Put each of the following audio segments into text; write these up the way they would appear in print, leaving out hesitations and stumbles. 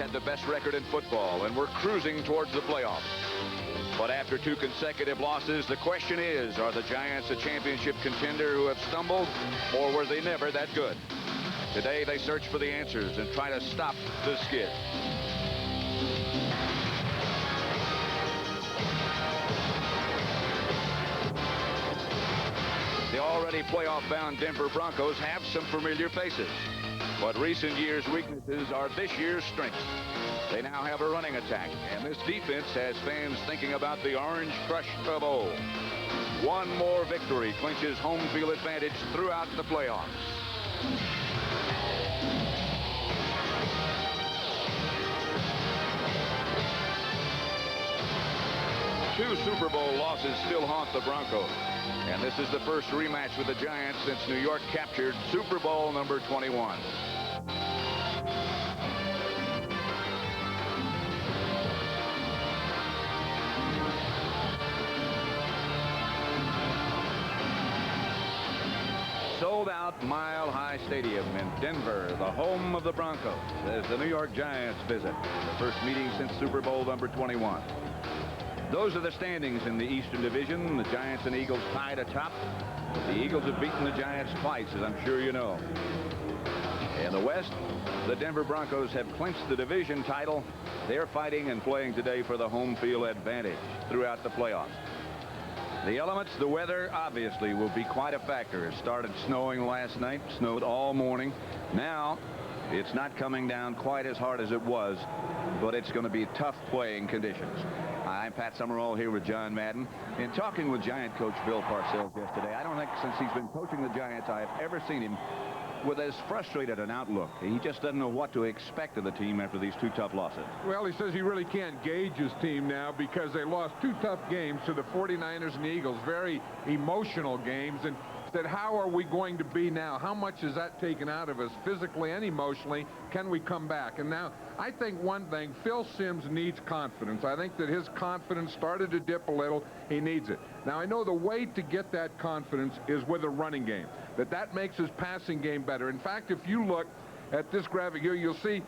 had the best record in football and were cruising towards the playoffs. But after 2 consecutive losses, the question is, are the Giants a championship contender who have stumbled, or were they never that good? Today, they search for the answers and try to stop the skid. The already playoff-bound Denver Broncos have some familiar faces, but recent years' weaknesses are this year's strengths. They now have a running attack, and this defense has fans thinking about the Orange Crush of old. One more victory clinches home field advantage throughout the playoffs. Two Super Bowl losses still haunt the Broncos, and this is the first rematch with the Giants since New York captured Super Bowl number 21. Sold-out Mile High Stadium in Denver, the home of the Broncos, as the New York Giants visit the first meeting since Super Bowl number 21. Those are the standings in the Eastern Division. The Giants and Eagles tied atop. The Eagles have beaten the Giants twice, as I'm sure you know. In the West, the Denver Broncos have clinched the division title. They're fighting and playing today for the home field advantage throughout the playoffs. The elements, the weather, obviously will be quite a factor. It started snowing last night, snowed all morning. Now, it's not coming down quite as hard as it was, but it's going to be tough playing conditions. I'm Pat Summerall here with John Madden. In talking with Giant coach Bill Parcells yesterday, I don't think since he's been coaching the Giants I have ever seen him with as frustrated an outlook. He just doesn't know what to expect of the team after these 2 tough losses. Well, he says he really can't gauge his team now because they lost 2 tough games to the 49ers and the Eagles, very emotional games, and said, how are we going to be now? How much is that taken out of us physically and emotionally? Can we come back? And now, I think one thing, Phil Simms needs confidence. I think that his confidence started to dip a little. He needs it. Now, I know the way to get that confidence is with a running game, that makes his passing game better. In fact, if you look at this graphic here, you'll see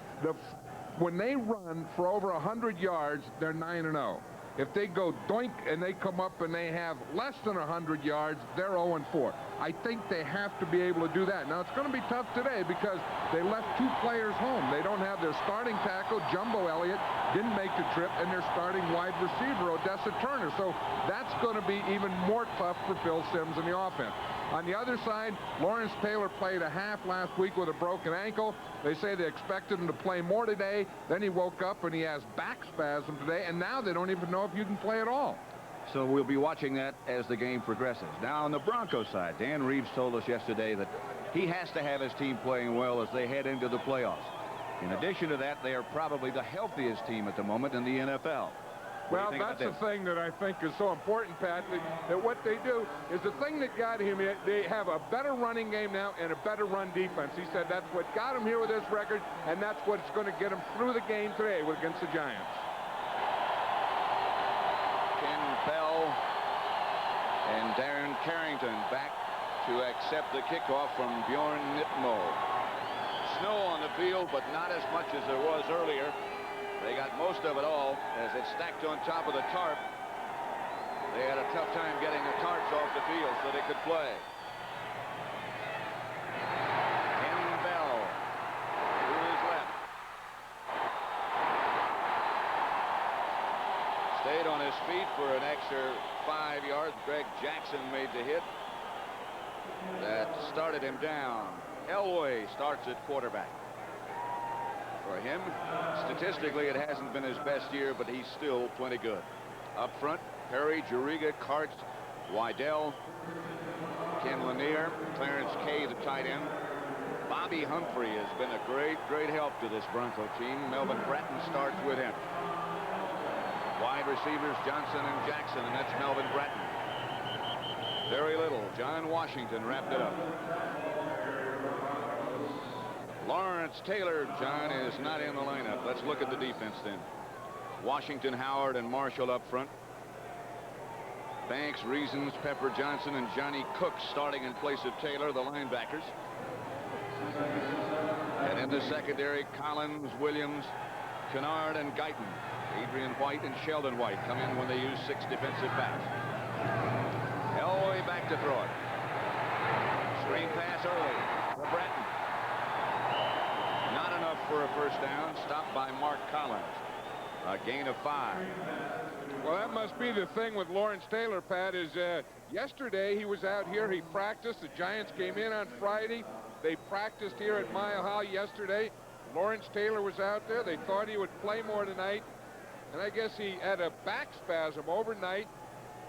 when they run for over 100 yards, they're 9-0. If they go doink and they come up and they have less than 100 yards, they're 0-4. I think they have to be able to do that. Now, it's going to be tough today because they left 2 players home. They don't have their starting tackle, Jumbo Elliott, didn't make the trip, and their starting wide receiver, Odessa Turner. So that's going to be even more tough for Phil Simms in the offense. On the other side, Lawrence Taylor played a half last week with a broken ankle. They say they expected him to play more today. Then he woke up and he has back spasm today, and now they don't even know if you can play at all. So we'll be watching that as the game progresses. Now on the Broncos side, Dan Reeves told us yesterday that he has to have his team playing well as they head into the playoffs. In addition to that, they are probably the healthiest team at the moment in the NFL. Well, that's the thing that I think is so important, Pat, that what they do is the thing that got him here. They have a better running game now and a better run defense. He said that's what got him here with this record, and that's what's going to get him through the game today against the Giants. Ken Bell and Darren Carrington back to accept the kickoff from Bjorn Nitmo. Snow on the field, but not as much as there was earlier. They got most of it all as it stacked on top of the tarp. They had a tough time getting the tarps off the field so they could play. Ken Bell to his left. Stayed on his feet for an extra 5 yards. Greg Jackson made the hit that started him down. Elway starts at quarterback. For him, statistically, it hasn't been his best year, but he's still plenty good. Up front, Perry, Juriga, Karts, Wydell, Ken Lanier, Clarence Kay, the tight end. Bobby Humphrey has been a great help to this Bronco team. Melvin Bratton starts with him. Wide receivers, Johnson and Jackson, and that's Melvin Bratton. Very little. John Washington wrapped it up. Lawrence Taylor, John, is not in the lineup. Let's look at the defense then. Washington, Howard, and Marshall up front. Banks, Reasons, Pepper Johnson, and Johnny Cook starting in place of Taylor, the linebackers. And in the secondary, Collins, Williams, Kennard and Guyton. Adrian White and Sheldon White come in when they use 6 defensive backs. Elway back to throw it. Screen pass early for Bratton. Not enough for a first down. Stopped by Mark Collins. A gain of 5. Well, that must be the thing with Lawrence Taylor, Pat, is yesterday he was out here. He practiced. The Giants came in on Friday. They practiced here at Mile High yesterday. Lawrence Taylor was out there. They thought he would play more tonight. And I guess he had a back spasm overnight.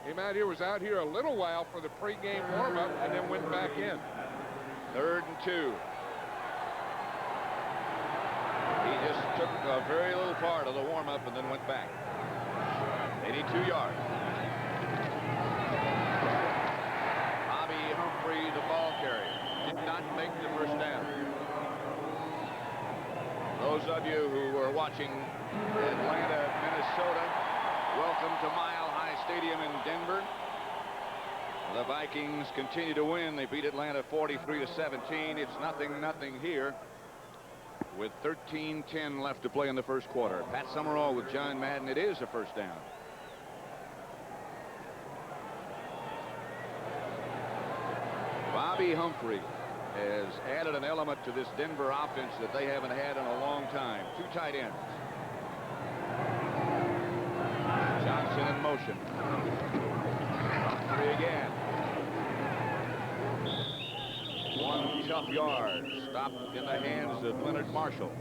Came out here, was out here a little while for the pregame warm-up, and then went back in. 3rd and 2. He just took a very little part of the warm-up and then went back. 82 yards. Bobby Humphrey, the ball carrier, did not make the first down. Those of you who were watching Atlanta, Minnesota, welcome to Mile High Stadium in Denver. The Vikings continue to win. They beat Atlanta 43-17. It's 0-0 here with 13:10 left to play in the first quarter. Pat Summerall with John Madden. It is a first down. Bobby Humphrey has added an element to this Denver offense that they haven't had in a long time. 2 tight ends. Johnson in motion. Humphrey again. 1 tough yard. Stopped in the hands of Leonard Marshall.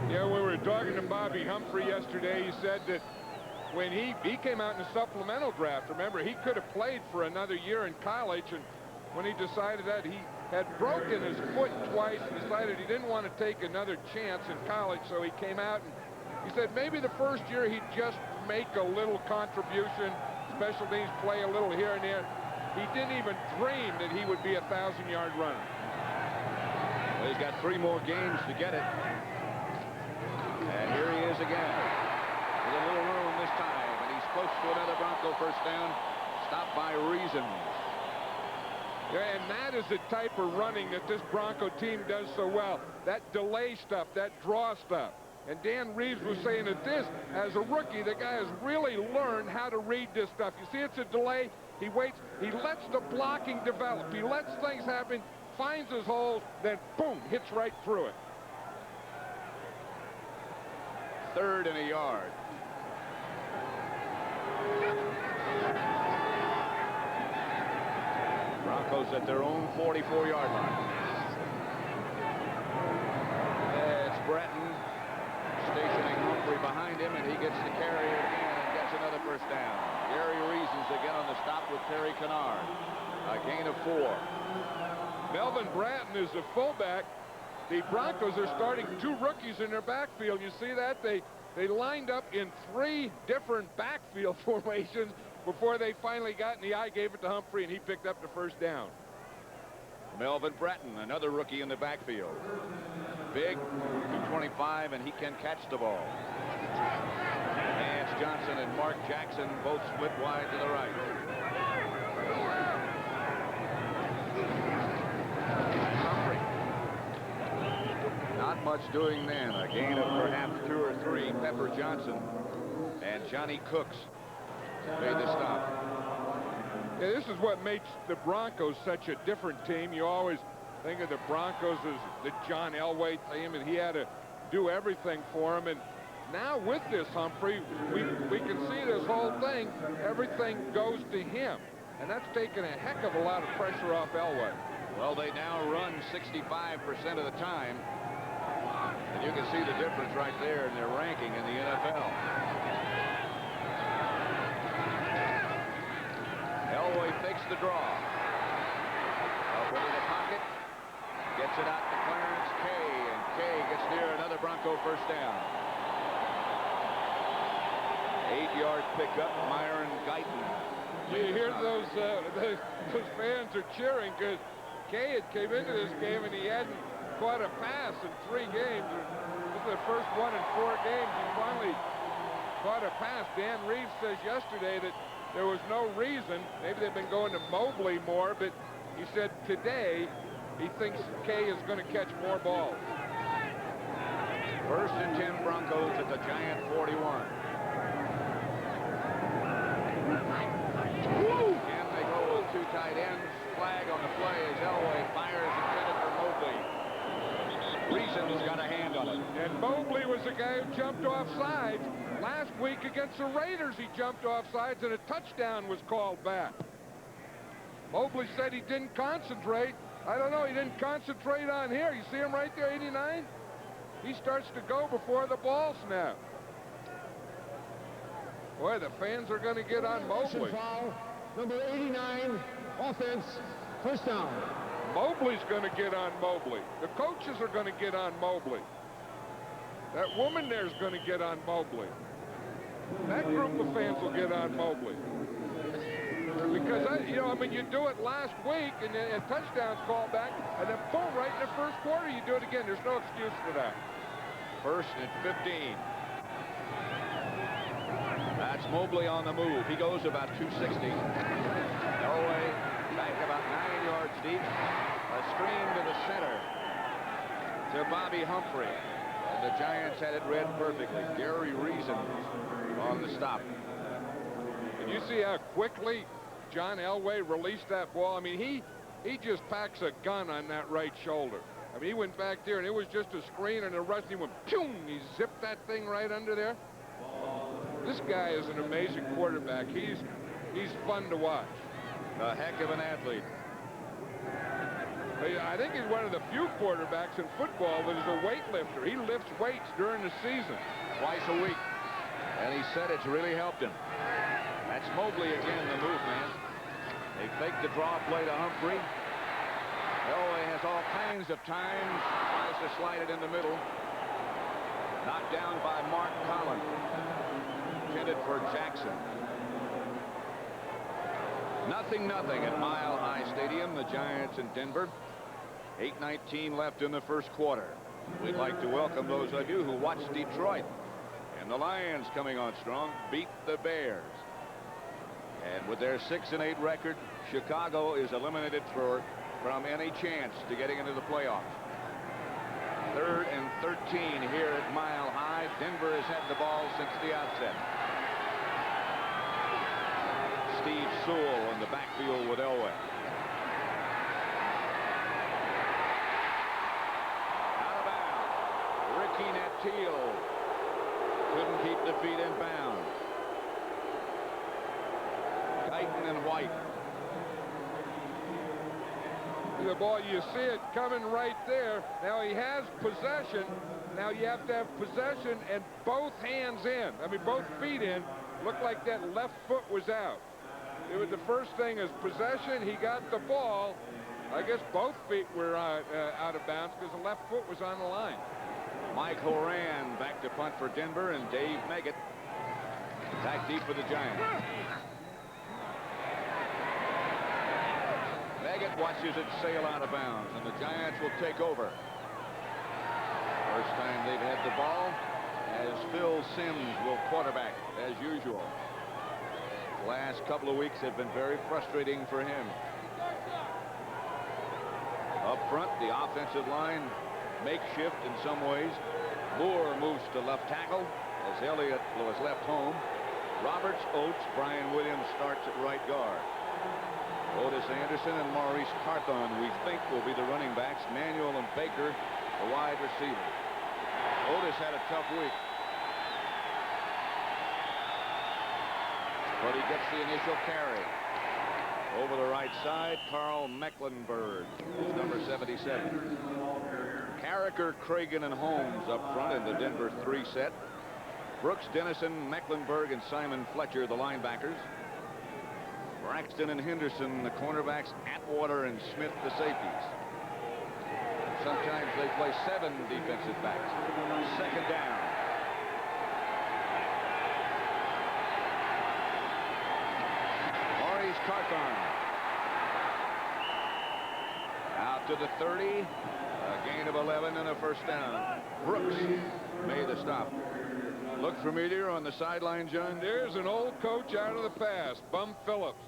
Yeah, we were talking to Bobby Humphrey yesterday. He said that when he came out in the supplemental draft, remember, he could have played for another year in college, and when he decided that he had broken his foot twice, decided he didn't want to take another chance in college, so he came out and he said maybe the first year he'd just make a little contribution, special teams play a little here and there. He didn't even dream that he would be a 1,000-yard runner. Well, he's got 3 more games to get it. And here he is again. With a little room this time, and he's close to another Bronco first down. Stopped by Reasons. Yeah, and that is the type of running that this Bronco team does so well. That delay stuff, that draw stuff. And Dan Reeves was saying that this, as a rookie, the guy has really learned how to read this stuff. You see, it's a delay. He waits. He lets the blocking develop. He lets things happen, finds his holes, then boom, hits right through it. 3rd and a yard. Broncos at their own 44-yard line. It's Bratton stationing Humphrey behind him, and he gets the carry again and gets another first down. Gary Reasons again on the stop with Terry Kennard. A gain of 4. Melvin Bratton is the fullback. The Broncos are starting 2 rookies in their backfield. You see that? They lined up in 3 different backfield formations before they finally got in the eye, gave it to Humphrey, and he picked up the first down. Melvin Bratton, another rookie in the backfield. Big, 225, and he can catch the ball. Lance Johnson and Mark Jackson both split wide to the right. Humphrey. Not much doing then. A gain of perhaps 2 or 3. Pepper Johnson and Johnny Cooks made the stop. Yeah, this is what makes the Broncos such a different team. You always think of the Broncos as the John Elway team, and he had to do everything for him. And now with this Humphrey, we can see this whole thing. Everything goes to him, and that's taken a heck of a lot of pressure off Elway. Well, they now run 65% of the time, and you can see the difference right there in their ranking in the NFL. Elway fakes the draw. Over to the pocket. Gets it out to Clarence Kay, and Kay gets near another Bronco first down. 8-yard pickup, Myron Guyton. You hear those fans are cheering because Kay had came into this game and he hadn't caught a pass in 3 games. This is the first one in 4 games. He finally caught a pass. Dan Reeves says yesterday that there was no reason. Maybe they've been going to Mobley more, but he said today he thinks Kay is going to catch more balls. First and 10 Broncos at the Giant 41. Again, they go with 2 tight ends. Flag on the play as Elway fires intended for Mobley. Reason's got a hand on it. And Mobley was the guy who jumped off sides. Last week against the Raiders, he jumped off sides and a touchdown was called back. Mobley said he didn't concentrate. I don't know, he didn't concentrate on here. You see him right there, 89? He starts to go before the ball snap. Boy, the fans are going to get on Mobley. Foul, number 89, offense, first down. Mobley's going to get on Mobley. The coaches are going to get on Mobley. That woman there's going to get on Mobley. That group of fans will get on Mobley. Because, you do it last week and touchdowns called back, and then boom, right in the first quarter, you do it again. There's no excuse for that. First and 15. That's Mobley on the move. He goes about 260. Elway back about 9 yards deep. A screen to the center to Bobby Humphrey. And the Giants had it read perfectly. Gary Reason on the stop. And you see how quickly John Elway released that ball. I mean, he just packs a gun on that right shoulder. I mean, he went back there, and it was just a screen, and the rush, he went, boom, he zipped that thing right under there. This guy is an amazing quarterback. He's fun to watch. A heck of an athlete. I think he's one of the few quarterbacks in football that is a weightlifter. He lifts weights during the season. Twice a week. And he said it's really helped him. That's Mobley again, the move man. They fake the draw play to Humphrey. Elway has all kinds of times. Tries to slide it in the middle. Knocked down by Mark Collins. Intended for Jackson. 0-0 at Mile High Stadium. The Giants in Denver. 8:19 left in the first quarter. We'd like to welcome those of you who watched Detroit. And the Lions coming on strong beat the Bears. And with their 6-8 record, Chicago is eliminated from any chance to getting into the playoffs. 3rd and 13 here at Mile High. Denver has had the ball since the outset. Steve Sewell in the backfield with Elway. Out of bounds. Ricky Nattiel couldn't keep the feet in bounds. Guyton and White. The ball, you see it coming right there. Now he has possession. Now you have to have possession and both hands in. I mean, both feet in. Looked like that left foot was out. It was the first thing is possession. He got the ball. I guess both feet were out of bounds because the left foot was on the line. Mike Horan back to punt for Denver, and Dave Meggett back deep for the Giants. Meggett watches it sail out of bounds, and the Giants will take over. First time they've had the ball, as Phil Simms will quarterback as usual. The last couple of weeks have been very frustrating for him. Up front, the offensive line makeshift in some ways. Moore moves to left tackle as Elliott was left home. Roberts, Oates, Brian Williams starts at right guard. Otis Anderson and Maurice Carthon, we think, will be the running backs. Manuel and Baker, the wide receivers. Otis had a tough week, but he gets the initial carry. Over the right side, Carl Mecklenburg is number 77. Carricker, Cragen, and Holmes up front in the Denver 3 set. Brooks, Dennison, Mecklenburg, and Simon Fletcher, the linebackers. Braxton and Henderson, the cornerbacks. Atwater and Smith, the safeties. Sometimes they play 7 defensive backs. Second down. Maurice Carthon. Out to the 30. A gain of 11 and a first down. Brooks made the stop. Look familiar on the sideline, John? There's an old coach out of the past, Bum Phillips.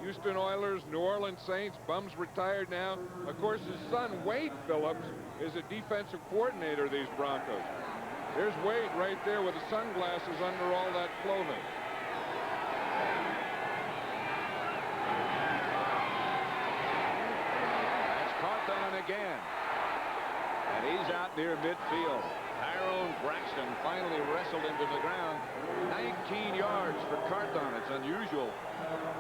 Houston Oilers, New Orleans Saints. Bum's retired now. Of course, his son, Wade Phillips, is a defensive coordinator of these Broncos. There's Wade right there with the sunglasses under all that clothing. That's Carthon again. And he's out near midfield. Tyrone Braxton finally wrestled him to the ground. 19 yards for Carthon. It's unusual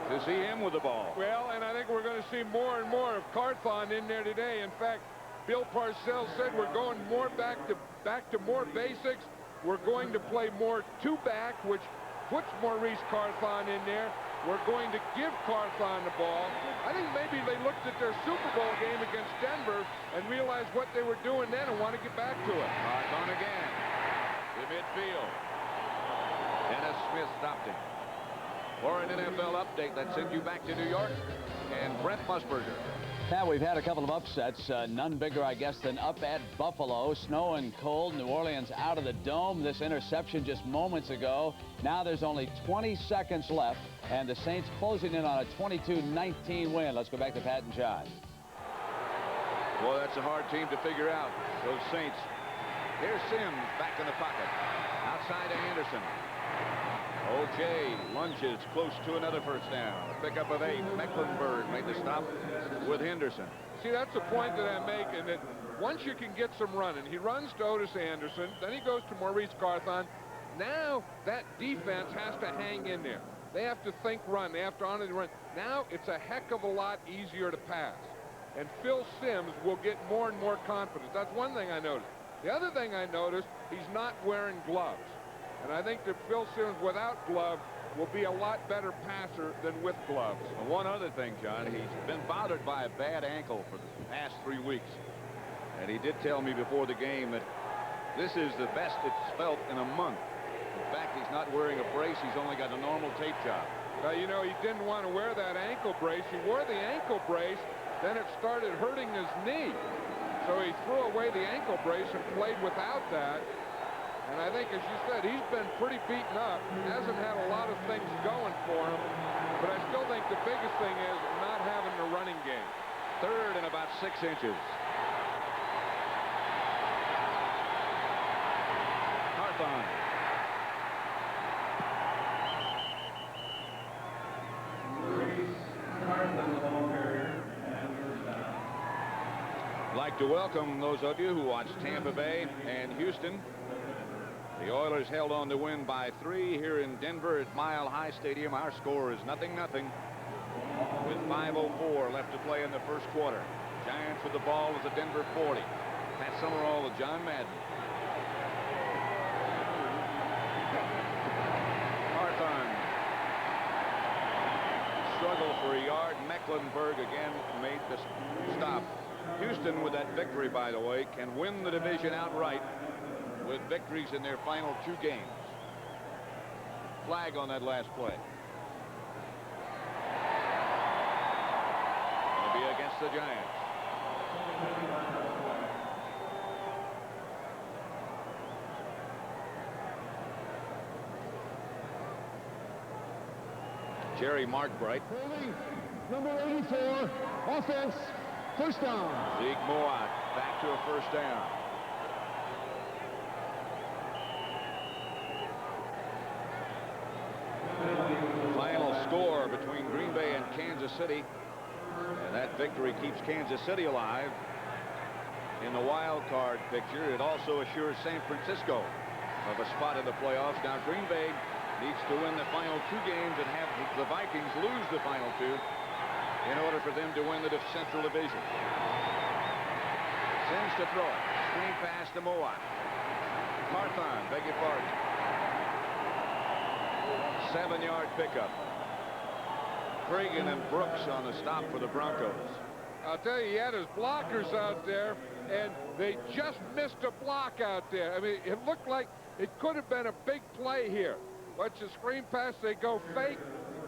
to see him with the ball. Well, and I think we're going to see more and more of Carthon in there today. In fact, Bill Parcells said we're going more back to more basics. We're going to play more two-back, which puts Maurice Carthon in there. We're going to give Carthon the ball. I think maybe they looked at their Super Bowl game against Denver and realized what they were doing then and want to get back to it. Carthon again to midfield. Dennis Smith stopped him. For an NFL update, let's send you back to New York and Brent Musburger. Yeah, we've had a couple of upsets, none bigger, I guess, than up at Buffalo. Snow and cold, New Orleans out of the dome. This interception just moments ago. Now there's only 20 seconds left, and the Saints closing in on a 22-19 win. Let's go back to Pat and John. Well, that's a hard team to figure out, those Saints. Here's Sims back in the pocket. Outside to Anderson. O.J. lunges close to another first down. A pickup of 8. Mecklenburg made the stop with Henderson. See, that's the point that I'm making, that once you can get some running, he runs to Otis Anderson, then he goes to Maurice Carthon. Now that defense has to hang in there. They have to think run. They have to honor the run. Now it's a heck of a lot easier to pass. And Phil Simms will get more and more confidence. That's one thing I noticed. The other thing I noticed, he's not wearing gloves. And I think that Phil Simms without gloves will be a lot better passer than with gloves. And one other thing, John, he's been bothered by a bad ankle for the past 3 weeks. And he did tell me before the game that this is the best it's felt in a month. In fact, he's not wearing a brace. He's only got a normal tape job. You know, he didn't want to wear that ankle brace. He wore the ankle brace, then it started hurting his knee. So he threw away the ankle brace and played without that. And I think, as you said, he's been pretty beaten up. Hasn't had a lot of things going for him. But I still think the biggest thing is not having the running game. 3rd and about 6 inches. Carthon. I'd like to welcome those of you who watched Tampa Bay and Houston. The Oilers held on to win by 3 here in Denver at Mile High Stadium. Our score is 0-0 with 5:04 left to play in the first quarter. Giants with the ball at the Denver 40. Pat Summerall with John Madden. Carthon. Struggle for a yard. Mecklenburg again made the stop. Houston, with that victory, by the way, can win the division outright with victories in their final 2 games. Flag on that last play. Going to be against the Giants. Jerry Markbright. Holding number 84, offense, first down. Zeke Moat back to a first down. Final score between Green Bay and Kansas City. And that victory keeps Kansas City alive in the wild card picture. It also assures San Francisco of a spot in the playoffs. Now Green Bay needs to win the final 2 games and have the Vikings lose the final 2 in order for them to win the Central Division. Sims to throw it. Screen pass to Moat. Carthon, beg your pardon. 7-yard pickup. Cregan and Brooks on the stop for the Broncos. I'll tell you, he had his blockers out there, and they just missed a block out there. I mean, it looked like it could have been a big play here. Watch the screen pass. They go fake.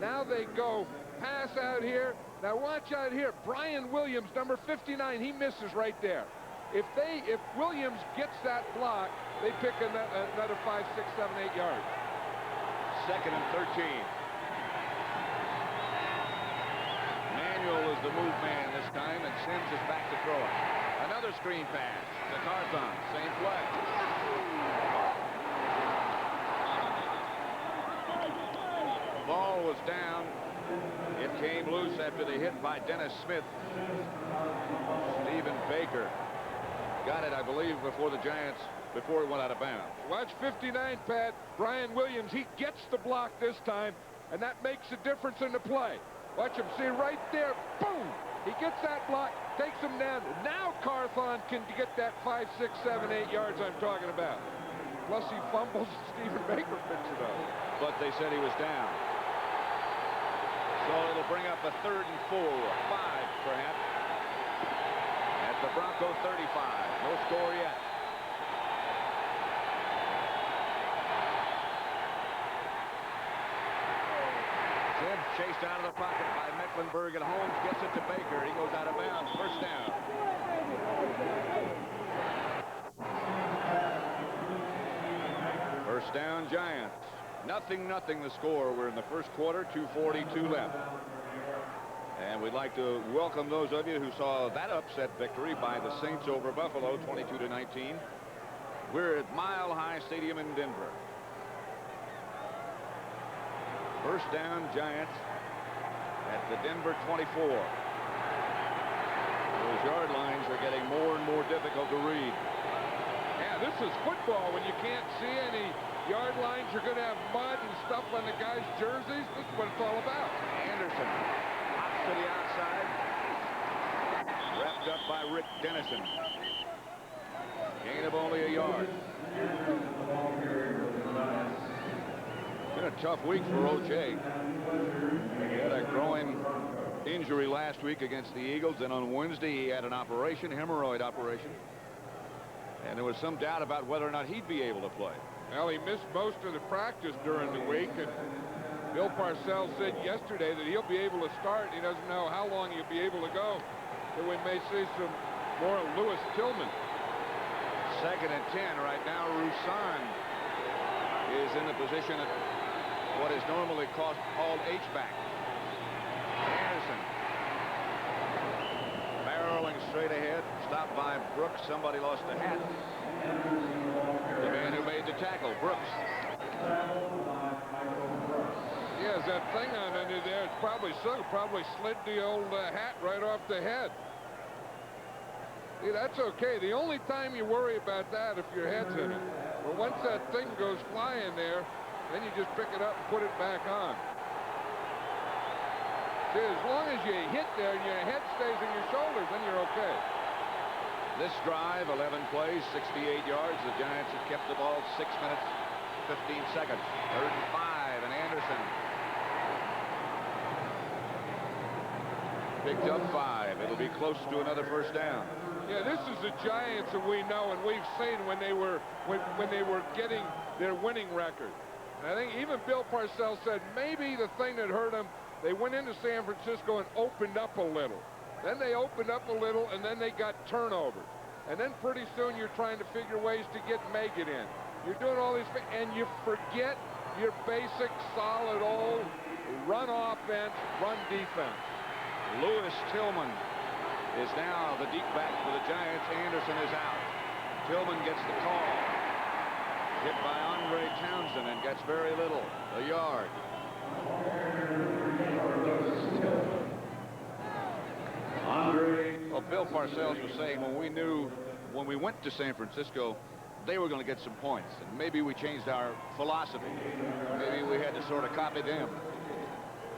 Now they go pass out here. Now watch out here. Brian Williams, number 59, he misses right there. If Williams gets that block, they pick another 5, 6, 7, 8 yards. 2nd and 13. Manuel is the move man this time, and Sims is back to throw it. Another screen pass to Carthon. Same play. ball was down. It came loose after the hit by Dennis Smith. Stephen Baker got it, I believe, before it went out of bounds. Watch 59, Pat. Brian Williams, he gets the block this time, and that makes a difference in the play. Watch him, see right there, boom! He gets that block, takes him down. Now Carthon can get that 5, 6, 7, 8 yards I'm talking about. Plus he fumbles, Stephen Baker picks it up. But they said he was down. So it'll bring up a 3rd and 4, 5 perhaps, at the Bronco 35. No score yet. Tibbs chased out of the pocket by Mecklenburg, and Holmes gets it to Baker. He goes out of bounds. First down. First down, Giants. 0-0 the score. We're in the first quarter, 2:42 left. And we'd like to welcome those of you who saw that upset victory by the Saints over Buffalo, 22-19. We're at Mile High Stadium in Denver. First down, Giants at the Denver 24. Those yard lines are getting more and more difficult to read. Yeah, this is football. When you can't see any yard lines, you're going to have mud and stuff on the guys' jerseys. This is what it's all about. Anderson hops to the outside. Wrapped up by Rick Dennison. Gain of only a yard. Been a tough week for O.J. He had a groin injury last week against the Eagles, and on Wednesday he had an operation, hemorrhoid operation. And there was some doubt about whether or not he'd be able to play. Well, he missed most of the practice during the week, and Bill Parcells said yesterday that he'll be able to start. He doesn't know how long he'll be able to go, but we may see some more Lewis Tillman. 2nd and 10 right now. Roussan is in the position of what is normally called H-back. Anderson barreling straight ahead, stopped by Brooks. Somebody lost a hat. The man who made the tackle, Brooks. He has that thing on under there. It's probably slid the old hat right off the head. See, that's okay. The only time you worry about that if your head's in it. But once that thing goes flying there, then you just pick it up and put it back on. See, as long as you hit there and your head stays in your shoulders, then you're okay. This drive, 11 plays, 68 yards. The Giants have kept the ball 6 minutes, 15 seconds. 3rd and 5, and Anderson picked up 5. It'll be close to another first down. Yeah, this is the Giants that we know and we've seen when they were getting their winning record. And I think even Bill Parcells said maybe the thing that hurt them, they went into San Francisco and opened up a little. Then they opened up a little, and then they got turnovers. And then pretty soon you're trying to figure ways to make it in. You're doing all these things, and you forget your basic, solid, old run offense, run defense. Lewis Tillman is now the deep back for the Giants. Anderson is out. Tillman gets the call. Hit by Andre Townsend and gets very little, a yard. Well, Bill Parcells was saying when we went to San Francisco, they were going to get some points, and maybe we changed our philosophy. Maybe we had to sort of copy them.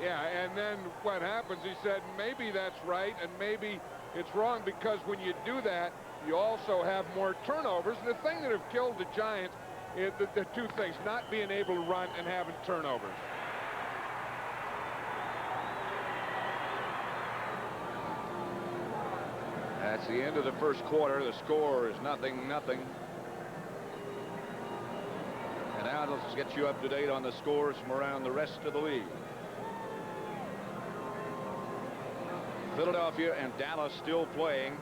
Yeah, and then what happens, he said, maybe that's right, and maybe it's wrong, because when you do that, you also have more turnovers. And the thing that have killed the Giants is the two things, not being able to run and having turnovers. That's the end of the first quarter. The score is 0-0. And now let's get you up to date on the scores from around the rest of the league. Philadelphia and Dallas still playing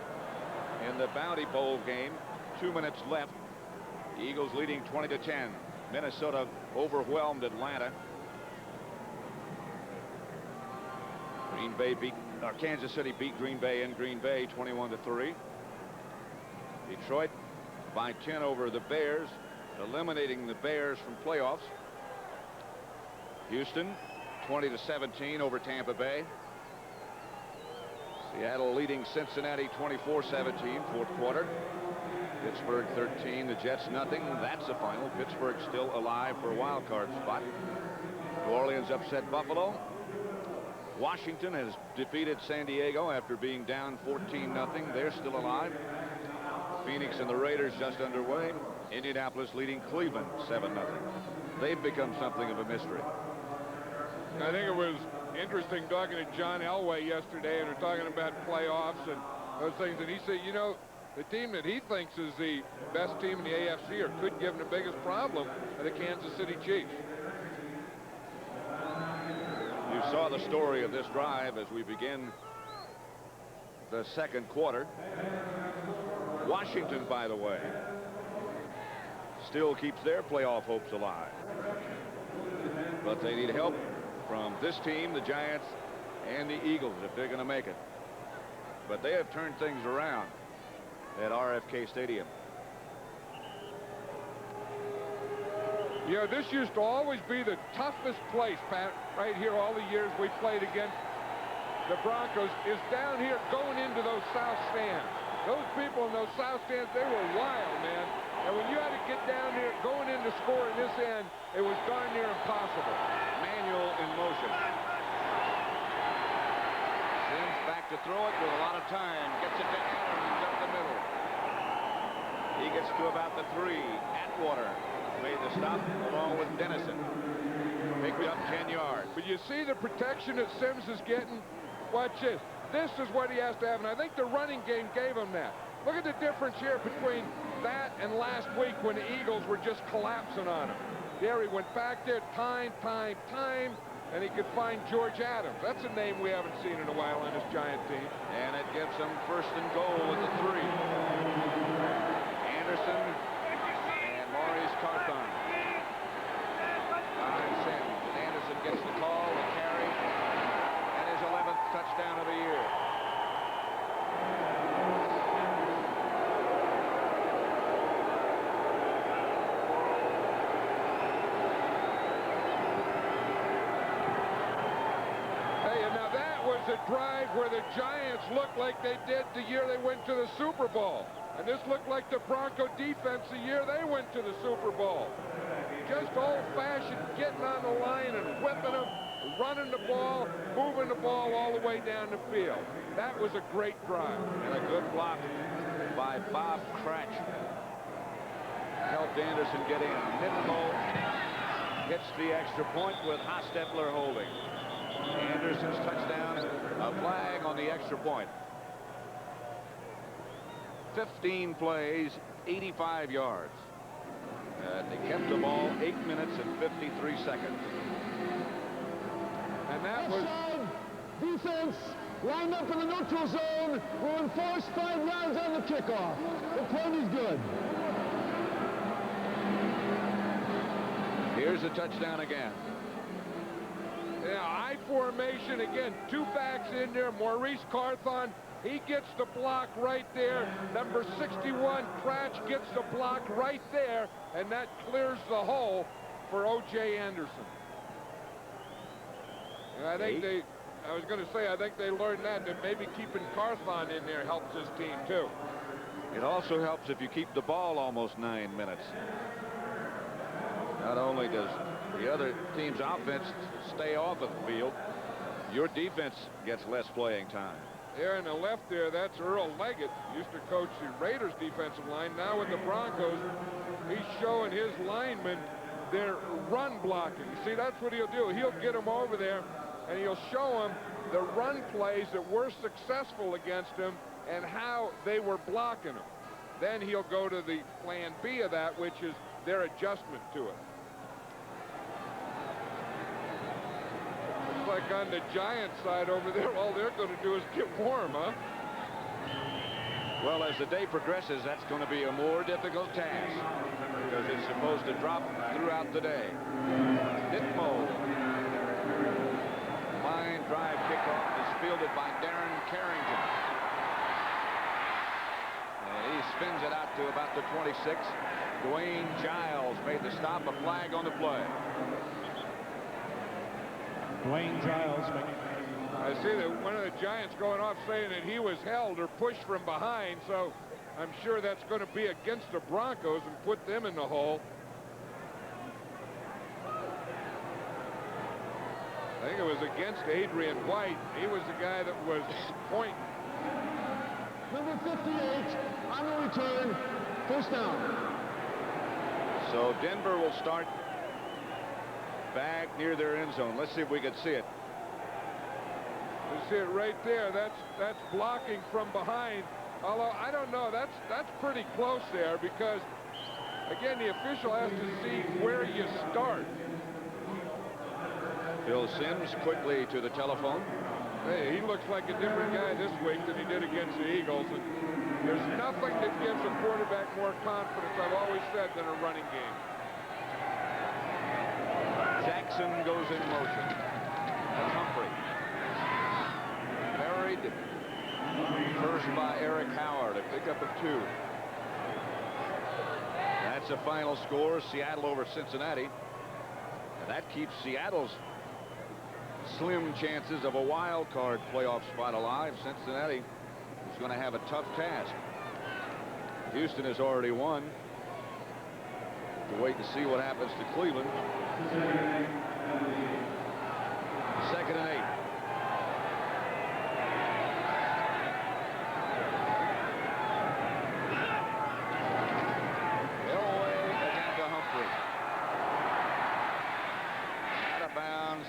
in the Bounty Bowl game. 2 minutes left. The Eagles leading 20-10. Minnesota overwhelmed Atlanta. Kansas City beat Green Bay in Green Bay 21-3. Detroit by 10 over the Bears, eliminating the Bears from playoffs. Houston 20-17 over Tampa Bay. Seattle leading Cincinnati 24-17, fourth quarter. Pittsburgh 13, the Jets nothing. That's the final. Pittsburgh still alive for a wild card spot. New Orleans upset Buffalo. Washington has defeated San Diego after being down 14-0. They're still alive. Phoenix and the Raiders just underway. Indianapolis leading Cleveland 7-0. They've become something of a mystery. I think it was interesting talking to John Elway yesterday, and we're talking about playoffs and those things, and he said, you know, the team that he thinks is the best team in the AFC or could give him the biggest problem are the Kansas City Chiefs. You saw the story of this drive as we begin the second quarter. Washington, by the way, still keeps their playoff hopes alive. But they need help from this team, the Giants, and the Eagles if they're going to make it. But they have turned things around at RFK Stadium. You know, this used to always be the toughest place, Pat, right here all the years we played against the Broncos, is down here going into those south stands. Those people in those south stands, they were wild, man. And when you had to get down here going in to score in this end, it was darn near impossible. Manuel in motion. Sims back to throw it with a lot of time. Gets it to Adams up the middle. He gets to about the 3. Atwater made the stop along with Dennison. Picked up 10 yards. But you see the protection that Sims is getting? Watch this. This is what he has to have, and I think the running game gave him that. Look at the difference here between that and last week when the Eagles were just collapsing on him. There he went back there, time, and he could find George Adams. That's a name we haven't seen in a while on this Giant team. And it gives them first and goal at the 3. Anderson and Maurice Carthon. Behind Sims. And Anderson gets the call, the carry, and his 11th touchdown of the year. A drive where the Giants looked like they did the year they went to the Super Bowl. And this looked like the Bronco defense the year they went to the Super Bowl. Just old-fashioned getting on the line and whipping them, running the ball, moving the ball all the way down the field. That was a great drive. And a good block by Bob Cratch. Helped Anderson get in. Mittenbow hits the extra point with Hostetler holding. Anderson's touchdown, a flag on the extra point. 15 plays, 85 yards. They kept the ball 8 minutes and 53 seconds. And that was... Defense lined up in the neutral zone. We're enforced 5 yards on the kickoff. The point is good. Here's a touchdown again. Yeah, I formation again. 2 backs in there. Maurice Carthon, he gets the block right there. Number 61, Cratch gets the block right there, and that clears the hole for O.J. Anderson. And I think I was going to say, I think they learned that maybe keeping Carthon in there helps this team too. It also helps if you keep the ball almost 9 minutes. Not only does the other team's offense stay off of the field, your defense gets less playing time. There on the left there, that's Earl Leggett. Used to coach the Raiders defensive line. Now with the Broncos, he's showing his linemen their run blocking. You see, that's what he'll do. He'll get them over there, and he'll show them the run plays that were successful against him and how they were blocking them. Then he'll go to the plan B of that, which is their adjustment to it. Like on the Giants side over there, all they're going to do is get warm, huh? Well, as the day progresses, that's going to be a more difficult task because it's supposed to drop throughout the day. Ditmo. Line drive kickoff is fielded by Darren Carrington. And he spins it out to about the 26. Dwayne Giles made the stop, a flag on the play. Dwayne Giles. I see that one of the Giants going off saying that he was held or pushed from behind, so I'm sure that's going to be against the Broncos and put them in the hole. I think it was against Adrian White. He was the guy that was pointing. Number 58 on the return, first down. So Denver will start back near their end zone. Let's see if we can see it. You see it right there. That's blocking from behind. Although I don't know, that's pretty close there, because again the official has to see where you start. Bill Sims quickly to the telephone. Hey, he looks like a different guy this week than he did against the Eagles. And there's nothing that gives a quarterback more confidence, I've always said, than a running game. Jackson goes in motion. That's Humphrey. Buried. First by Eric Howard, a pickup of 2. That's the final score, Seattle over Cincinnati. And that keeps Seattle's slim chances of a wild card playoff spot alive. Cincinnati is going to have a tough task. Houston has already won. We'll wait to see what happens to Cleveland. 2nd and 8. Elway again to Humphrey. Out of bounds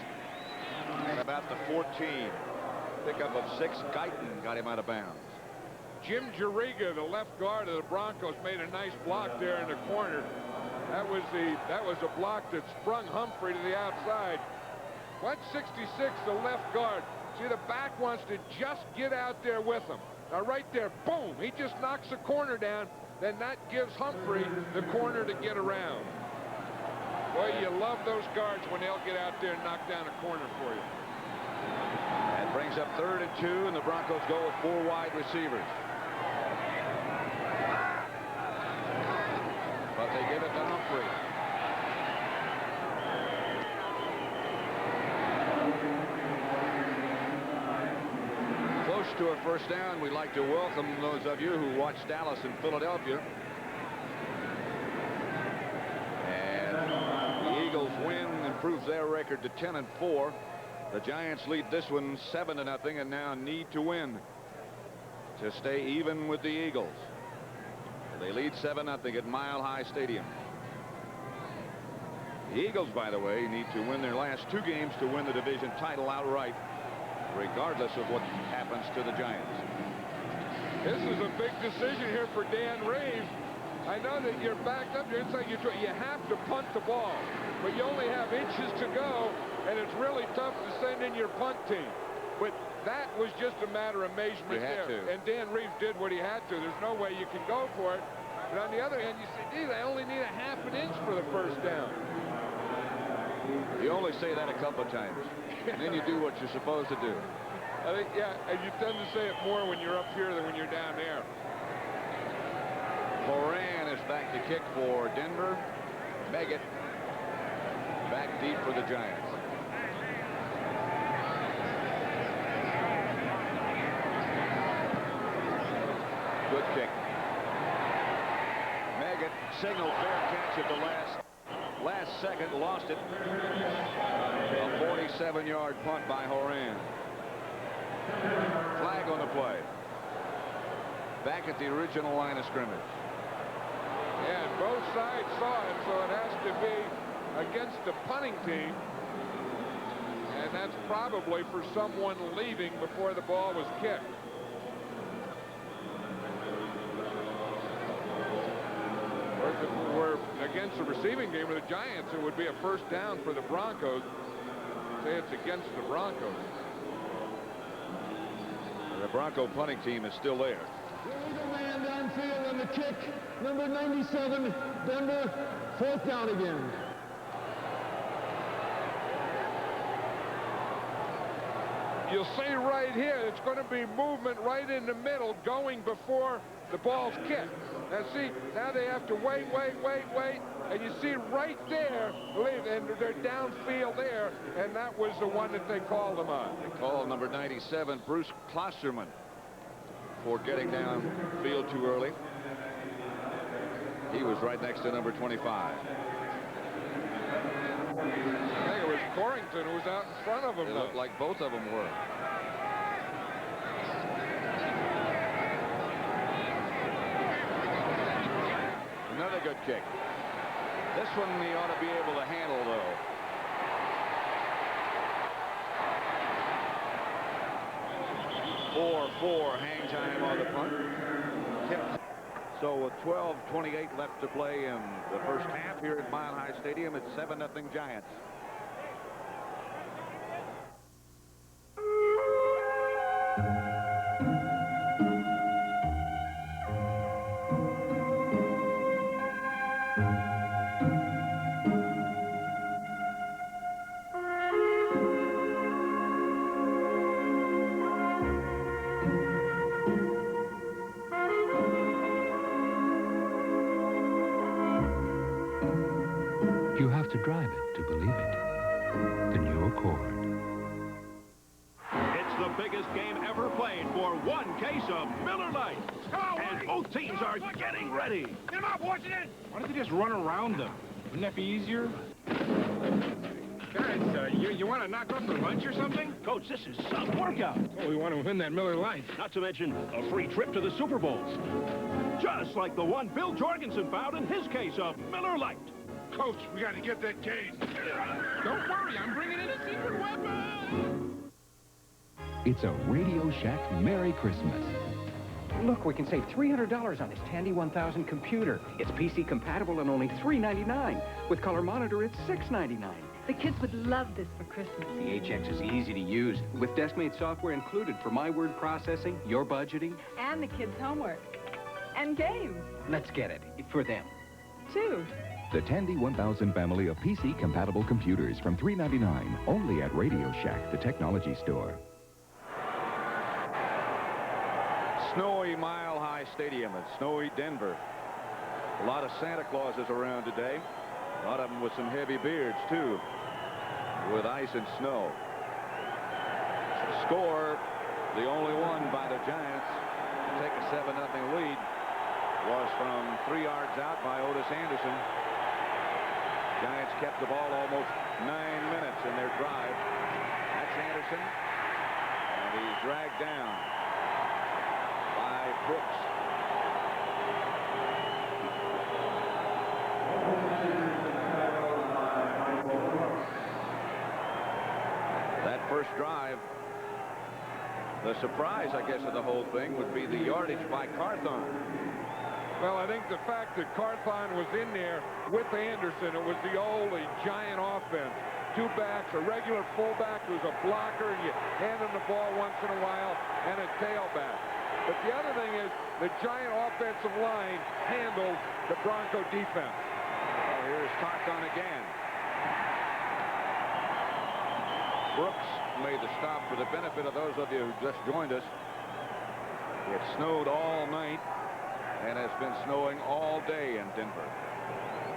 at about the 14. Pickup of 6. Guyton got him out of bounds. Jim Juriga, the left guard of the Broncos, made a nice block there in the corner. That was a block that sprung Humphrey to the outside. Watch 66, the left guard. See, the back wants to just get out there with him. Now right there, boom, he just knocks the corner down. Then that gives Humphrey the corner to get around. Boy, you love those guards when they'll get out there and knock down a corner for you. That brings up 3rd and 2, and the Broncos go with 4 wide receivers. But they give it to Humphrey. Close to a first down. We'd like to welcome those of you who watched Dallas and Philadelphia. And the Eagles win, improves their record to 10-4. The Giants lead this one 7-0 and now need to win to stay even with the Eagles. They lead 7-0 at Mile High Stadium. The Eagles, by the way, need to win their last 2 games to win the division title outright, regardless of what happens to the Giants. This is a big decision here for Dan Reeves. I know that you're backed up. You have to punt the ball, but you only have inches to go, and it's really tough to send in your punt team. But that was just a matter of measurement there. And Dan Reeves did what he had to. There's no way you can go for it. But on the other hand, you say, gee, they only need a half an inch for the first down. You only say that a couple of times, and then you do what you're supposed to do. I think, yeah, and you tend to say it more when you're up here than when you're down there. Moran is back to kick for Denver. Meggett back deep for the Giants. Good kick. Meggett signaled fair catch at the last second, lost it. A 47-yard punt by Horan. Flag on the play. Back at the original line of scrimmage. Yeah, and both sides saw it, so it has to be against the punting team. And that's probably for someone leaving before the ball was kicked. Or if it were against the receiving game of the Giants, it would be a first down for the Broncos. Say it's against the Broncos. The Bronco punting team is still there. Illegal man downfield on the kick. Number 97, Denver, 4th down again. You'll see right here, it's going to be movement right in the middle, going before the ball's kicked. Now see, now they have to wait, and you see right there, and they're downfield there, and that was the one that they called them on. They called number 97, Bruce Klosterman, for getting downfield too early. He was right next to number 25. I think it was Corrington who was out in front of him. It looked like both of them were. Another good kick. This one he ought to be able to handle, though. Four hang time on the punt. Tipped. So with 12:28 left to play in the first half here at Mile High Stadium, it's 7-0 Giants. You have to drive it to believe it. The new Accord. It's the biggest game ever played for one case of Miller Lite. And both teams are getting ready. Get them up, Washington! Why don't they just run around them? Wouldn't that be easier? Guys, you want to knock off for lunch or something? Coach, this is some workout. Oh, we want to win that Miller Lite. Not to mention a free trip to the Super Bowl. Just like the one Bill Jorgensen found in his case of Miller Lite. Coach, we got to get that case. Don't worry, I'm bringing in a secret weapon. It's a Radio Shack Merry Christmas. Look, we can save $300 on this Tandy 1000 computer. It's PC compatible and only $399. With color monitor, it's $699. The kids would love this for Christmas. The HX is easy to use, with desk-made software included for my word processing, your budgeting. And the kids' homework. And games. Let's get it. For them. Too. The Tandy 1000 family of PC-compatible computers from $399, only at Radio Shack, the technology store. Snowy Mile High Stadium at snowy Denver. A lot of Santa Clauses around today. A lot of them with some heavy beards, too, with ice and snow. Score, the only one by the Giants to take a 7-0 lead, was from 3 yards out by Otis Anderson. Giants kept the ball almost 9 minutes in their drive. That's Anderson, and he's dragged down by Brooks. That first drive, the surprise, I guess, of the whole thing would be the yardage by Carthon. Well, I think the fact that Carthon was in there with Anderson, it was the old Giant offense. 2 backs, a regular fullback who's a blocker, and you hand him the ball once in a while, and a tailback. But the other thing is the Giant offensive line handled the Bronco defense. Well, here's Carthon again. Brooks made the stop for the benefit of those of you who just joined us. It snowed all night and has been snowing all day in Denver.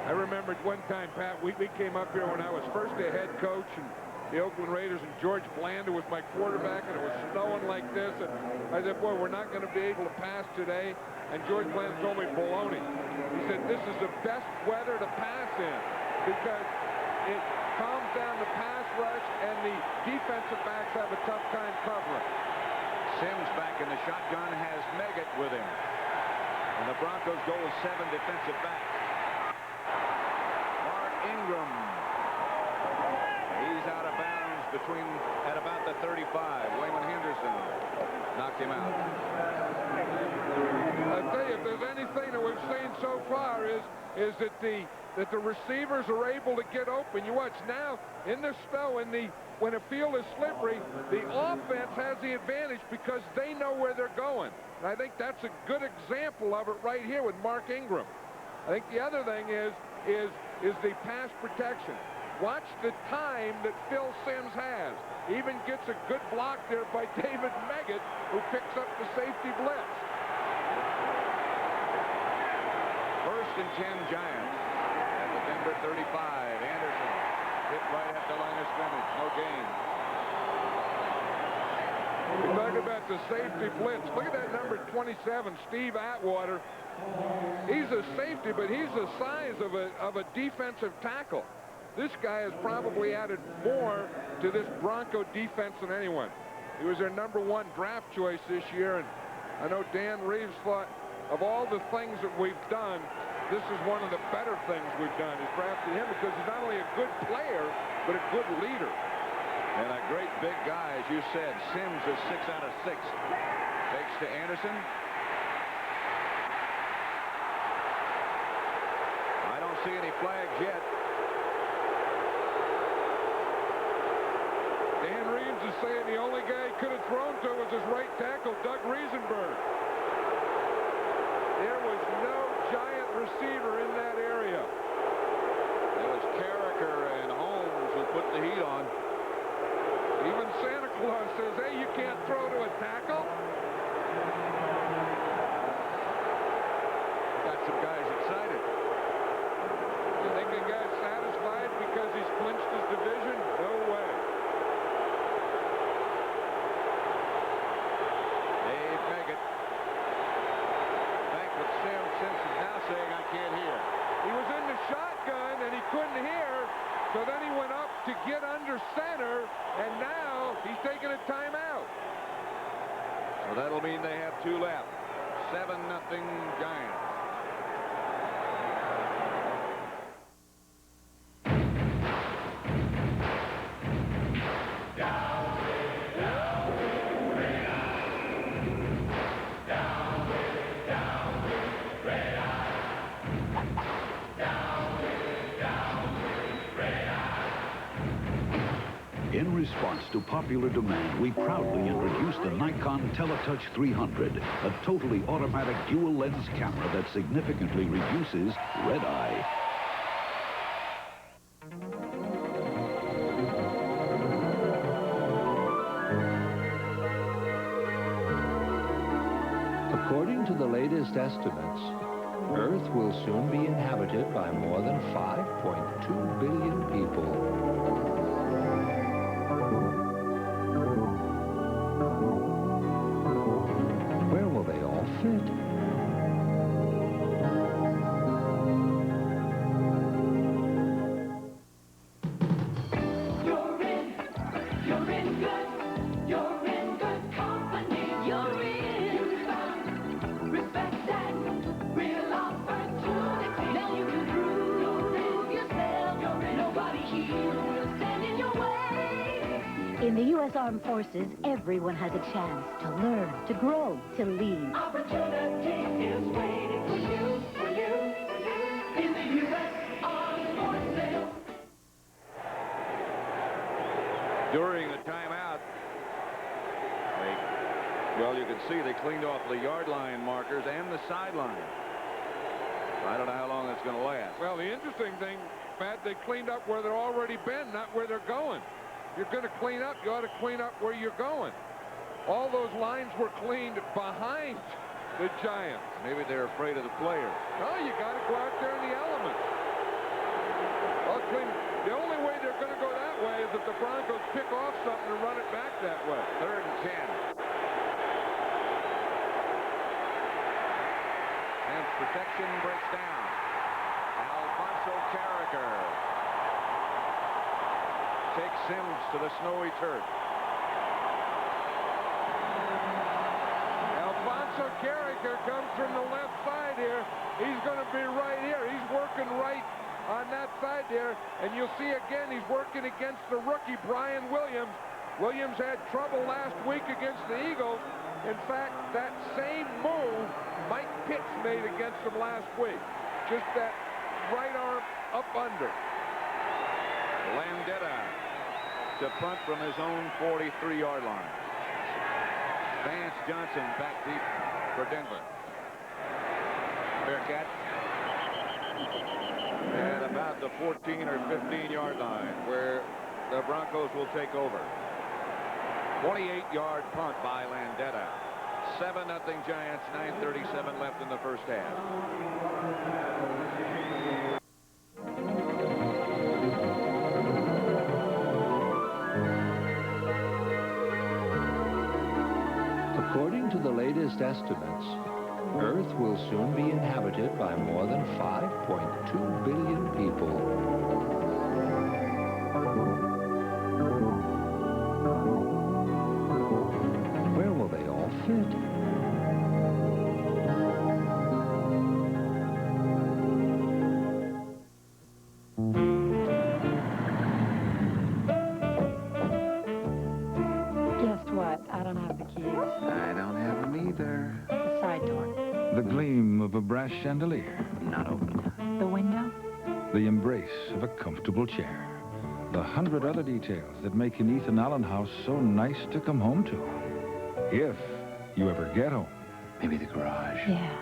I remembered one time, Pat, we came up here when I was first a head coach, and the Oakland Raiders, and George Blanda was my quarterback, and it was snowing like this, and I said, boy, we're not going to be able to pass today. And George Blanda told me, baloney. He said, this is the best weather to pass in because it calms down the pass rush, and the defensive backs have a tough time covering. Sims back in the shotgun, has Meggett with him. And the Broncos go with 7 defensive backs. Mark Ingram. He's out of bounds at about the 35. Wayman Henderson knocked him out. I tell you, if there's anything that we've seen so far is that the receivers are able to get open. You watch now in the snow, when a field is slippery, the offense has the advantage because they know where they're going. And I think that's a good example of it right here with Mark Ingram. I think the other thing is the pass protection. Watch the time that Phil Sims has. Even gets a good block there by David Meggett, who picks up the safety blitz. and 10 Giants. At the Denver 35, Anderson hit right at the line of scrimmage. No gain. You talk about the safety blitz. Look at that number 27, Steve Atwater. He's a safety, but he's the size of a defensive tackle. This guy has probably added more to this Bronco defense than anyone. He was their #1 draft choice this year, and I know Dan Reeves thought of all the things that we've done, this is one of the better things we've done, is drafted him because he's not only a good player, but a good leader. And a great big guy, as you said. Sims is 6 out of 6. Takes to Anderson. I don't see any flags yet. Dan Reeves is saying the only guy he could have thrown to was his right tackle, Doug Riesenberg. There was no Giant receiver in that area. It was Carricker and Holmes who put the heat on. Even Santa Claus says, hey, you can't throw to a tackle. Got some guys excited. You think the guy's satisfied because he's clinched his division? No way. Dave Meggett. Back with Sims. Sims is now saying, I can't hear. He was in the shotgun and he couldn't hear, so then he went up to get under center, and now he's taking a timeout. So that'll mean they have 2 left. 7-0 Giants. In response to popular demand, we proudly introduced the Nikon Teletouch 300, a totally automatic dual-lens camera that significantly reduces red eye. According to the latest estimates, Earth will soon be inhabited by more than 5.2 billion people. Where will they all fit? In the U.S. Armed Forces, everyone has a chance to learn, to grow, to lead. Opportunity is waiting for you, for you, for you, in the U.S. Armed Forces. During the timeout, well, you can see they cleaned off the yard line markers and the sideline. I don't know how long that's going to last. Well, the interesting thing, Pat, they cleaned up where they're already been, not where they're going. You're going to clean up, you ought to clean up where you're going. All those lines were cleaned behind the Giants. Maybe they're afraid of the players. No, you got to go out there in the elements. Well, the only way they're going to go that way is if the Broncos pick off something and run it back that way. 3rd and 10. And protection breaks down. Alfonso Carricker takes Sims to the snowy turf. Alfonso Carricker comes from the left side here. He's going to be right here. He's working right on that side there. And you'll see again, he's working against the rookie, Brian Williams. Williams had trouble last week against the Eagles. In fact, that same move Mike Pitts made against him last week. Just that right arm up under. Landetta to punt from his own 43-yard line. Vance Johnson back deep for Denver. Bearcat at about the 14 or 15-yard line where the Broncos will take over. 28-yard punt by Landetta. 7-0 Giants, 9:37 left in the first half. According to the latest estimates, Earth will soon be inhabited by more than 5.2 billion people. Where will they all fit? Guess what? I don't have the keys. I don't have them either. The side door. The gleam of a brass chandelier. Not open. The window? The embrace of a comfortable chair. The 100 other details that make an Ethan Allen house so nice to come home to. If you ever get home. Maybe the garage. Yeah.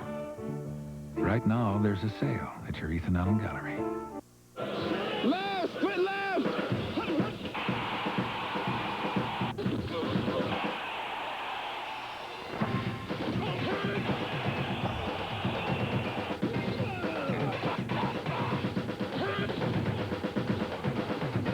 Right now, there's a sale at your Ethan Allen Gallery. Left, split left!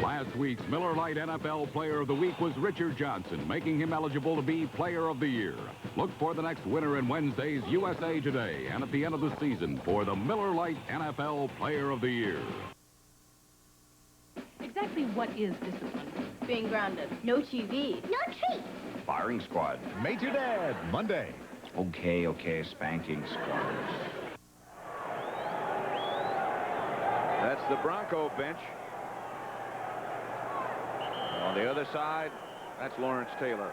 Last week's Miller Lite NFL Player of the Week was Richard Johnson, making him eligible to be Player of the Year. Look for the next winner in Wednesday's USA Today and at the end of the season for the Miller Lite NFL Player of the Year. Exactly what is discipline? Being grounded. No TV. No treats. Firing squad. Made your dad. Monday. Okay, spanking squad. That's the Bronco bench. On the other side, that's Lawrence Taylor.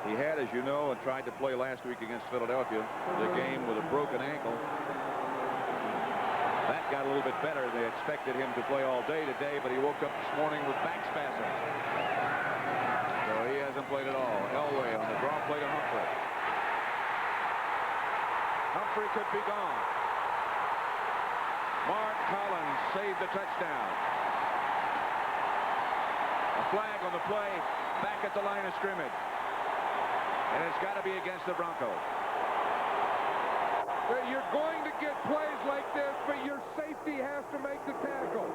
He had, as you know, and tried to play last week against Philadelphia, the game with a broken ankle. That got a little bit better. They expected him to play all day today, but he woke up this morning with back spasms. So he hasn't played at all. Elway on the draw play to Humphrey. Humphrey could be gone. Mark Collins saved the touchdown. A flag on the play, back at the line of scrimmage. And it's got to be against the Broncos. You're going to get plays like this, but your safety has to make the tackle.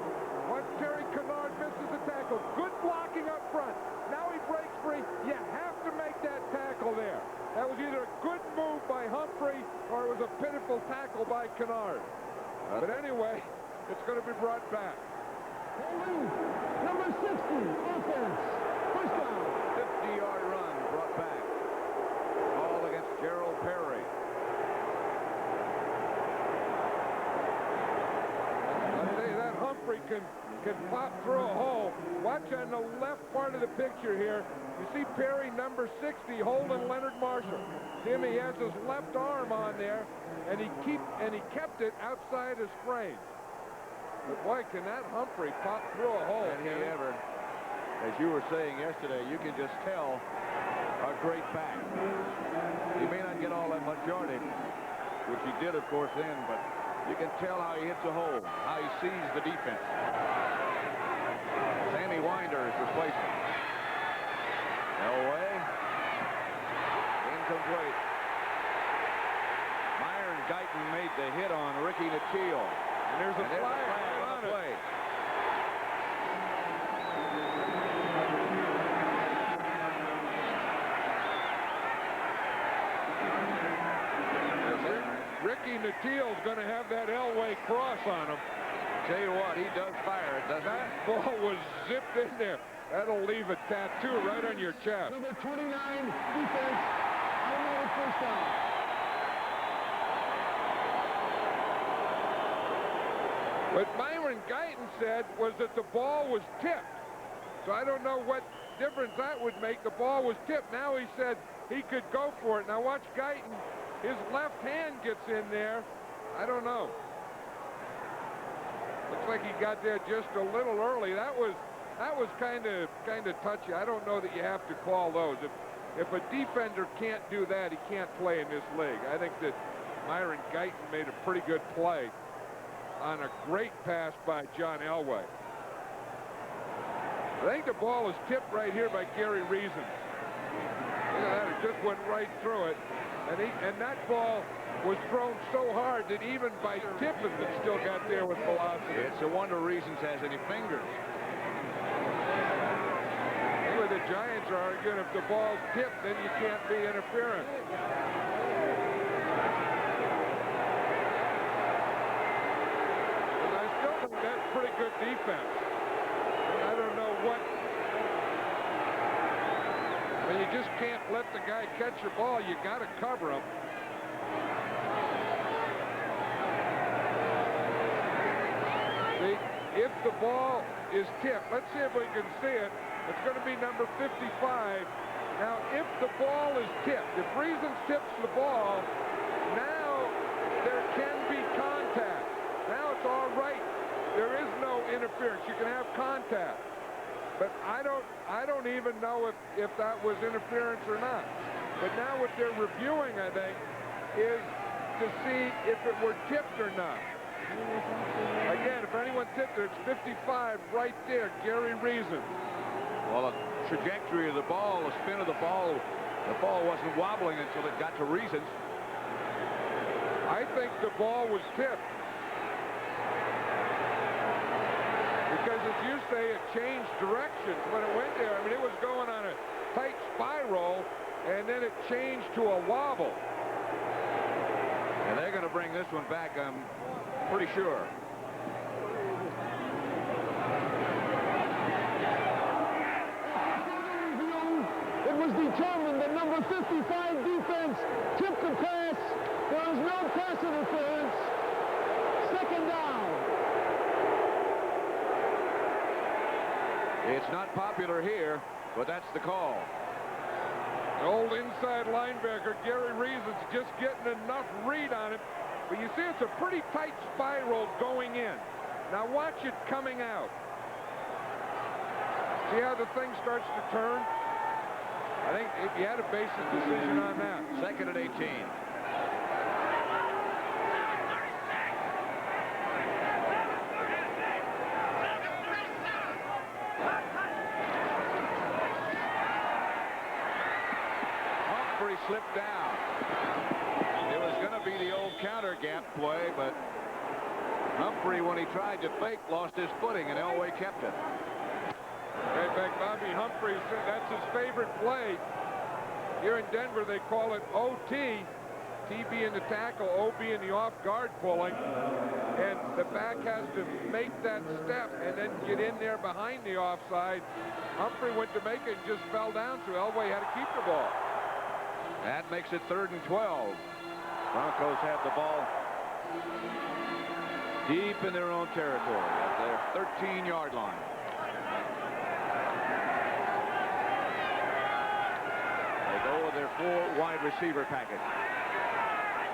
Once Terry Kennard misses the tackle, good blocking up front. Now he breaks free. You have to make that tackle there. That was either a good move by Humphrey or it was a pitiful tackle by Kennard. But anyway, it's going to be brought back. Number 60, offense. First down. 50-yard run brought back. All against Gerald Perry. I tell you, that Humphrey can pop through a hole. Watch on the left part of the picture here. You see Perry, number 60, holding Leonard Marshall. Tim, he has his left arm on there, and he kept it outside his frame. But boy, can that Humphrey pop through a hole. And he ever, as you were saying yesterday, you can just tell a great back. He may not get all that much yardage, which he did, of course, then, but you can tell how he hits a hole, how he sees the defense. Sammy Winder is replacing. Elway. Incomplete. Myron Guyton made the hit on Ricky Nateel. And there's a flag on the play. Ricky Nateel's going to have that Elway cross on him. Tell you what, he does fire it, doesn't that? Ball was zipped in there. That'll leave a tattoo right on your chest. Number 29, defense. Automatic first down. What Myron Guyton said was that the ball was tipped. So I don't know what difference that would make. The ball was tipped. Now he said he could go for it. Now watch Guyton. His left hand gets in there. I don't know. Looks like he got there just a little early. That was kind of touchy. I don't know that you have to call those. If a defender can't do that, he can't play in this league. I think that Myron Guyton made a pretty good play on a great pass by John Elway. I think the ball is tipped right here by Gary Reason. Look at that. just went right through it. And that ball was thrown so hard that even by tipping, it still got there with velocity. It's a wonder Reasons has any fingers. Anyway, the Giants are arguing if the ball's tipped, then you can't be interference. And I still think that's pretty good defense. I don't know what. I mean, you just can't let the guy catch the ball. You got to cover him. See, if the ball is tipped, let's see if we can see it. It's going to be number 55. Now, if the ball is tipped, if Reasons tips the ball, now there can be contact. Now it's all right. There is no interference. You can have contact. But I don't even know if that was interference or not. But now what they're reviewing, I think, is to see if it were tipped or not. Again, if anyone tipped it, it's 55 right there, Gary Reasons. Well, the trajectory of the ball, the spin of the ball wasn't wobbling until it got to Reasons. I think the ball was tipped. Because as you say, it changed directions when it went there. I mean, it was going on a tight spiral, and then it changed to a wobble. And they're going to bring this one back, I'm pretty sure. It was determined that number 55 defense tipped the pass. There was no pass interference. Second down. It's not popular here, but that's the call. The old inside linebacker, Gary Reasons, just getting enough read on it. But you see, it's a pretty tight spiral going in. Now watch it coming out. See how the thing starts to turn? I think if you had a basic decision on that. Second and 18. Slipped down. It was going to be the old counter gap play, but Humphrey, when he tried to fake, lost his footing, and Elway kept it. In fact, Bobby Humphrey said that's his favorite play. Here in Denver, they call it OT. T being the tackle, O being the off-guard pulling. And the back has to make that step and then get in there behind the offside. Humphrey went to make it and just fell down, so Elway had to keep the ball. That makes it 3rd and 12. Broncos have the ball deep in their own territory at their 13-yard line. They go with their 4 wide receiver package.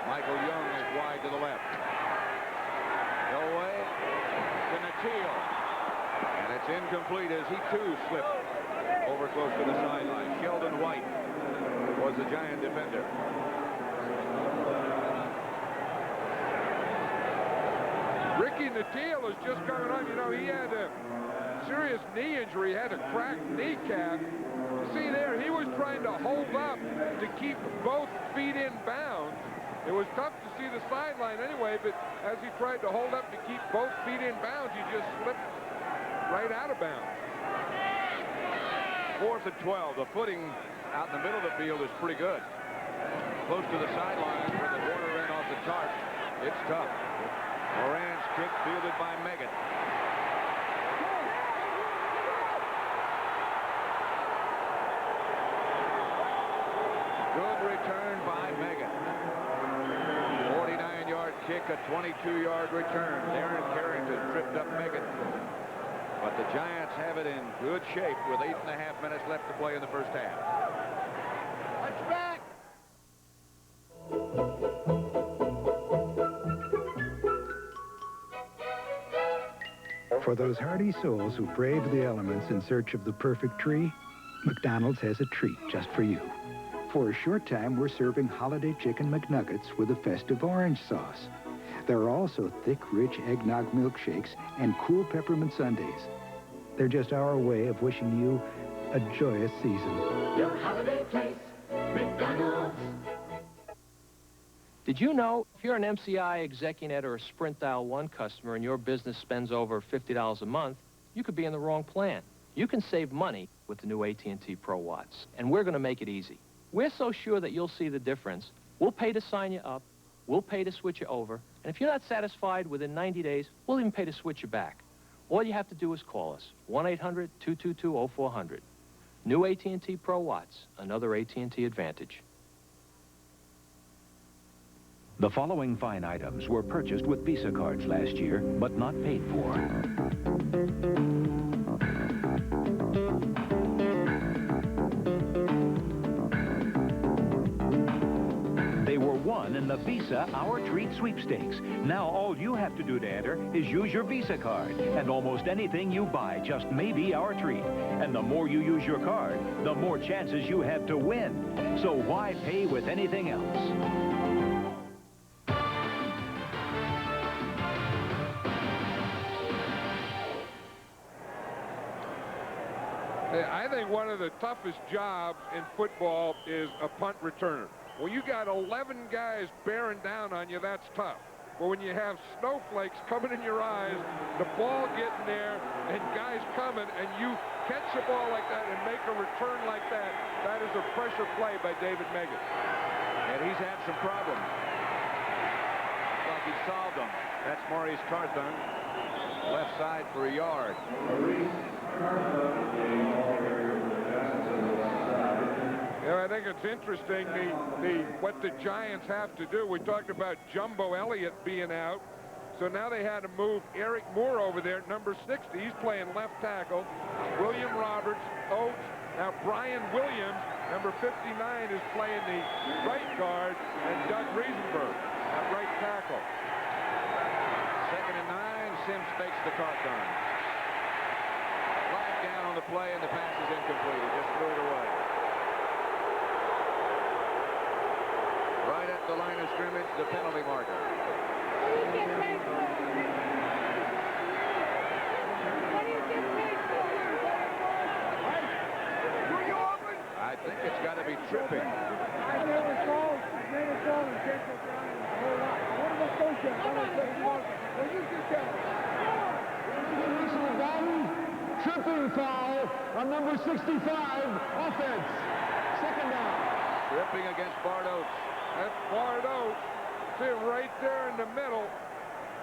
Michael Young is wide to the left. Elway to Natil. And it's incomplete as he too slipped over close to the sideline. Sheldon White was the Giant defender. Ricky Natil is just coming on. You know, he had a serious knee injury. He had a cracked kneecap. You see there, he was trying to hold up to keep both feet in bounds. It was tough to see the sideline anyway, but as he tried to hold up to keep both feet in bounds, he just slipped right out of bounds. 4th and 12. The footing out in the middle of the field is pretty good. Close to the sideline where the water ran off the tarp. It's tough. Moran's kick fielded by Meggett. Good return by Meggett. 49-yard kick, a 22-yard return. Darren Carrington tripped up Meggett. But the Giants have it in good shape with 8.5 minutes left to play in the first half. Touchback! For those hardy souls who brave the elements in search of the perfect tree, McDonald's has a treat just for you. For a short time, we're serving holiday chicken McNuggets with a festive orange sauce. There are also thick, rich eggnog milkshakes and cool peppermint sundaes. They're just our way of wishing you a joyous season. Your holiday place McDonald's. Did you know if you're an MCI, Execunet, or a Sprint Dial 1 customer and your business spends over $50 a month, you could be in the wrong plan. You can save money with the new AT&T Pro Watts, and we're going to make it easy. We're so sure that you'll see the difference. We'll pay to sign you up, we'll pay to switch you over, and if you're not satisfied within 90 days, we'll even pay to switch you back. All you have to do is call us, 1-800-222-0400. New AT&T Pro Watts, another AT&T advantage. The following fine items were purchased with Visa cards last year, but not paid for. They were won in the Visa Our Treat Sweepstakes. Now all you have to do to enter is use your Visa card, and almost anything you buy just may be our treat. And the more you use your card, the more chances you have to win. So why pay with anything else? I think one of the toughest jobs in football is a punt returner. When you got 11 guys bearing down on you, that's tough. But when you have snowflakes coming in your eyes, the ball getting there, and guys coming, and you catch the ball like that and make a return like that, that is a pressure play by David Meggett. And he's had some problems. Looks like he solved them. That's Maurice Carthon, left side for a yard. Yeah, I think it's interesting what the Giants have to do. We talked about Jumbo Elliott being out. So now they had to move Eric Moore over there, number 60. He's playing left tackle. William Roberts, Oates. Now Brian Williams, number 59, is playing the right guard, and Doug Riesenberg at right tackle. 2nd and 9. Sims fakes the Carthon. Flag down on the play, and the pass is incomplete. He just threw it away. Right at the line of scrimmage, the penalty marker. I think it's got to be tripping. Tripping foul on number 65, offense. 2nd down. Tripping against Bart Oates. That's Bart Oates. See right there in the middle.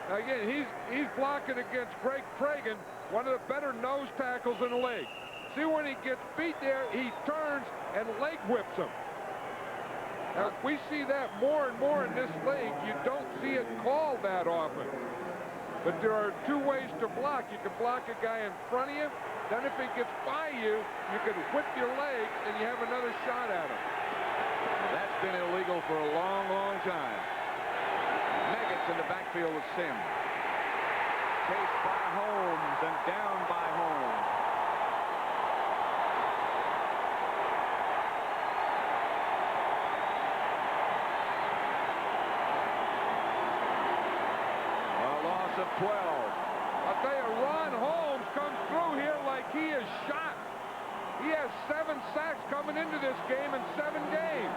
Now again, he's blocking against Greg Cragen, one of the better nose tackles in the league. See, when he gets beat there, he turns and leg whips him. Now, we see that more and more in this league. You don't see it called that often. But there are two ways to block. You can block a guy in front of you. Then if he gets by you, you can whip your leg and you have another shot at him. That's been illegal for a long, long time. Meggett's in the backfield with Sims. Chased by Holmes and down by Holmes. A loss of 12. I'll tell you, Ron Holmes comes through here like he is shot. He has 7 sacks coming into this game in 7 games.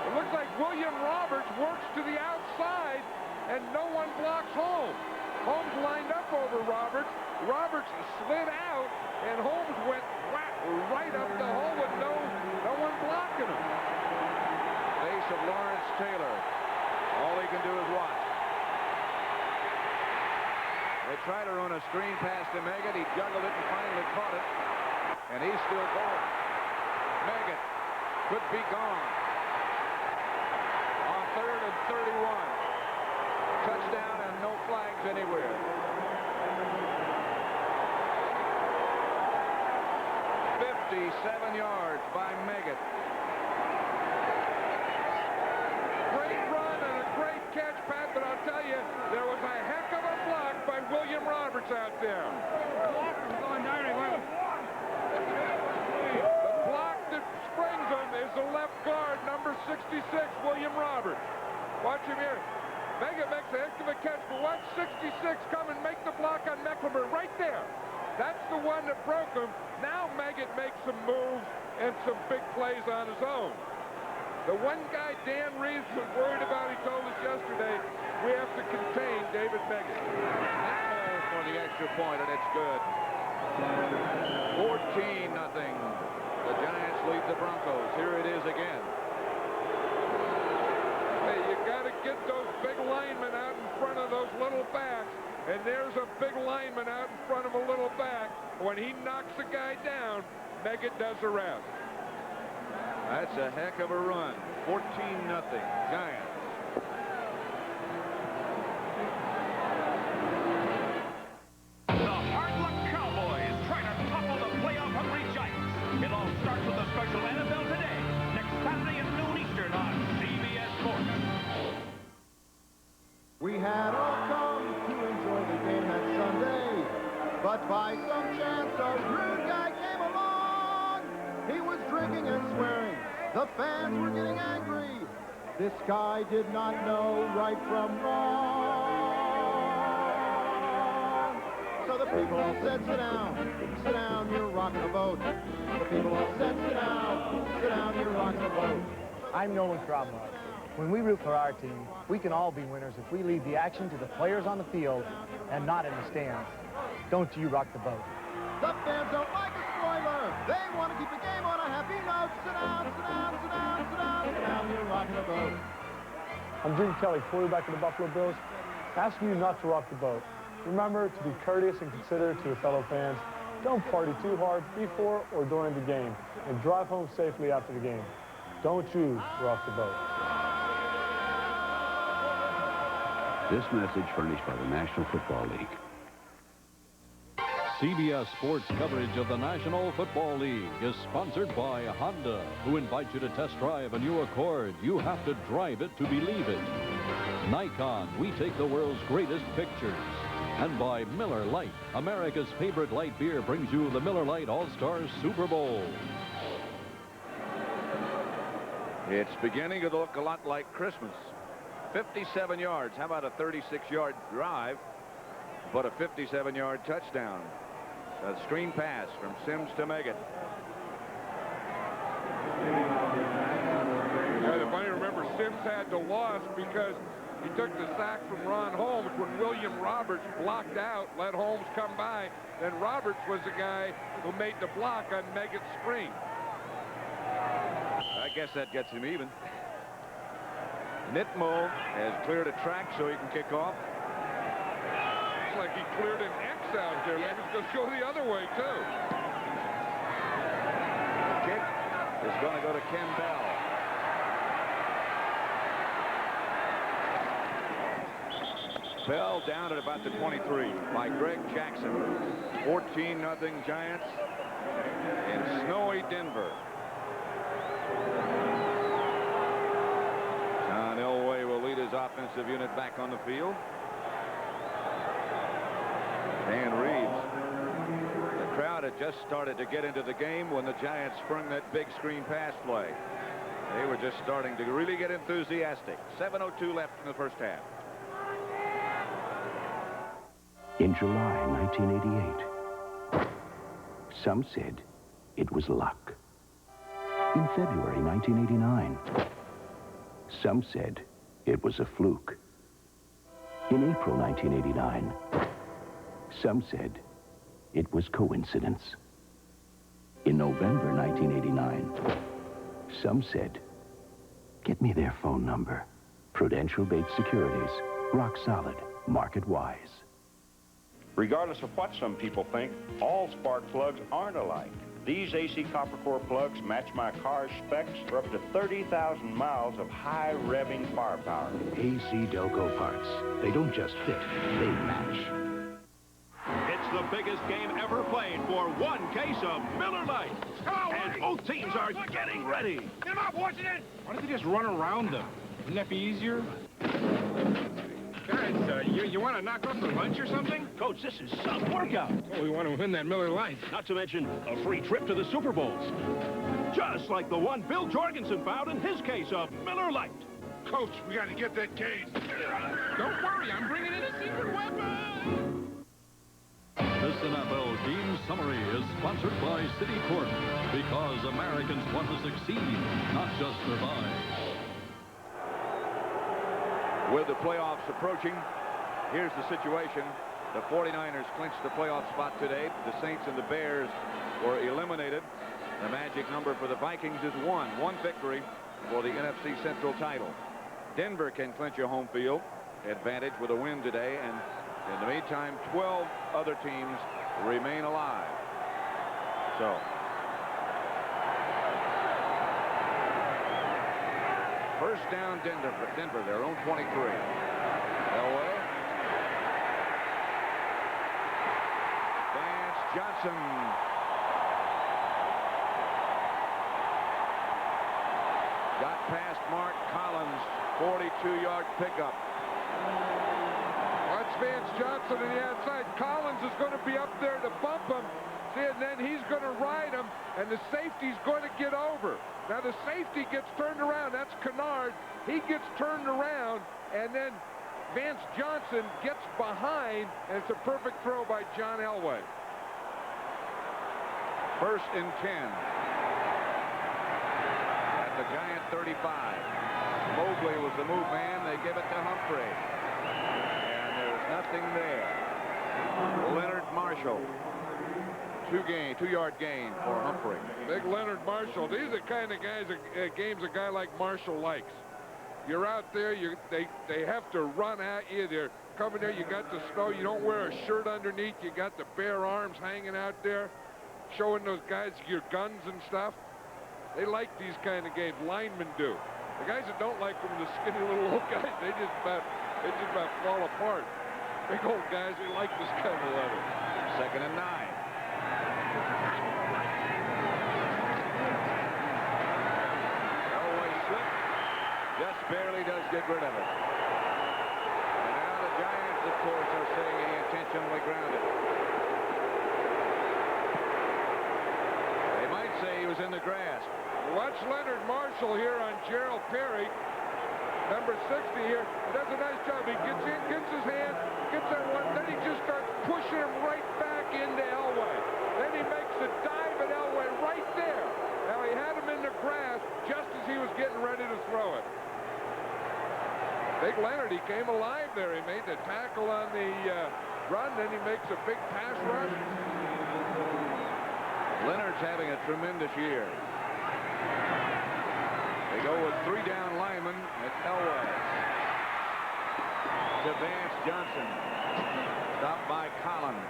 It looks like William Roberts works to the outside, and no one blocks Holmes. Holmes lined up over Roberts. Roberts slid out, and Holmes went whack right up the hole with no one blocking him. Face of Lawrence Taylor. All he can do is watch. They try to run a screen pass to Meggett. He juggled it and finally caught it. And he's still going. Meggett could be gone. On 3rd and 31. Touchdown and no flags anywhere. yards by Meggett. Great run and a great catch, Pat, but I'll tell you, there was a heck of a block by William Roberts out there. The block that springs him is the left guard, number 66, William Roberts. Watch him here. Meggett makes a heck of a catch, but watch 66 come and make the block on Mecklenburg right there. That's the one that broke him. Now Meggett makes some moves and some big plays on his own. The one guy Dan Reeves was worried about, he told us yesterday, we have to contain David Meggett. For the extra point, and it's good. 14-0. The Giants lead the Broncos. Here it is again. Hey, you got to get those big linemen out in front of those little backs. And there's a big lineman out in front of a little back. When he knocks a guy down, Meggett does the rest. That's a heck of a run. 14-0 Giants. The hard-luck Cowboys try to topple the playoff-hungry Giants. It all starts with a special NFL Today, next Saturday at noon Eastern on CBS Sports. We had all come to enjoy the game that Sunday, but by some chance a rude guy came along. He was drinking and swearing. The fans were getting angry. This guy did not know right from wrong. So the people all said, sit down, you're rocking the boat. The people all said, sit down, you're rocking the boat. I'm Nolan Cromwell. When we root for our team, we can all be winners if we leave the action to the players on the field and not in the stands. Don't you rock the boat. The fans don't like a spoiler. They want to keep the game on a happy note. Sit down, you're rocking the boat. I'm Jim Kelly, quarterback of the Buffalo Bills, asking you not to rock the boat. Remember to be courteous and considerate to your fellow fans. Don't party too hard before or during the game, and drive home safely after the game. Don't you rock the boat. This message furnished by the National Football League. CBS Sports coverage of the National Football League is sponsored by Honda, who invites you to test drive a new Accord. You have to drive it to believe it. Nikon, we take the world's greatest pictures. And by Miller Lite, America's favorite light beer, brings you the Miller Lite All-Stars Super Bowl. It's beginning to look a lot like Christmas. 57 yards. How about a 36-yard drive, but a 57-yard touchdown? A screen pass from Sims to Meggett. Yeah, if I remember, Sims had the loss because he took the sack from Ron Holmes when William Roberts blocked out, let Holmes come by. Then Roberts was the guy who made the block on Meggett's screen. I guess that gets him even. Nitmo has cleared a track so he can kick off. Looks like he cleared an X out there. Maybe he's going to go the other way, too. The kick is going to go to Ken Bell. Bell down at about the 23 by Greg Jackson. 14-0 Giants in snowy Denver. John Elway will lead his offensive unit back on the field. Dan Reeves. The crowd had just started to get into the game when the Giants sprung that big screen pass play. They were just starting to really get enthusiastic. 7:02 left in the first half. In July 1988, some said it was luck. In February 1989, some said it was a fluke. In April 1989, some said it was coincidence. In November 1989, some said, get me their phone number. Prudential Bates Securities, rock solid, market wise. Regardless of what some people think, all spark plugs aren't alike. These AC copper core plugs match my car's specs for up to 30,000 miles of high revving firepower. AC Delco parts. They don't just fit, they match. It's the biggest game ever played for one case of Miller Lite. And both teams are getting ready. Get him up, Washington! Why don't they just run around them? Wouldn't that be easier? Guys, you want to knock off for lunch or something? Coach, this is some workout. Oh, we want to win that Miller Lite. Not to mention a free trip to the Super Bowls. Just like the one Bill Jorgensen found in his case of Miller Lite. Coach, we got to get that case. Don't worry, I'm bringing in a secret weapon. The This NFL Team Summary is sponsored by Citicorp, because Americans want to succeed, not just survive. With the playoffs approaching, here's the situation. The 49ers clinched the playoff spot today. The Saints and the Bears were eliminated. The magic number for the Vikings is 1. 1 victory for the NFC Central title. Denver can clinch a home field advantage with a win today, and in the meantime, 12 other teams remain alive. So, first down, Denver, their own 23. Elway. Vance Johnson. Got past Mark Collins, 42-yard pickup. Watch Vance Johnson on the outside. Collins is going to be up there to bump him. See, and then he's going to ride him, and the safety's going to get over. Now the safety gets turned around. That's Kennard. He gets turned around, and then Vance Johnson gets behind, and it's a perfect throw by John Elway. First and 10. At the Giant 35. Mobley was the move man. They give it to Humphrey. And there's nothing there. Leonard Marshall. 2-yard gain for Humphrey. Big Leonard Marshall. These are the kind of guys, games a guy like Marshall likes. You're out there, they have to run at you. They're coming there, you got the snow, you don't wear a shirt underneath, you got the bare arms hanging out there, showing those guys your guns and stuff. They like these kind of games. Linemen do. The guys that don't like them, the skinny little old guys, they just about fall apart. Big old guys, they like this kind of weather. Second and 9. Just barely does get rid of it. And now the Giants, of course, are saying he intentionally grounded. They might say he was in the grass. Watch Leonard Marshall here on Gerald Perry. Number 60 here. He does a nice job. He gets in, gets his hand, gets that one, then he just starts pushing him right back into Elway. Then he makes a dive at Elway right there. Now he had him in the grass just as he was getting ready to throw it. Big Leonard, he came alive there. He made the tackle on the run, then he makes a big pass rush. Leonard's having a tremendous year. They go with 3 down linemen. It's Elway. To Vance Johnson. Stopped by Collins.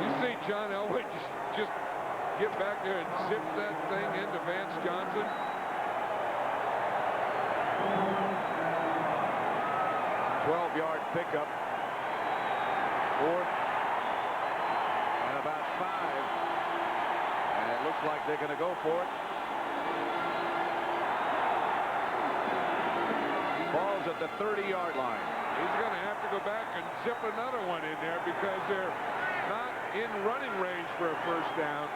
You see John Elway just get back there and zip that thing into Vance Johnson. 12-yard pickup. 4th and about 5. And it looks like they're going to go for it. Ball's at the 30-yard line. He's going to have to go back and zip another one in there because they're not in running range for a first down.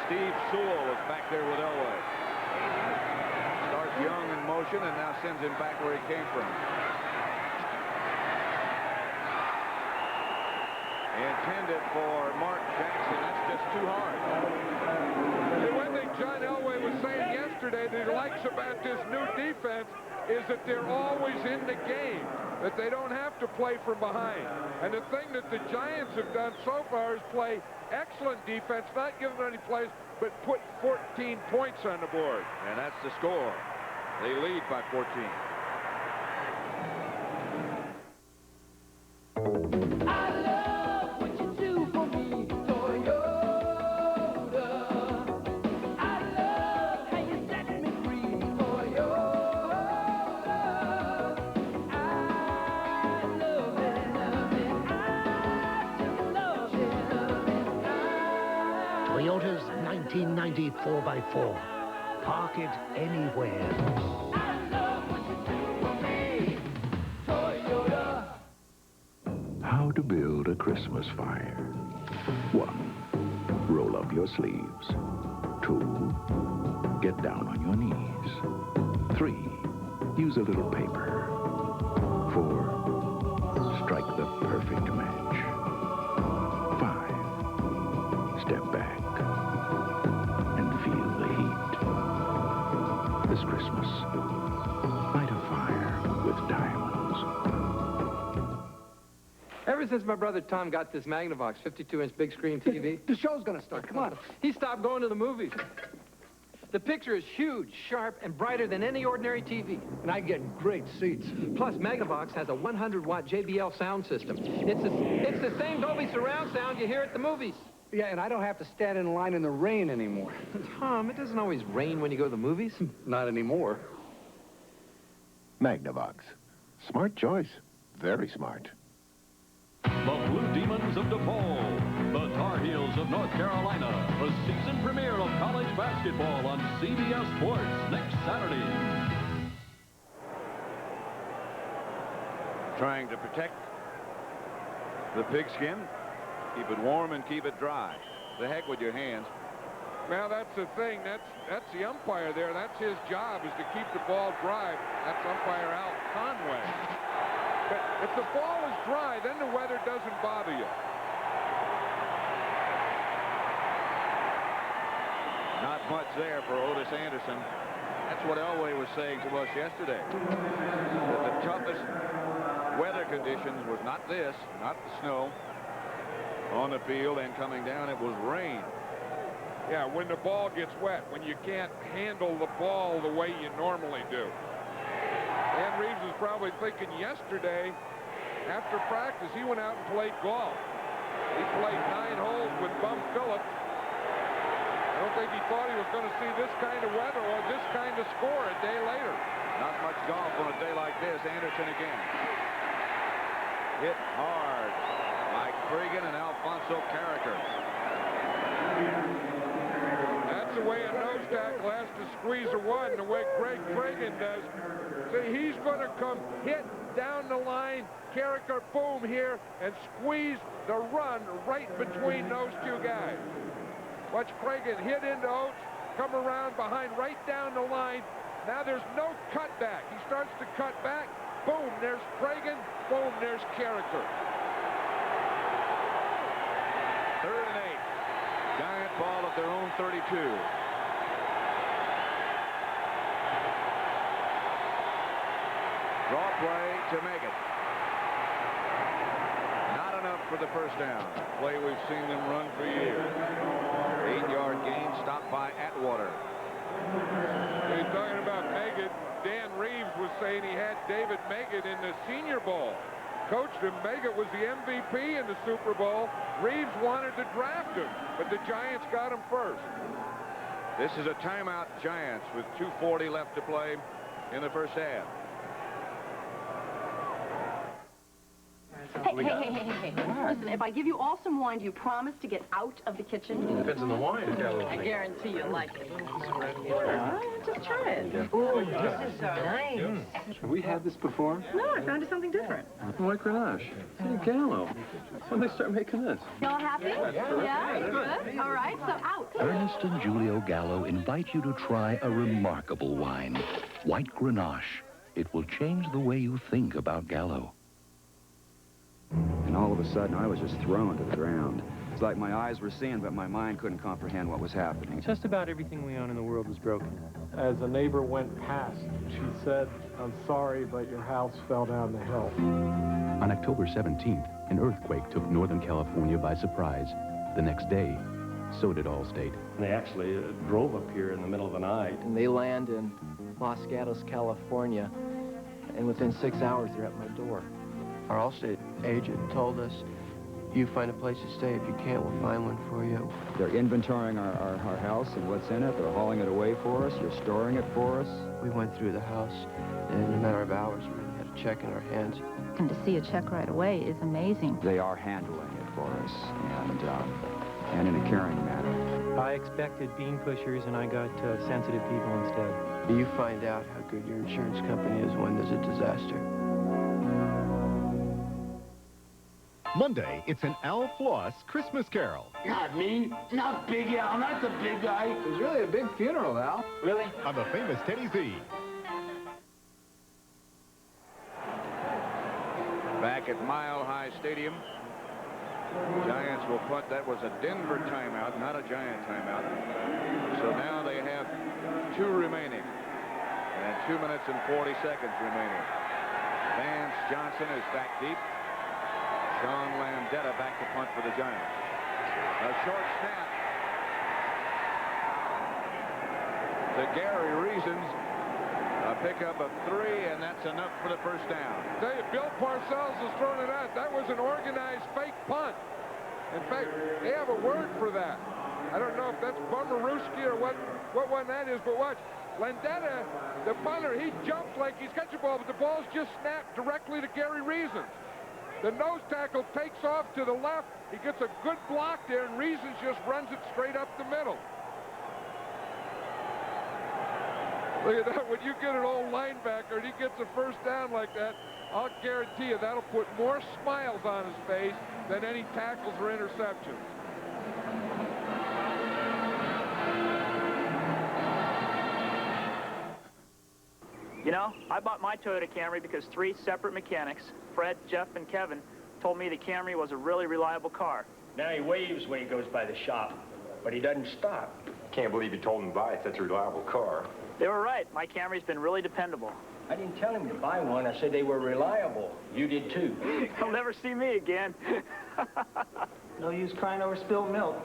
Steve Sewell is back there with Elway. Starts Young in motion and now sends him back where he came from. Intended for Mark Jackson. That's just too hard. The one thing John Elway was saying yesterday that he likes about this new defense is that they're always in the game, that they don't have to play from behind. And the thing that the Giants have done so far is play excellent defense, not give them any plays, but put 14 points on the board. And that's the score. They lead by 14. Toyota's 1990 4x4. Park it anywhere. How to build a Christmas fire. 1. Roll up your sleeves. 2. Get down on your knees. 3. Use a little paper. 4. strike the perfect match. 5. Step back and feel the heat. This Christmas, light a fire with diamonds. Ever since my brother Tom got this Magnavox 52-inch big screen TV, the show's gonna start. Come on. He stopped going to the movies. The picture is huge, sharp, and brighter than any ordinary TV. And I get great seats. Plus, Magnavox has a 100-watt JBL sound system. It's the same Dolby surround sound you hear at the movies. Yeah, and I don't have to stand in line in the rain anymore. Tom, it doesn't always rain when you go to the movies. Not anymore. Magnavox. Smart choice. Very smart. The Blue Demons of DePaul, the Tar Heels of North Carolina, the season premiere of college basketball on CBS Sports next Saturday. Trying to protect the pigskin, keep it warm and keep it dry. The heck with your hands. Well, that's the thing. That's the umpire there. That's his job, is to keep the ball dry. That's umpire Al Conway. But if the ball is dry, then the weather doesn't bother you. Not much there for Otis Anderson. That's what Elway was saying to us yesterday. That the toughest weather conditions was not this, not the snow on the field, and coming down it was rain. Yeah, when the ball gets wet, when you can't handle the ball the way you normally do. Dan Reeves was probably thinking yesterday, after practice, he went out and played golf. He played 9 holes with Bum Phillips. I don't think he thought he was going to see this kind of weather or this kind of score a day later. Not much golf on a day like this. Anderson again. Hit hard by Cregan and Alfonso Carricker. That's the way a nose tackle has to squeeze a one, the way Greg Cregan does. See, he's going to come hit down the line, Carricker, boom, here, and squeeze the run right between those two guys. Watch Cregan hit into Oates, come around behind right down the line. Now there's no cutback. He starts to cut back. Boom, there's Cregan. Boom, there's Carricker. 3rd and 8. Giant ball at their own 32. Draw play to make it. Not enough for the first down. Play we've seen them run for years. 8-yard gain stopped by Atwater. He's talking about Meggett. Dan Reeves was saying he had David Meggett in the Senior Bowl. Coached him. Meggett was the MVP in the Super Bowl. Reeves wanted to draft him, but the Giants got him first. This is a timeout, Giants, with 2:40 left to play in the first half. Hey. Listen, if I give you all some wine, do you promise to get out of the kitchen? Depends on the wine. I guarantee you'll like it. Just try it. Ooh, this is so nice. Have we had this before? No, I found you something different. Why Grenache? Hey, Gallo. When they start making this? Y'all happy? Yeah, good. All right, so out. Ernest and Julio Gallo invite you to try a remarkable wine, White Grenache. It will change the way you think about Gallo. And all of a sudden, I was just thrown to the ground. It's like my eyes were seeing, but my mind couldn't comprehend what was happening. Just about everything we own in the world was broken. As a neighbor went past, she said, "I'm sorry, but your house fell down the hill." On October 17th, an earthquake took Northern California by surprise. The next day, so did Allstate. They actually drove up here in the middle of the night. And they land in Los Gatos, California, and within 6 hours, they're at my door. Our Allstate agent told us, you find a place to stay. If you can't, we'll find one for you. They're inventorying our house and what's in it. They're hauling it away for us. You're storing it for us. We went through the house, and in a matter of hours, we had a check in our hands. And to see a check right away is amazing. They are handling it for us, and in a caring manner. I expected bean pushers, and I got sensitive people instead. You find out how good your insurance company is when there's a disaster. Monday, it's an Al Floss Christmas Carol. Not me. Not Big Al. Not the big guy. It was really a big funeral, Al. Really? On the famous Teddy Z. Back back at Mile High Stadium. Giants will punt. That was a Denver timeout, not a Giant timeout. So now they have 2 remaining. And 2 minutes and 40 seconds remaining. Vance Johnson is back deep. Sean Landetta back to punt for the Giants. A short snap to Gary Reasons. A pickup of 3, and that's enough for the first down. Tell you, Bill Parcells has thrown it out. That was an organized fake punt. In fact, they have a word for that. I don't know if that's Bummerooski or what one that is, but watch. Landetta, the punter, he jumps like he's catching a ball, but the ball's just snapped directly to Gary Reasons. The nose tackle takes off to the left. He gets a good block there, and Reasons just runs it straight up the middle. Look at that. When you get an old linebacker and he gets a first down like that, I'll guarantee you that'll put more smiles on his face than any tackles or interceptions. You know, I bought my Toyota Camry because 3 separate mechanics, Fred, Jeff, and Kevin, told me the Camry was a really reliable car. Now he waves when he goes by the shop, but he doesn't stop. Can't believe you told him to buy it. That's a reliable car. They were right. My Camry's been really dependable. I didn't tell him to buy one. I said they were reliable. You did too. He'll never see me again. No use crying over spilled milk.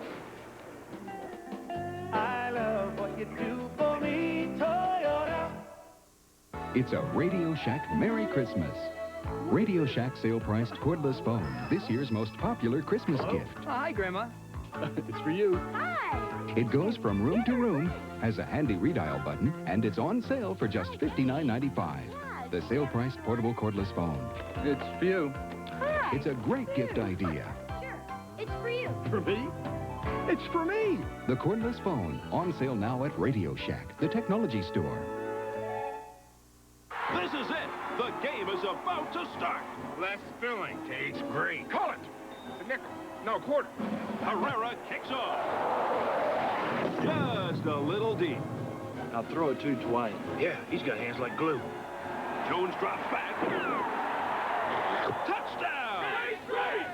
I love what you do for me, Toyota. It's a Radio Shack Merry Christmas. Radio Shack sale-priced cordless phone, this year's most popular Christmas gift. Hi, Grandma. It's for you. Hi. It goes from room to room, has a handy redial button, and it's on sale for just $59.95. The sale-priced portable cordless phone. It's for you. Hi. It's a great gift idea. Sure. It's for you. For me? It's for me. The cordless phone, on sale now at Radio Shack, the technology store. This is it. The game is about to start. Less filling. Tastes great. Call it. It's a nickel. No, quarter. Herrera kicks off. Just a little deep. I'll throw it to Dwight. Yeah, he's got hands like glue. Jones drops back. Touchdown! Taste Great!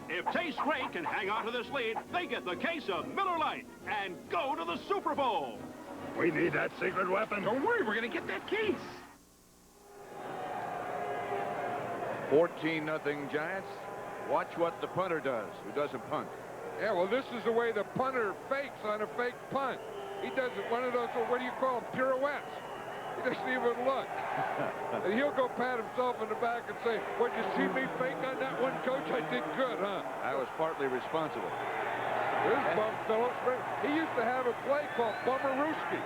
If Taste Great can hang on to this lead, they get the case of Miller Lite and go to the Super Bowl. We need that secret weapon. Don't worry, we're going to get that case. 14-0 Giants. Watch what the punter does, who doesn't punt. Yeah, well, this is the way the punter fakes on a fake punt. He does it one of those, what do you call them, pirouettes. He doesn't even look. And he'll go pat himself in the back and say, what, you see me fake on that one, Coach? I did good, huh? I was partly responsible. This bum Phillips, he used to have a play called Bummerooski.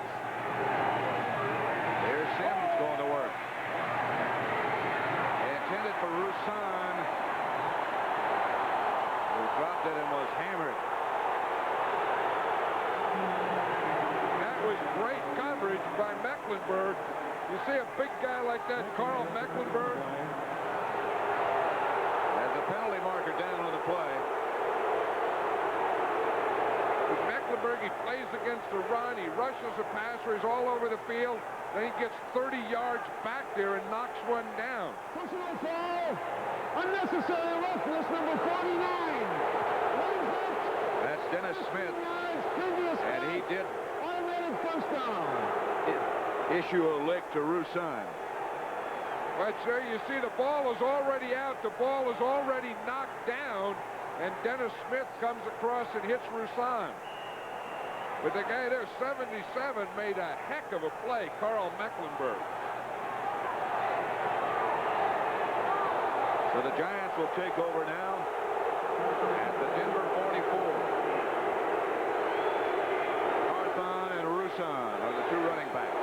Here's Sims going to work. Intended for Roussan, who dropped it and was hammered. That was great coverage by Mecklenburg. You see a big guy like that, Carl Mecklenburg. Has a penalty marker down on the play. With Mecklenburg, he plays against the run. He rushes a passer. He's all over the field. Then he gets 30 yards back there and knocks one down. Personal foul. Unnecessary roughness, number 49. That's Dennis Smith. And he did First down. Issue a lick to Roussan. But sir, you see the ball is already out. The ball is already knocked down. And Dennis Smith comes across and hits Roussan. But the guy there, 77, made a heck of a play, Carl Mecklenburg. So the Giants will take over now at the Denver 44. Carthon and Roussan are the 2 running backs.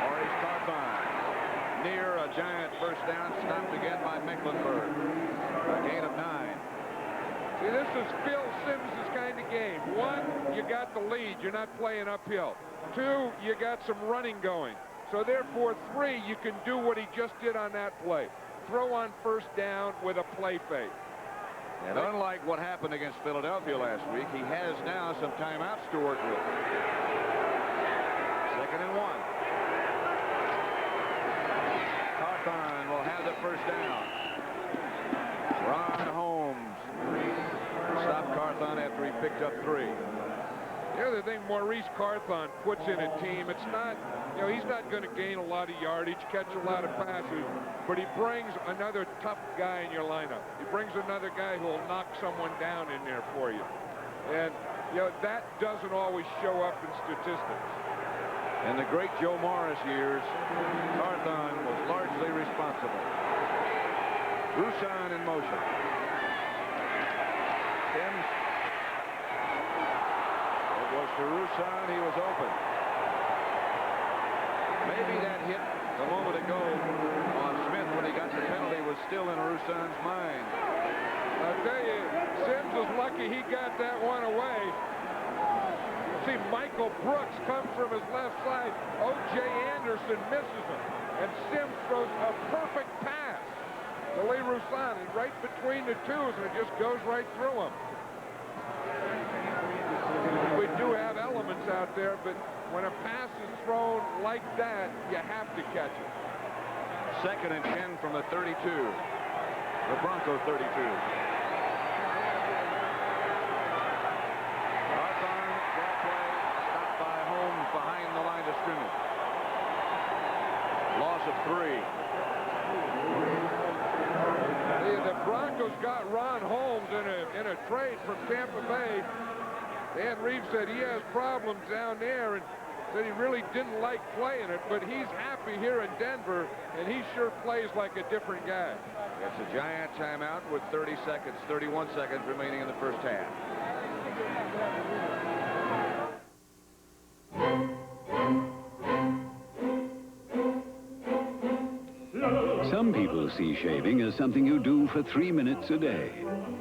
Maurice Carthon near a Giant first down, stopped again by Mecklenburg. A gain of 9. See, this is Phil Simms' kind of game. 1, you got the lead. You're not playing uphill. 2, you got some running going. So therefore, 3, you can do what he just did on that play. Throw on first down with a play fake. And unlike what happened against Philadelphia last week, he has now some timeouts to work with. 2nd and 1. down. Ron Holmes stopped Carthon after he picked up 3. The other thing Maurice Carthon puts in a team, it's not, you know, he's not going to gain a lot of yardage, catch a lot of passes, but he brings another tough guy in your lineup. He brings another guy who will knock someone down in there for you. And, you know, that doesn't always show up in statistics. In the great Joe Morris years, Carthon was largely responsible. Roussan in motion. Sims. It was to Roussan. He was open. Maybe that hit a moment ago on Smith when he got the penalty was still in Roussan's mind. I'll tell you, Sims was lucky he got that one away. See Michael Brooks come from his left side. O.J. Anderson misses him. And Sims throws a perfect pass to Lee Roussan, and right between the twos, and it just goes right through him. We do have elements out there, but when a pass is thrown like that, you have to catch it. 2nd and 10 from the 32. The Bronco 32. Behind the line of scrimmage. Loss of 3. The Broncos got Ron Holmes in a trade from Tampa Bay. Dan Reeves said he has problems down there and said he really didn't like playing it, but he's happy here in Denver, and he sure plays like a different guy. It's a Giant timeout with 31 seconds remaining in the first half. Some people see shaving as something you do for 3 minutes a day.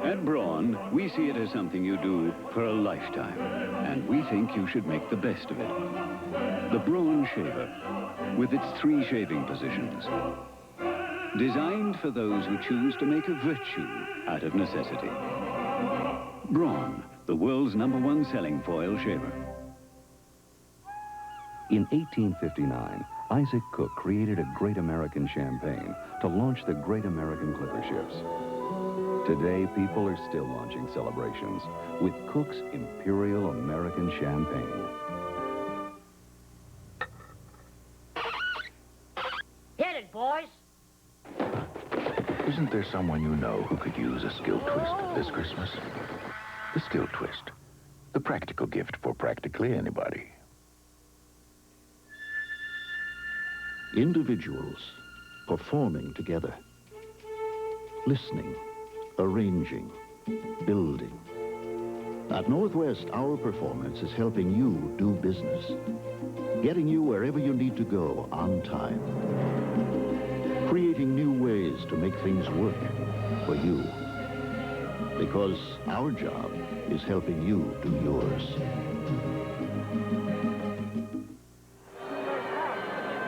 At Braun, we see it as something you do for a lifetime. And we think you should make the best of it. The Braun Shaver, with its 3 shaving positions. Designed for those who choose to make a virtue out of necessity. Braun, the world's #1 selling foil shaver. In 1859, Isaac Cook created a Great American champagne to launch the Great American Clipper ships. Today, people are still launching celebrations with Cook's Imperial American Champagne. Hit it, boys! Isn't there someone you know who could use a skill twist this Christmas? The skill twist. The practical gift for practically anybody. Individuals performing together, listening, arranging, building. At Northwest, our performance is helping you do business, getting you wherever you need to go on time, creating new ways to make things work for you. Because our job is helping you do yours.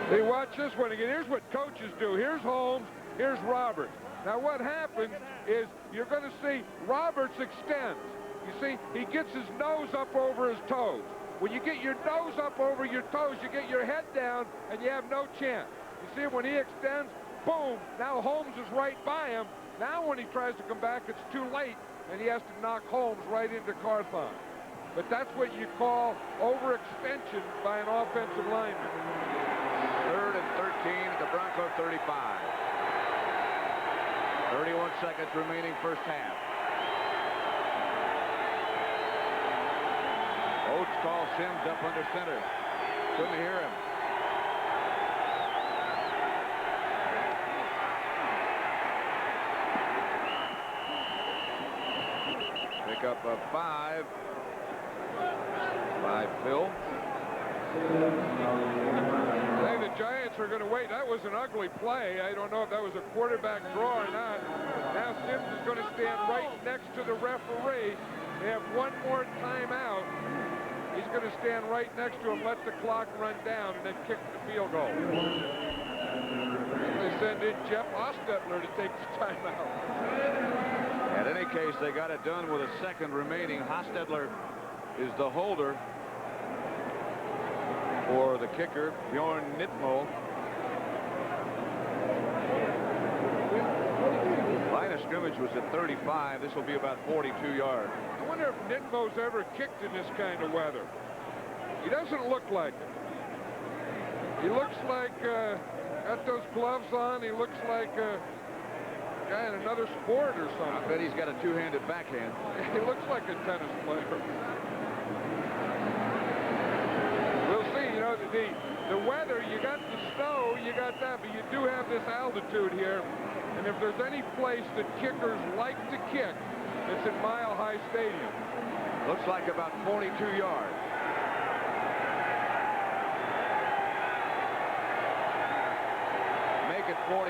Hey, watch this one again. Here's what coaches do. Here's Holmes. Here's Roberts. Now, what happens is you're going to see Roberts extends. You see, he gets his nose up over his toes. When you get your nose up over your toes, you get your head down, and you have no chance. You see, when he extends, boom, now Holmes is right by him. Now when he tries to come back, it's too late, and he has to knock Holmes right into Carthon. But that's what you call overextension by an offensive lineman. 3rd and 13 at the Bronco 35. 31 seconds remaining first half. Oates calls Sims up under center. Couldn't hear him. Pick up a 5 by Phil. I think the Giants are going to wait. That was an ugly play. I don't know if that was a quarterback draw or not. Now Sims is going to stand right next to the referee. They have one more timeout. He's going to stand right next to him, let the clock run down, and then kick the field goal. They send in Jeff Ostetler to take the timeout. In any case, they got it done with a second remaining. Hostetler is the holder for the kicker, Bjorn Nitmo. scrimmage was at 35. This will be about 42 yards. I wonder if Nitmo's ever kicked in this kind of weather. He doesn't look like it. He looks like, got those gloves on, he looks like a guy in another sport or something. I bet he's got a two-handed backhand. He looks like a tennis player. We'll see, you know, the weather, you got the snow, you got that, but you do have this altitude here. And if there's any place that kickers like to kick, it's at Mile High Stadium. Looks like about 42 yards. Make it 47.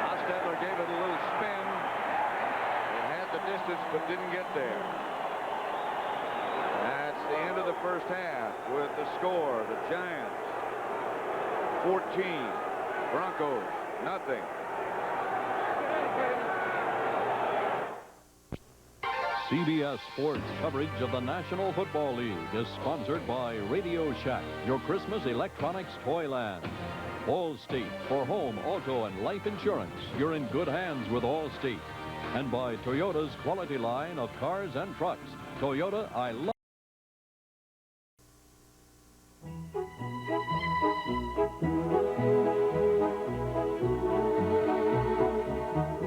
Hostetler gave it a little spin. It had the distance, but didn't get there. That's the end of the first half with the score. The Giants 14, Broncos nothing. CBS Sports coverage of the National Football League is sponsored by Radio Shack, your Christmas electronics toyland. Allstate, for home, auto, and life insurance. You're in good hands with Allstate. And by Toyota's quality line of cars and trucks. Toyota, I love.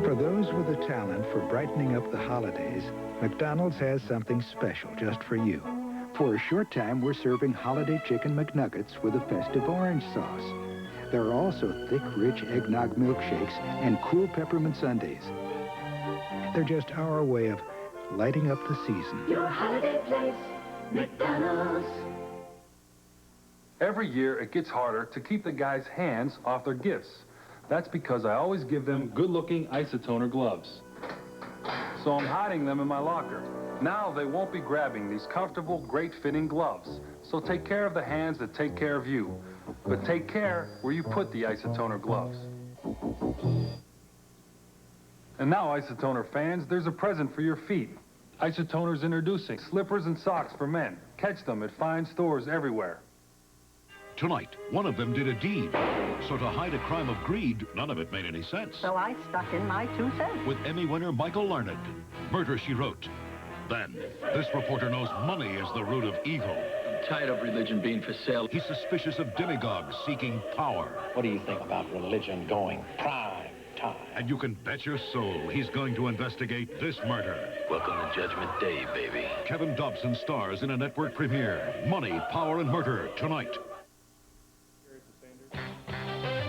For those with a talent for brightening up the holidays, McDonald's has something special just for you. For a short time, we're serving holiday chicken McNuggets with a festive orange sauce. There are also thick, rich eggnog milkshakes and cool peppermint sundaes. They're just our way of lighting up the season. Your holiday place, McDonald's. Every year, it gets harder to keep the guys' hands off their gifts. That's because I always give them good-looking isotoner gloves. So I'm hiding them in my locker. Now they won't be grabbing these comfortable, great-fitting gloves. So take care of the hands that take care of you. But take care where you put the isotoner gloves. And now, Isotoner fans, there's a present for your feet. Isotoner's introducing slippers and socks for men. Catch them at fine stores everywhere. Tonight, one of them did a deed. So to hide a crime of greed, none of it made any sense. So I stuck in my 2 cents. With Emmy winner Michael Larned, Murder, She Wrote. Then, this reporter knows money is the root of evil. I'm tired of religion being for sale. He's suspicious of demagogues seeking power. What do you think about religion going prime time? And you can bet your soul he's going to investigate this murder. Welcome to Judgment Day, baby. Kevin Dobson stars in a network premiere. Money, Power, and Murder, tonight.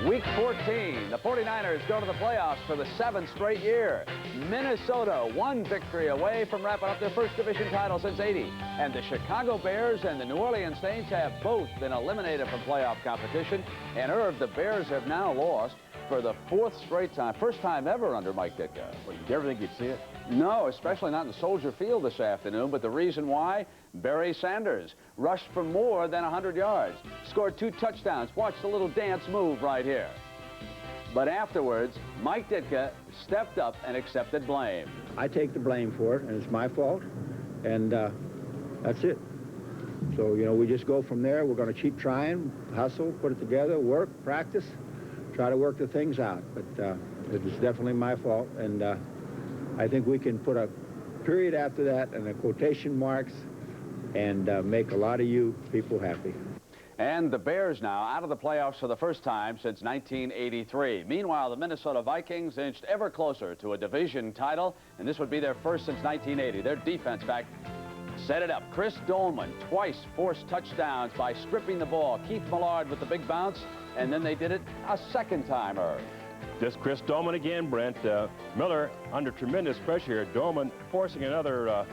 Week 14, the 49ers go to the playoffs for the 7th straight year. Minnesota, 1 victory away from wrapping up their first division title since '80. And the Chicago Bears and the New Orleans Saints have both been eliminated from playoff competition. And Irv, the Bears have now lost for the 4th straight time. First time ever under Mike Ditka. Well, you ever think you'd see it? No, especially not in Soldier Field this afternoon. But the reason why? Barry Sanders rushed for more than 100 yards. Scored 2 touchdowns. Watch the little dance move right here. But afterwards, Mike Ditka stepped up and accepted blame. I take the blame for it, and it's my fault. And that's it. So, you know, we just go from there. We're going to keep trying, hustle, put it together, work, practice, try to work the things out. But it was definitely my fault. And I think we can put a period after that and the quotation marks and make a lot of you people happy. And the Bears now out of the playoffs for the first time since 1983. Meanwhile, the Minnesota Vikings inched ever closer to a division title, and this would be their first since 1980. Their defense back set it up. Chris Dolman twice forced touchdowns by stripping the ball. Keith Millard with the big bounce, and then they did it a second time, Irv. Just Chris Dolman again, Brent. Miller under tremendous pressure here. Dolman forcing another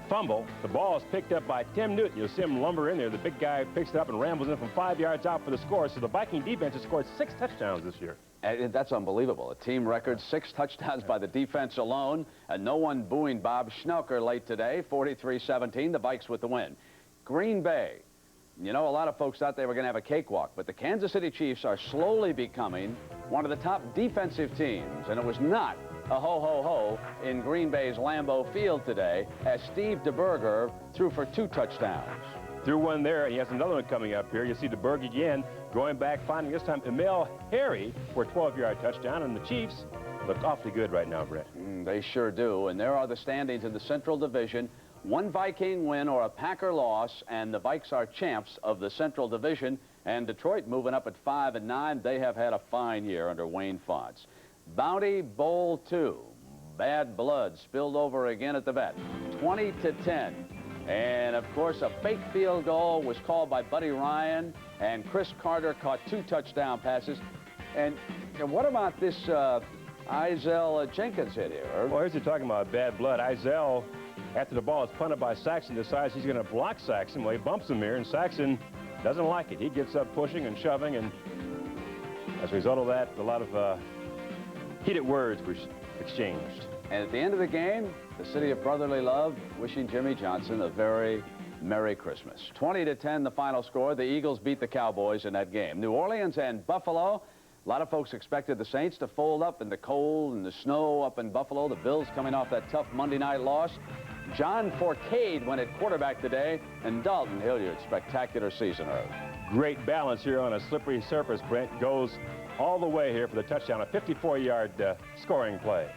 fumble. The ball is picked up by Tim Newton. You'll see him lumber in there. The big guy picks it up and rambles in from 5 yards out for the score. So the Viking defense has scored 6 touchdowns this year. And that's unbelievable. A team record, 6 touchdowns by the defense alone. And no one booing Bob Schnelker late today. 43-17, the Vikes with the win. Green Bay. You know, a lot of folks thought they were going to have a cakewalk, but the Kansas City Chiefs are slowly becoming one of the top defensive teams, and it was not a ho-ho-ho in Green Bay's Lambeau Field today as Steve DeBerger threw for 2 touchdowns. Threw one there, and he has another one coming up here. You see DeBerg again, going back, finding this time Emil Harry for a 12-yard touchdown, and the Chiefs look awfully good right now, Brett. They sure do, and there are the standings in the Central Division. One Viking win or a Packer loss, and the Vikes are champs of the Central Division. And Detroit moving up at 5-9. They have had a fine year under Wayne Fonts. Bounty Bowl 2. Bad blood spilled over again at the vet. 20-10. And, of course, a fake field goal was called by Buddy Ryan, and Chris Carter caught 2 touchdown passes. And what about this Izell Jenkins hit here, Irv? Well, here's the talking about bad blood. Izell, after the ball is punted by Saxon, decides he's going to block Saxon. Well, he bumps him here, and Saxon doesn't like it. He gets up pushing and shoving, and as a result of that, a lot of heated words were exchanged. And at the end of the game, the city of brotherly love wishing Jimmy Johnson a very Merry Christmas. 20-10 the final score. The Eagles beat the Cowboys in that game. New Orleans and Buffalo. A lot of folks expected the Saints to fold up in the cold and the snow up in Buffalo. The Bills coming off that tough Monday night loss. John Forcade went at quarterback today, and Dalton Hilliard, spectacular season, Irv. Great balance here on a slippery surface. Brent goes all the way here for the touchdown, a 54-yard scoring play.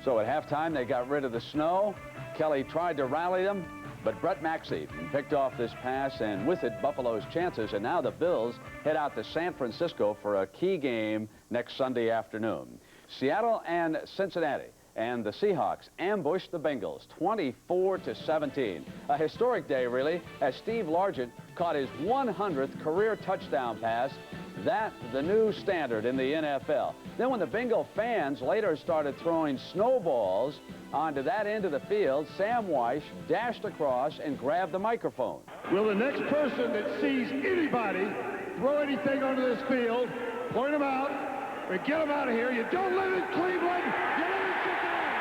So at halftime, they got rid of the snow. Kelly tried to rally them, but Brett Maxey picked off this pass, and with it, Buffalo's chances. And now the Bills head out to San Francisco for a key game next Sunday afternoon. Seattle and Cincinnati and the Seahawks ambushed the Bengals 24-17. A historic day, really, as Steve Largent caught his 100th career touchdown pass. That the new standard in the NFL. Then when the Bengal fans later started throwing snowballs onto that end of the field, Sam Weish dashed across and grabbed the microphone. Will the next person that sees anybody throw anything onto this field, point them out, and get them out of here. You don't live in Cleveland, you live in Cincinnati.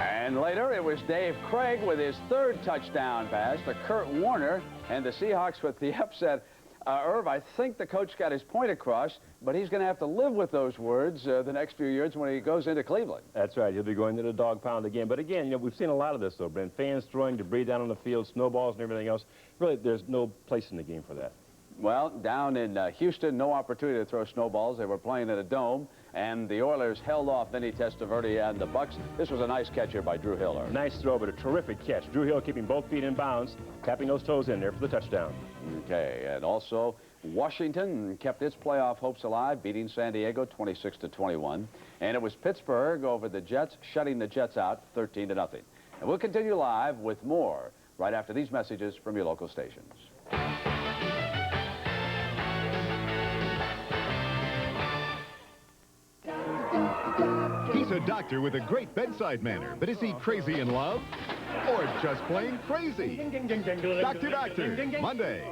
And later, it was Dave Craig with his 3rd touchdown pass to Kurt Warner, and the Seahawks with the upset. Irv, I think the coach got his point across, but he's going to have to live with those words the next few years when he goes into Cleveland. That's right. He'll be going to the dog pound again. But again, you know, we've seen a lot of this, though, Brent. Fans throwing debris down on the field, snowballs and everything else. Really, there's no place in the game for that. Well, down in Houston, no opportunity to throw snowballs. They were playing in a dome, and the Oilers held off Vinny Testaverde and the Bucks. This was a nice catch here by Drew Hill. Nice throw, but a terrific catch. Drew Hill keeping both feet in bounds, tapping those toes in there for the touchdown. Okay, and also Washington kept its playoff hopes alive, beating San Diego 26-21. And it was Pittsburgh over the Jets, shutting the Jets out 13-0. And we'll continue live with more right after these messages from your local stations. He's a doctor with a great bedside manner, but is he crazy in love? Or just plain crazy? Doctor, Monday.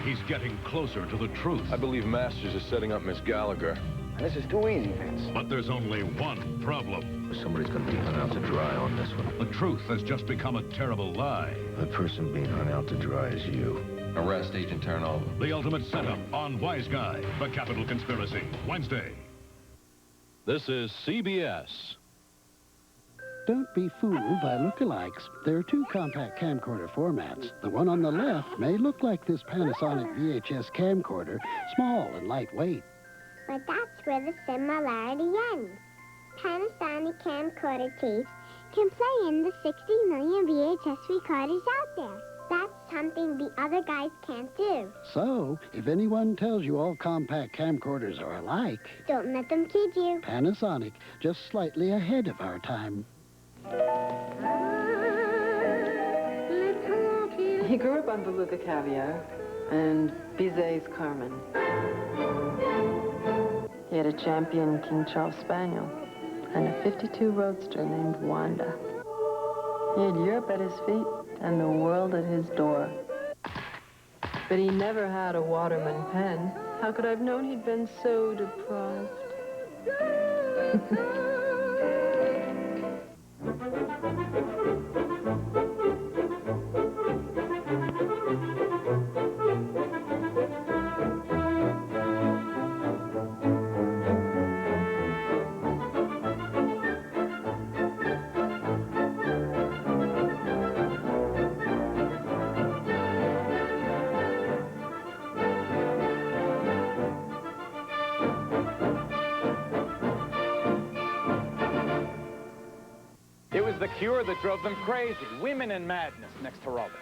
He's getting closer to the truth. I believe Masters is setting up Miss Gallagher. This is too easy, Vince. But there's only one problem. Somebody's going to be hung out to dry on this one. The truth has just become a terrible lie. The person being hung out to dry is you. Arrest Agent Turnover. The ultimate setup on Wise Guy, The Capital Conspiracy, Wednesday. This is CBS. Don't be fooled by lookalikes. There are 2 compact camcorder formats. The one on the left may look like this Panasonic VHS camcorder, small and lightweight. But that's where the similarity ends. Panasonic camcorder tapes can play in the 60 million VHS recorders out there. That's something the other guys can't do. So, if anyone tells you all compact camcorders are alike, don't let them kid you. Panasonic, just slightly ahead of our time. He grew up on beluga caviar and Bizet's Carmen. He had a champion King Charles Spaniel and a 52 roadster named Wanda. He had Europe at his feet and the world at his door. But he never had a Waterman pen. How could I have known he'd been so deprived? the cure that drove them crazy. Women and Madness, next to Robo.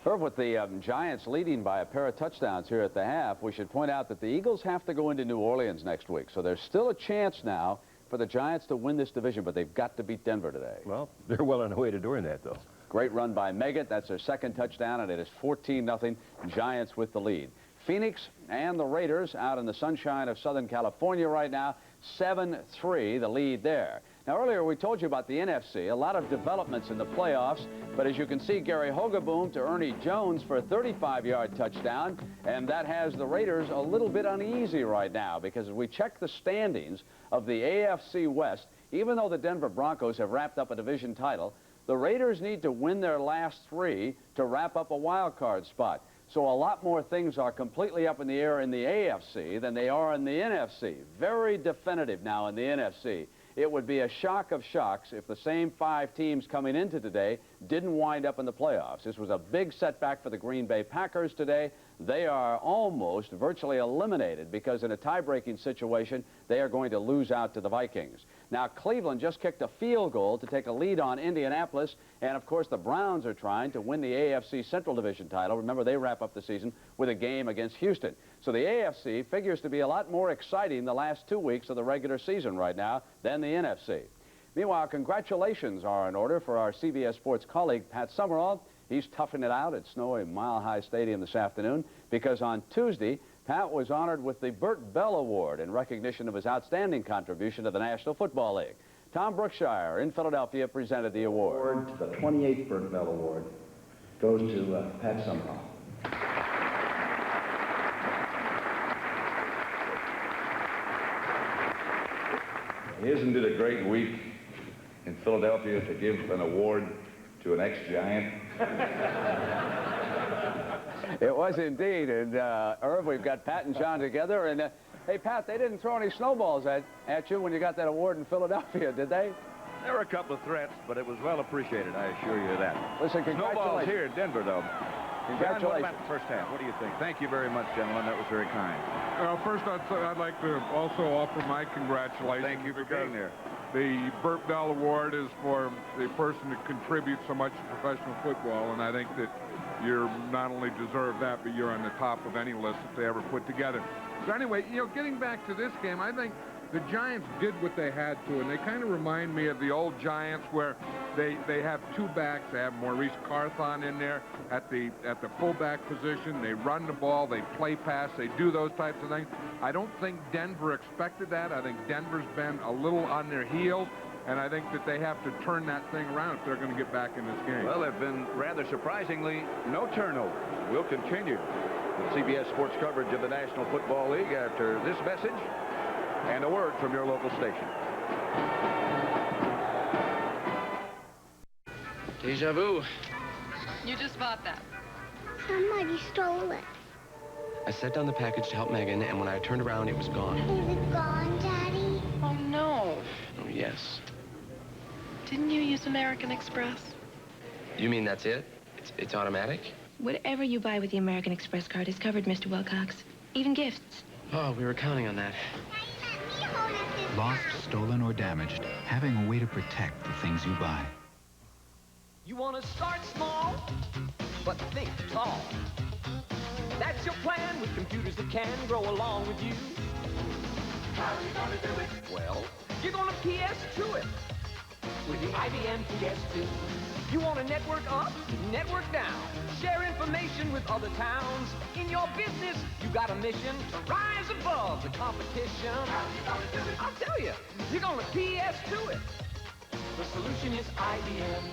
Herb, with the Giants leading by a pair of touchdowns here at the half, we should point out that the Eagles have to go into New Orleans next week. So there's still a chance now for the Giants to win this division, but they've got to beat Denver today. Well, they're well on the way to doing that, though. Great run by Meggett. That's their second touchdown, and it is 14-0. Giants with the lead. Phoenix and the Raiders out in the sunshine of Southern California right now. 7-3, the lead there. Now, earlier we told you about the NFC, a lot of developments in the playoffs, but as you can see, Gary Hogaboom to Ernie Jones for a 35-yard touchdown, and that has the Raiders a little bit uneasy right now, because as we check the standings of the AFC West, even though the Denver Broncos have wrapped up a division title, the Raiders need to win their last 3 to wrap up a wild card spot. So a lot more things are completely up in the air in the AFC than they are in the NFC. Very definitive now in the NFC. It would be a shock of shocks if the same 5 teams coming into today didn't wind up in the playoffs. This was a big setback for the Green Bay Packers today. They are almost virtually eliminated because in a tie-breaking situation, they are going to lose out to the Vikings. Now, Cleveland just kicked a field goal to take a lead on Indianapolis, and of course the Browns are trying to win the AFC Central Division title. Remember, they wrap up the season with a game against Houston. So the AFC figures to be a lot more exciting the last 2 weeks of the regular season right now than the NFC. Meanwhile, congratulations are in order for our CBS Sports colleague, Pat Summerall. He's toughing it out at snowy Mile High Stadium this afternoon because on Tuesday, Pat was honored with the Bert Bell Award in recognition of his outstanding contribution to the National Football League. Tom Brookshire in Philadelphia presented the award. The 28th Bert Bell Award goes to Pat Summerall. Isn't it a great week in Philadelphia to give an award to an ex-Giant? It was indeed, and Irv, we've got Pat and John together, and hey, Pat, they didn't throw any snowballs at you when you got that award in Philadelphia, did they? There were a couple of threats, but it was well appreciated, I assure you of that. Listen, snowballs here in Denver, though. Congratulations. John, what about the first half? What do you think? Thank you very much, gentlemen. That was very kind. Well, first, I'd like to also offer my congratulations. Thank you for being there. The Bert Bell Award is for the person that contributes so much to professional football, and I think that you not only deserve that, but you're on the top of any list that they ever put together. So anyway, you know, getting back to this game, I think the Giants did what they had to, and they kind of remind me of the old Giants where they have 2 backs. They have Maurice Carthon in there at the fullback position. They run the ball. They play pass. They do those types of things. I don't think Denver expected that. I think Denver's been a little on their heels, and I think that they have to turn that thing around if they're going to get back in this game. Well, there have been, rather surprisingly, no turnovers. We'll continue with CBS Sports coverage of the National Football League after this message and a word from your local station. Deja vu. You just bought that. Somebody stole it. I set down the package to help Megan, and when I turned around, it was gone. Is it gone, Daddy? Oh, no. Oh, yes. Didn't you use American Express? You mean that's it? It's automatic? Whatever you buy with the American Express card is covered, Mr. Wilcox. Even gifts. Oh, we were counting on that. Lost, stolen, or damaged, having a way to protect the things you buy. You want to start small, but think tall. That's your plan with computers that can grow along with you. How are you going to do it? Well, you're going to PS to it with the IBM PS2. You want to network up, network down, share information with other towns. In your business, you got a mission to rise above the competition. How are you going to do it? I'll tell you, you're going to PS to it. The solution is IBM.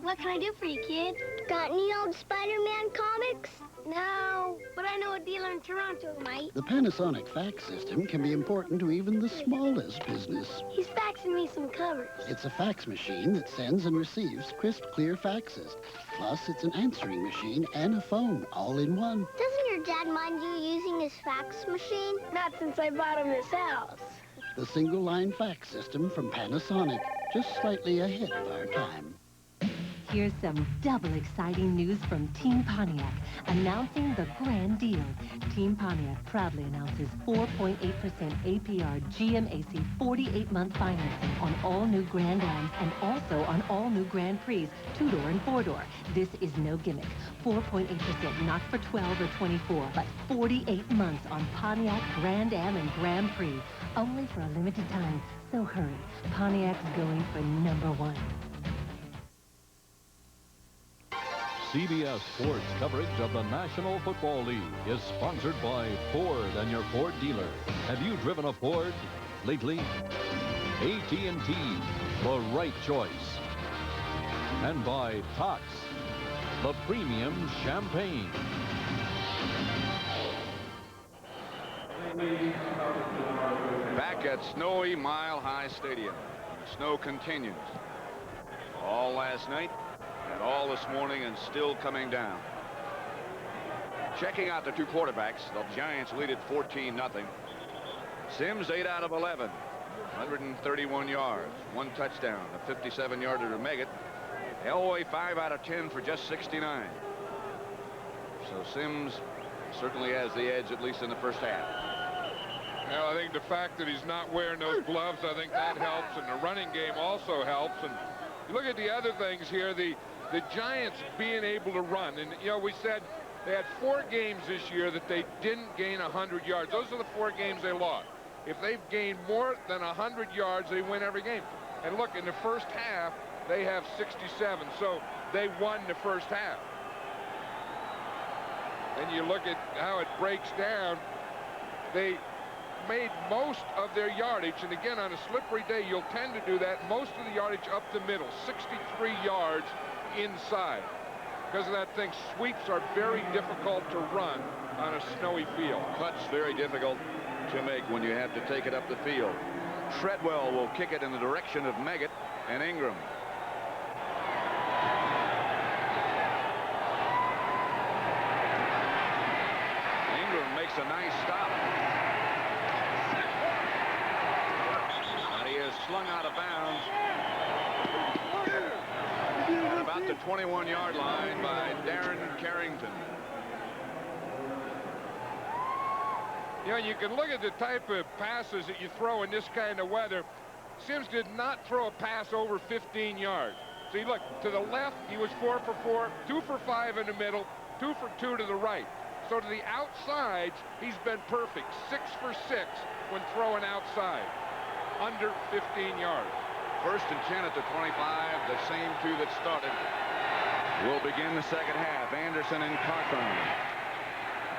What can I do for you, kid? Got any old Spider-Man comics? No, but I know a dealer in Toronto might. The Panasonic fax system can be important to even the smallest business. He's faxing me some covers. It's a fax machine that sends and receives crisp, clear faxes. Plus, it's an answering machine and a phone, all in one. Doesn't your dad mind you using his fax machine? Not since I bought him this house. The single-line fax system from Panasonic, just slightly ahead of our time. Here's some double exciting news from Team Pontiac, announcing the grand deal. Team Pontiac proudly announces 4.8% APR GMAC 48-month financing on all new Grand Ams and also on all new Grand Prix, 2-door and 4-door. This is no gimmick. 4.8% not for 12 or 24, but 48 months on Pontiac Grand Am and Grand Prix. Only for a limited time, so hurry. Pontiac's going for #1. CBS Sports coverage of the National Football League is sponsored by Ford and your Ford dealer. Have you driven a Ford lately? AT&T, the right choice. And by Tox, the premium champagne. Back at snowy Mile High Stadium. The snow continues. All last night and all this morning and still coming down. Checking out the two quarterbacks, the Giants lead at 14-0. Sims 8 out of 11. 131 yards, 1 touchdown, a 57-yarder to make it. Elway 5 out of 10 for just 69. So Sims certainly has the edge, at least in the first half. Well, I think the fact that he's not wearing those gloves, I think that helps, and the running game also helps. And you look at the other things here, the Giants being able to run. And, you know, we said they had 4 games this year that they didn't gain 100 yards. Those are the 4 games they lost. If they've gained more than 100 yards, they win every game. And look, in the first half, they have 67. So they won the first half. And you look at how it breaks down. They made most of their yardage, and again, on a slippery day, you'll tend to do that. Most of the yardage up the middle, 63 yards inside. Because of that thing, sweeps are very difficult to run on a snowy field. Cuts very difficult to make when you have to take it up the field. Treadwell will kick it in the direction of Meggett and Ingram. Ingram makes a nice stop. And he is slung out of bounds at about the 21-yard line by Darren Carrington. You know, you can look at the type of passes that you throw in this kind of weather. Sims did not throw a pass over 15 yards. See, look, to the left, he was 4 for 4, 2 for 5 in the middle, 2 for 2 to the right. So to the outsides, he's been perfect. 6 for 6 when throwing outside, under 15 yards. 1st and 10 at the 25, the same 2 that started. Will begin the second half. Anderson and Carthon.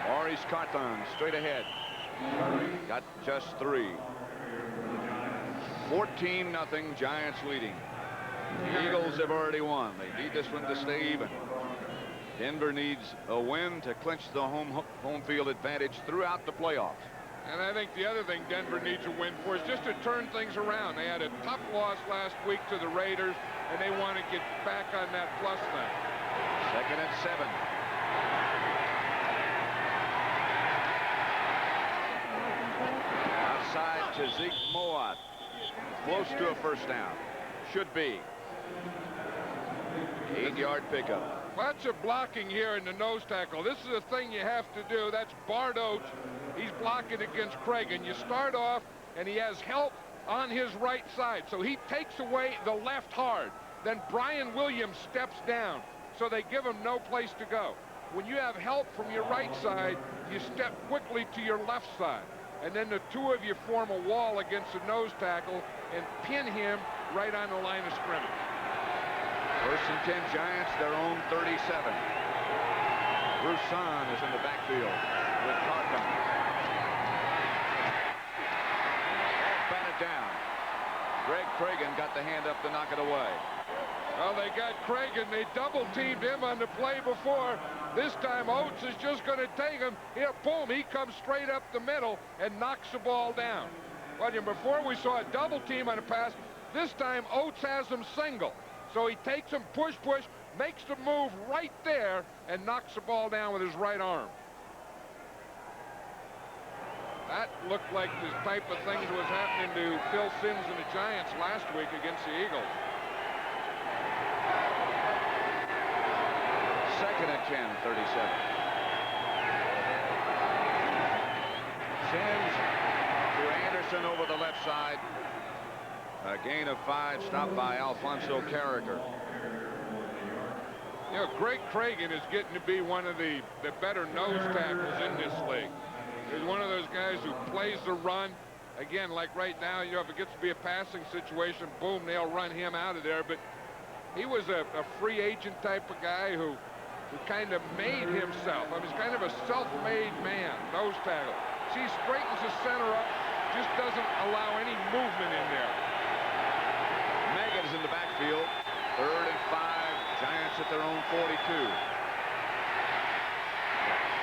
Maurice Carthon straight ahead. Got just 3. 14-0, Giants leading. The Eagles have already won. They need this one to stay even. Denver needs a win to clinch the home field advantage throughout the playoffs. And I think the other thing Denver needs a win for is just to turn things around. They had a tough loss last week to the Raiders, and they want to get back on that plus now. 2nd and 7. Outside to Zeke Moat. Close to a first down. Should be. 8-yard pickup. Lots of blocking here in the nose tackle. This is the thing you have to do. That's Bart Oates. He's blocking against Craig. And you start off, and he has help on his right side. So he takes away the left hard. Then Brian Williams steps down. So they give him no place to go. When you have help from your right side, you step quickly to your left side. And then the 2 of you form a wall against the nose tackle and pin him right on the line of scrimmage. 1st and 10, Giants, their own 37. Roussan is in the backfield with Carthon. Batted down. Greg Cragen got the hand up to knock it away. Well, they got Cragen. They double-teamed him on the play before. This time, Oates is just going to take him. Here, boom, he comes straight up the middle and knocks the ball down. Well, before we saw a double-team on a pass. This time, Oates has him single. So he takes him, push, makes the move right there, and knocks the ball down with his right arm. That looked like the type of thing that was happening to Phil Sims and the Giants last week against the Eagles. second and 10, 37. Sims to Anderson over the left side. A gain of 5, stopped by Alfonso Carragher. You know, Greg Cragen is getting to be one of the better nose tackles in this league. He's one of those guys who plays the run. Again, like right now, you know, if it gets to be a passing situation, boom, they'll run him out of there. But he was a free agent type of guy who kind of made himself. I mean, he's kind of a self-made man, nose tackle. See, straightens the center up, just doesn't allow any movement in there. Megan's in the backfield. 3rd and 5. Giants at their own 42.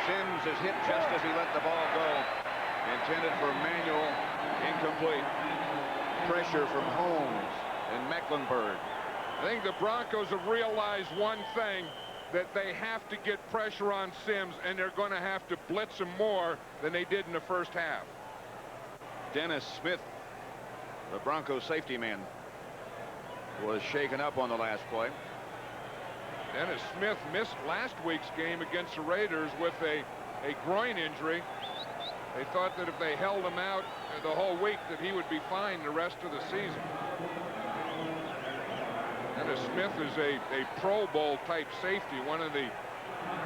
Sims is hit just as he let the ball go. Intended for Manuel, incomplete. Pressure from Holmes and Mecklenburg. I think the Broncos have realized one thing, that they have to get pressure on Sims, and they're going to have to blitz him more than they did in the first half. Dennis Smith, the Broncos safety man, was shaken up on the last play. Dennis Smith missed last week's game against the Raiders with a groin injury. They thought that if they held him out the whole week that he would be fine the rest of the season. Dennis Smith is a Pro Bowl type safety, one of the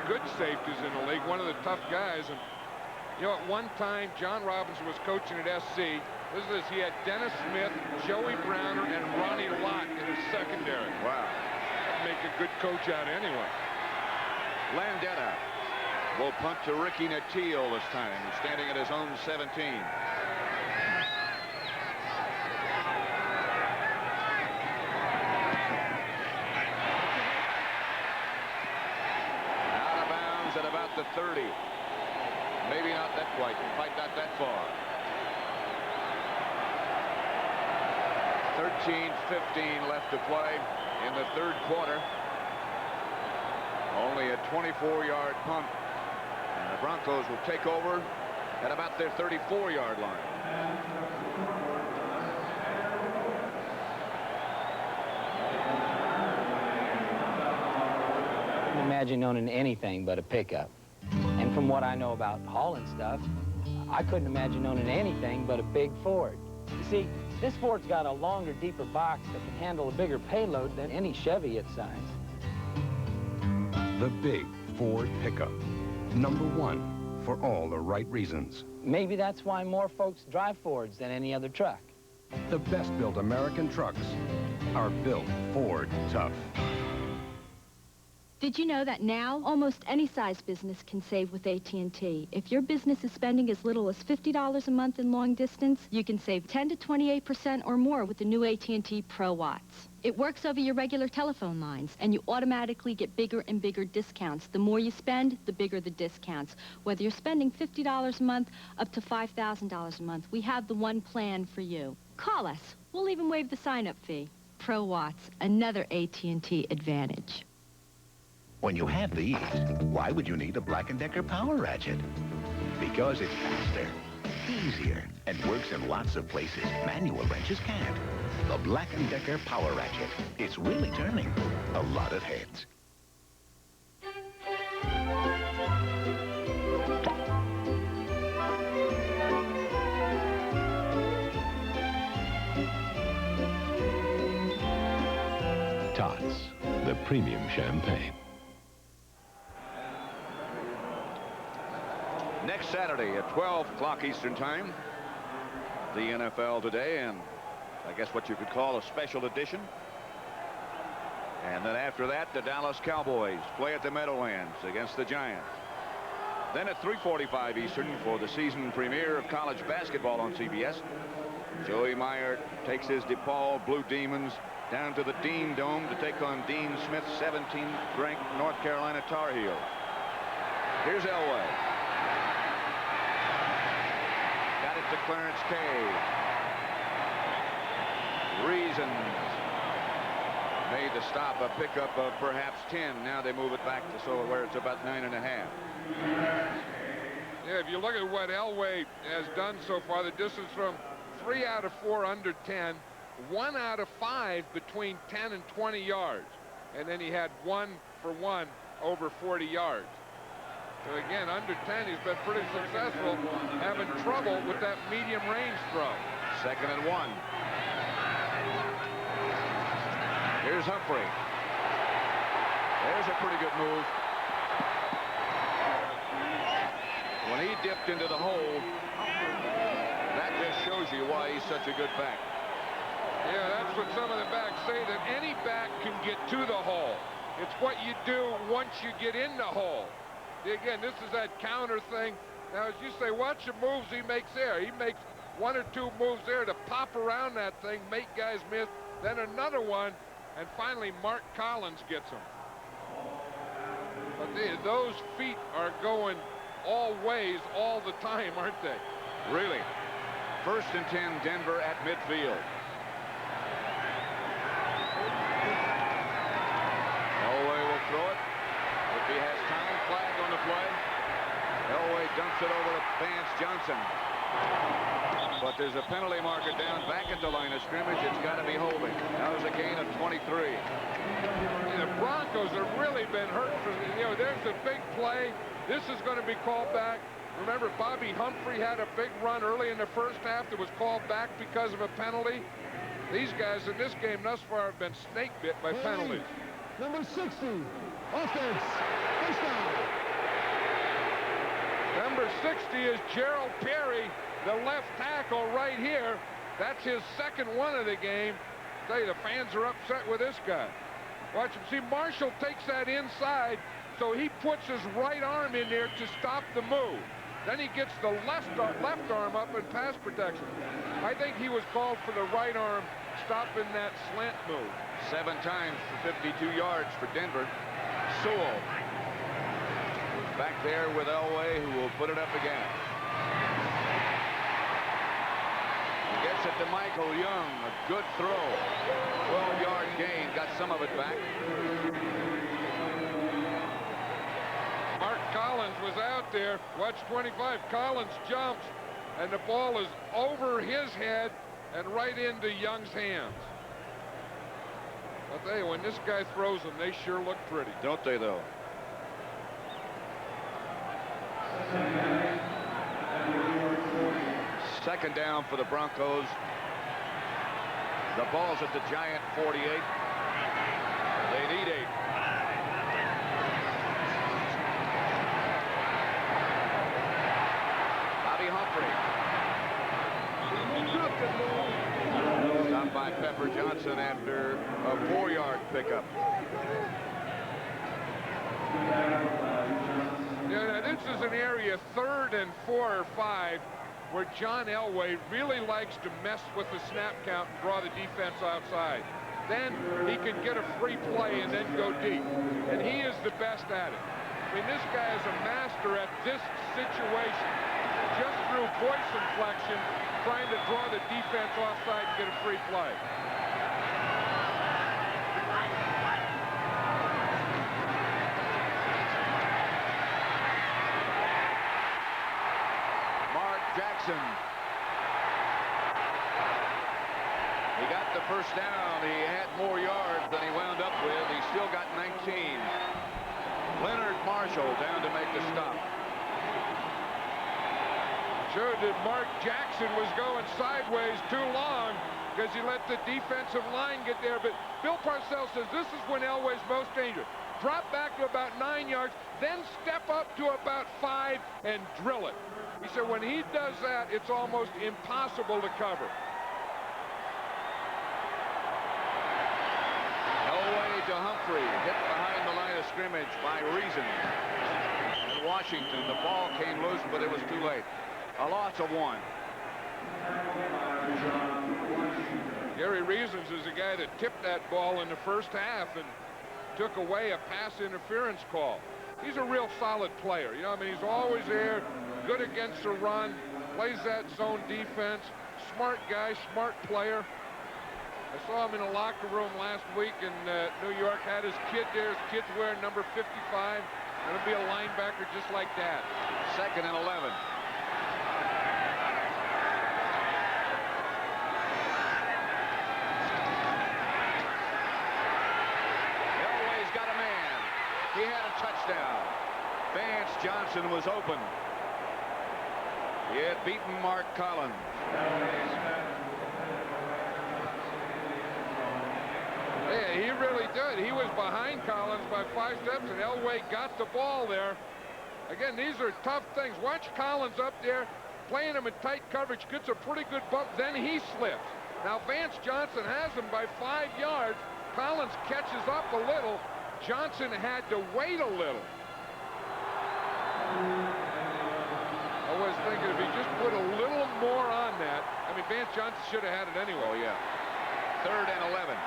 good safeties in the league, one of the tough guys. And you know, at one time John Robinson was coaching at SC. He had Dennis Smith, Joey Browner, and Ronnie Lott in his secondary. Wow. That'd make a good coach out anyway. Landeta will punt to Ricky Natile this time, standing at his own 17. Out of bounds at about the 30. Maybe not that quite not that far. 13:15 left to play in the 3rd quarter. Only a 24-yard punt. And the Broncos will take over at about their 34-yard line. I can't imagine owning anything but a pickup. And from what I know about hauling stuff, I couldn't imagine owning anything but a big Ford. You see, this Ford's got a longer, deeper box that can handle a bigger payload than any Chevy its size. The big Ford pickup. #1 for all the right reasons. Maybe that's why more folks drive Fords than any other truck. The best-built American trucks are built Ford tough. Did you know that now almost any size business can save with AT&T? If your business is spending as little as $50 a month in long distance, you can save 10 to 28% or more with the new AT&T Pro Watts. It works over your regular telephone lines, and you automatically get bigger and bigger discounts. The more you spend, the bigger the discounts. Whether you're spending $50 a month up to $5,000 a month, we have the one plan for you. Call us. We'll even waive the sign-up fee. Pro Watts, another AT&T advantage. When you have these, why would you need a Black & Decker Power Ratchet? Because it's faster, easier, and works in lots of places manual wrenches can't. The Black & Decker Power Ratchet. It's really turning a lot of heads. Tots, the premium champagne. Next Saturday at 12 o'clock Eastern Time, the NFL Today, and I guess what you could call a special edition. And then after that, the Dallas Cowboys play at the Meadowlands against the Giants. Then at 3:45 Eastern for the season premiere of college basketball on CBS, Joey Meyer takes his DePaul Blue Demons down to the Dean Dome to take on Dean Smith's 17th ranked North Carolina Tar Heels. Here's Elway. Got it to Clarence Cave. Reasons made the stop, a pickup of perhaps 10. Now they move it back to so where it's about 9.5. Yeah, if you look at what Elway has done so far, the distance from 3 out of 4 under 10, 1 out of 5 between 10 and 20 yards. And then he had 1 for 1 over 40 yards. So again, under 10, he's been pretty successful, having trouble with that medium range throw. 2nd and 1. Here's Humphrey. There's a pretty good move. When he dipped into the hole, that just shows you why he's such a good back. Yeah, that's what some of the backs say, that any back can get to the hole. It's what you do once you get in the hole. Again, this is that counter thing. Now, as you say, watch the moves he makes there. He makes 1 or 2 moves there to pop around that thing, make guys miss, then another one, and finally Mark Collins gets him. But those feet are going all ways all the time, aren't they? Really. 1st and 10, Denver at midfield. Elway will throw it. If he has time, flag on the play. Elway dumps it over to Vance Johnson. But there's a penalty marker down back at the line of scrimmage. It's got to be holding. That was a gain of 23. The Broncos have really been hurt. There's a big play. This is going to be called back. Remember, Bobby Humphrey had a big run early in the first half that was called back because of a penalty. These guys in this game thus far have been snake bit by penalties. Number 60, offense, first down. Number 60 is Gerald Perry, the left tackle right here. That's his 2nd one of the game. I tell you, the fans are upset with this guy. Watch him. See, Marshall takes that inside, so he puts his right arm in there to stop the move. Then he gets the left arm up in pass protection. I think he was called for the right arm stopping that slant move. 7 times for 52 yards for Denver. Sewell back there with Elway, who will put it up again. He gets it to Michael Young. A good throw. 12-yard gain. Got some of it back. Mark Collins was out there. Watch 25. Collins jumps, and the ball is over his head and right into Young's hands. I'll tell you, when this guy throws them, they sure look pretty. Don't they, though? Second down for the Broncos. The ball's at the Giant 48. They need 8. Bobby Humphrey. Stopped by Pepper Johnson after a 4-yard pickup. Yeah, now this is an area 3rd and 4 or 5 where John Elway really likes to mess with the snap count and draw the defense outside. Then he can get a free play and then go deep. And he is the best at it. I mean, this guy is a master at this situation. Just through voice inflection, trying to draw the defense offside and get a free play. Jackson. He got the first down. He had more yards than he wound up with. He still got 19. Leonard Marshall down to make the stop. Sure did. Mark Jackson was going sideways too long because he let the defensive line get there. But Bill Parcells says this is when Elway's most dangerous. Drop back to about 9 yards, then step up to about 5 and drill it. He said when he does that, it's almost impossible to cover. Elway to Humphrey, hit behind the line of scrimmage by Reason. And Washington, the ball came loose, but it was too late. A loss of 1. Gary Reasons is the guy that tipped that ball in the first half and took away a pass interference call. He's a real solid player. You know, I mean, he's always there, good against the run, plays that zone defense, smart guy, smart player. I saw him in a locker room last week in New York, had his kid there. His kid's wearing number 55. Going to be a linebacker just like that. 2nd and 11. Elway's got a man. He had a touch Johnson was open. He had beaten Mark Collins. Yeah, he really did. He was behind Collins by 5 steps, and Elway got the ball there. Again, these are tough things. Watch Collins up there, playing him in tight coverage, gets a pretty good bump, then he slips. Now, Vance Johnson has him by 5 yards. Collins catches up a little. Johnson had to wait a little. I was thinking if he just put a little more on that. I mean, Vance Johnson should have had it anyway. Oh, yeah. 3rd and 11.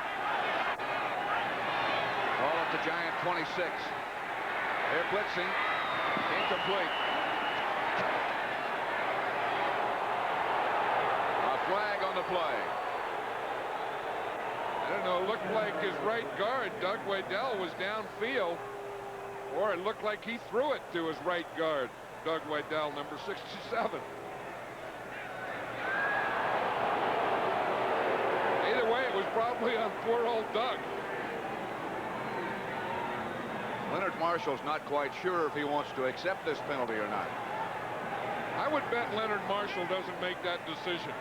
Ball at the Giant 26. They're blitzing. Incomplete. A flag on the play. I don't know, it looked like his right guard, Doug Waddell, was downfield, or it looked like he threw it to his right guard, Doug Waddell, number 67. Either way, it was probably on poor old Doug. Leonard Marshall's not quite sure if he wants to accept this penalty or not. I would bet Leonard Marshall doesn't make that decision.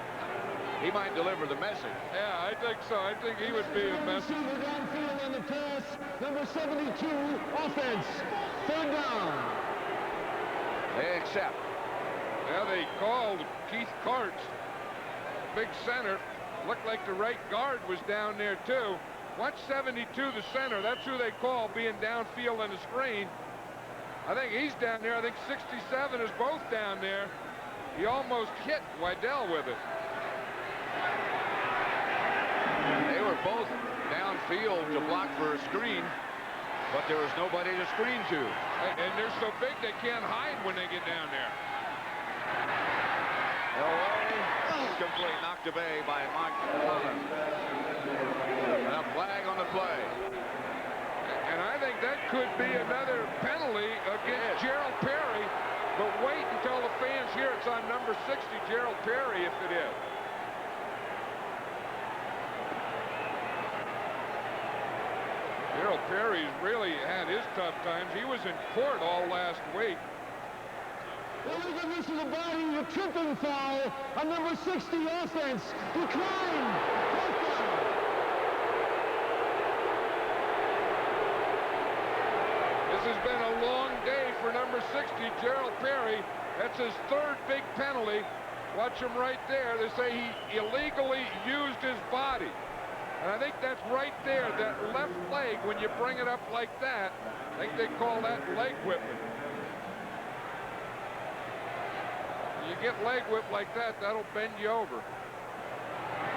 He might deliver the message. Yeah, I think so. I think he would be a message. Downfield on the pass, number 72, offense, 3rd down. They accept. Yeah, they called Keith Karts, big center. Looked like the right guard was down there, too. Watch 72, the center. That's who they call being downfield on the screen. I think he's down there. I think 67 is both down there. He almost hit Waddell with it. They were both downfield to block for a screen, but there was nobody to screen to. And they're so big they can't hide when they get down there. Incomplete, knocked away by Mark Collins. And a flag on the play. And I think that could be another penalty against Gerald Perry, but wait until the fans hear it's on number 60, Gerald Perry, if it is. Gerald Perry's really had his tough times. He was in court all last week. This is a body, a tripping foul on number 60 offense. Decline. This has been a long day for number 60, Gerald Perry. That's his 3rd big penalty. Watch him right there. They say he illegally used his body. And I think that's right there, that left leg, when you bring it up like that, I think they call that leg whipping. You get leg whipped like that, that'll bend you over.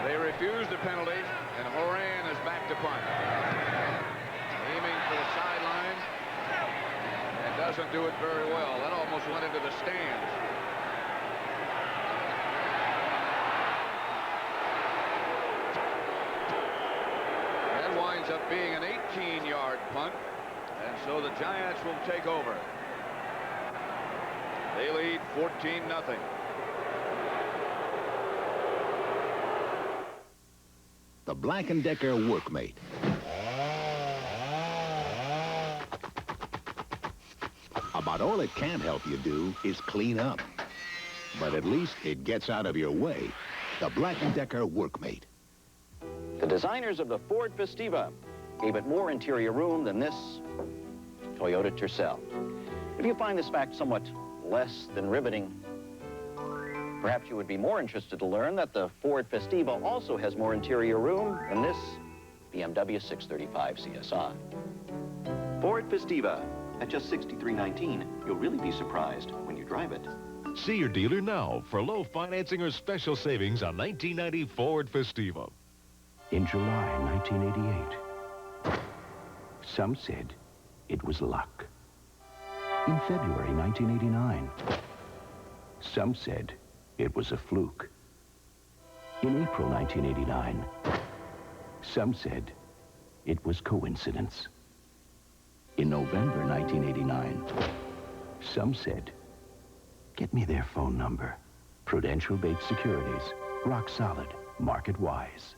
They refuse the penalty, and Horan is back to punt. Aiming for the sideline, and doesn't do it very well. That almost went into the stands. That winds up being an 18-yard punt, and so the Giants will take over. They lead 14-0. The Black & Decker Workmate. About all it can help you do is clean up. But at least it gets out of your way. The Black & Decker Workmate. The designers of the Ford Festiva gave it more interior room than this Toyota Tercel. If you find this fact somewhat less than riveting, perhaps you would be more interested to learn that the Ford Festiva also has more interior room than this BMW 635 CSI. Ford Festiva, at just $63.19, you'll really be surprised when you drive it. See your dealer now for low financing or special savings on 1990 Ford Festiva. In July 1988, some said it was luck. In February 1989, some said it was a fluke. In April 1989, some said it was coincidence. In November 1989, some said, get me their phone number. Prudential Bates Securities, rock solid, market wise.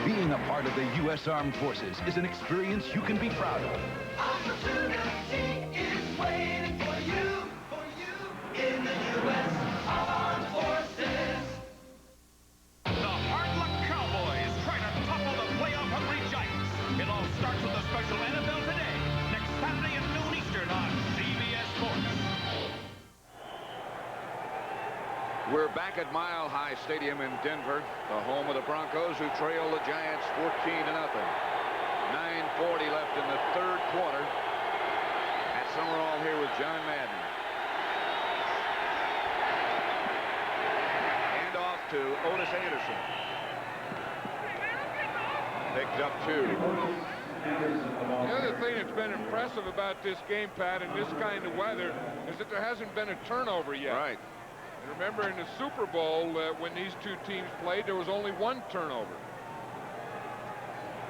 Being a part of of the U.S. Armed Forces is an experience you can be proud of. Opportunity is waiting for you in the U.S. Armed Forces. The hard luck Cowboys try to topple the playoff-hungry Giants. It all starts with a special NFL Today, next Saturday at noon Eastern on CBS Sports. We're back at Mile High Stadium in Denver, the home of the Broncos, who trail the Giants 14-0. 9:40 left in the third quarter. At Summerall here with John Madden. Hand off to Otis Anderson. Picked up 2. The other thing that's been impressive about this game, Pat, in this kind of weather, is that there hasn't been a turnover yet. Right. Remember in the Super Bowl, when these two teams played, there was only 1 turnover.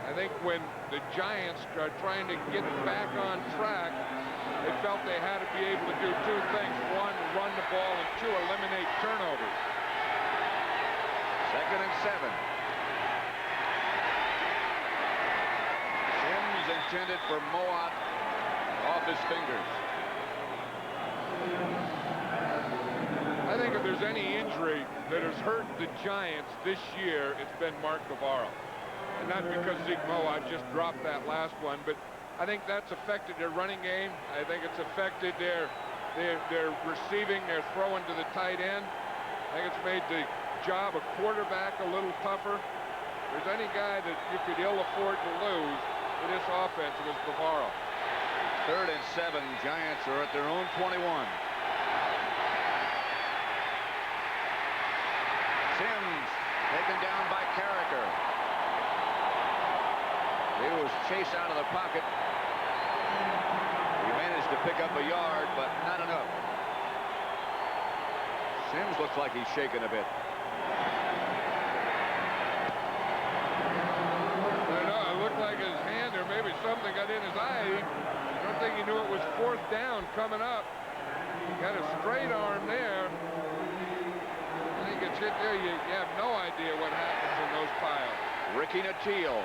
I think when the Giants are trying to get back on track, they felt they had to be able to do 2 things. 1, run the ball, and 2, eliminate turnovers. 2nd and 7. Sims intended for Moat, off his fingers. I think if there's any injury that has hurt the Giants this year, it's been Mark Navarro. And not because Zeke Moat just dropped that last one, but I think that's affected their running game. I think it's affected their receiving, their throwing to the tight end. I think it's made the job of quarterback a little tougher. If there's any guy that you could ill afford to lose in this offense, it was Navarro. 3rd and 7. Giants are at their own 21. Sims taken down by Carricker. He was chased out of the pocket. He managed to pick up a yard, but not enough. Sims looks like he's shaking a bit. I don't know, it looked like his hand or maybe something got in his eye. I don't think he knew it was 4th down coming up. He got a straight arm there. When he gets hit there, you have no idea what happens in those piles. Ricky Nattiel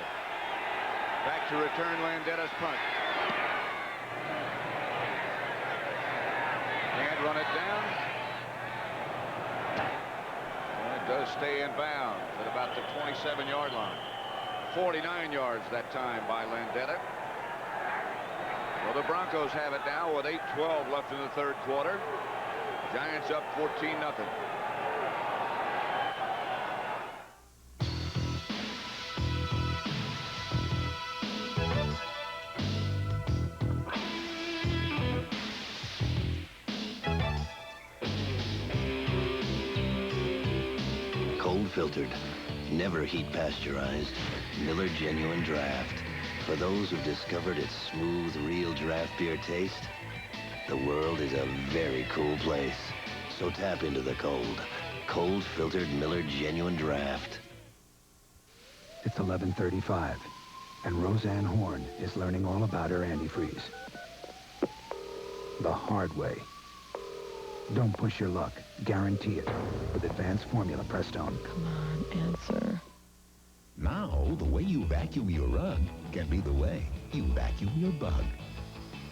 back to return Landetta's punt. Can't run it down. And it does stay in bounds at about the 27-yard line. 49 yards that time by Landetta. Well, the Broncos have it now with 8:12 left in the third quarter. Giants up 14-0. Cold filtered, never heat pasteurized, Miller Genuine Draft. For those who've discovered its smooth, real draft beer taste, the world is a very cool place. So tap into the cold. Cold filtered Miller Genuine Draft. It's 11:35, and Roseanne Horn is learning all about her antifreeze. The hard way. Don't push your luck. Guarantee it with advanced formula Prestone. Come on, answer. Now, the way you vacuum your rug can be the way you vacuum your bug.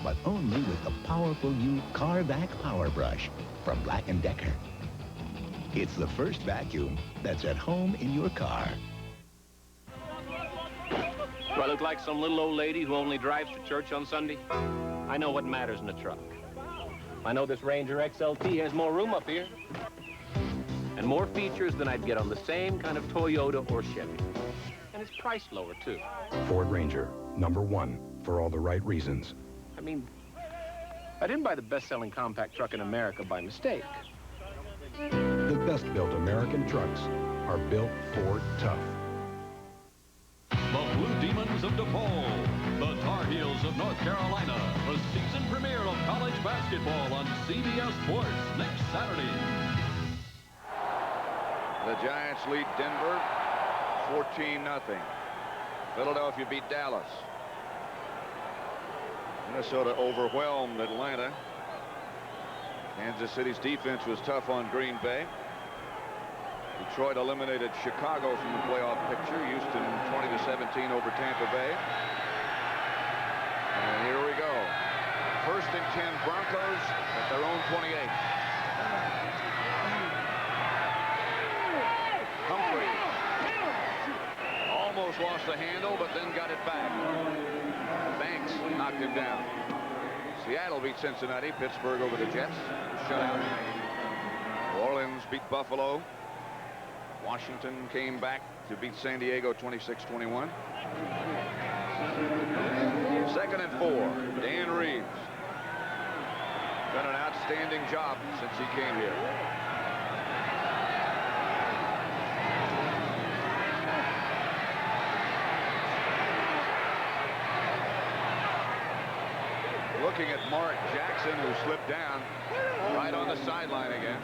But only with the powerful new Car Vac Power Brush from Black & Decker. It's the first vacuum that's at home in your car. Do I look like some little old lady who only drives to church on Sunday? I know what matters in a truck. I know this Ranger XLT has more room up here. And more features than I'd get on the same kind of Toyota or Chevy. And it's priced lower, too. Ford Ranger, #1 for all the right reasons. I mean, I didn't buy the best-selling compact truck in America by mistake. The best-built American trucks are built Ford tough. The Blue Demons of DePaul, the Tar Heels of North Carolina, the season premiere of college basketball on CBS Sports next Saturday. The Giants lead Denver 14-0. Philadelphia beat Dallas. Minnesota overwhelmed Atlanta. Kansas City's defense was tough on Green Bay. Detroit eliminated Chicago from the playoff picture. Houston 20-17 over Tampa Bay. And here we go. 1st and 10 Broncos at their own 28. Humphrey almost lost the handle, but then got it back. Banks knocked him down. Seattle beat Cincinnati. Pittsburgh over the Jets. Shutout. New Orleans beat Buffalo. Washington came back to beat San Diego 26-21. 2nd and 4. Dan Reeves. Done an outstanding job since he came here. Looking at Mark Jackson, who slipped down right on the sideline again.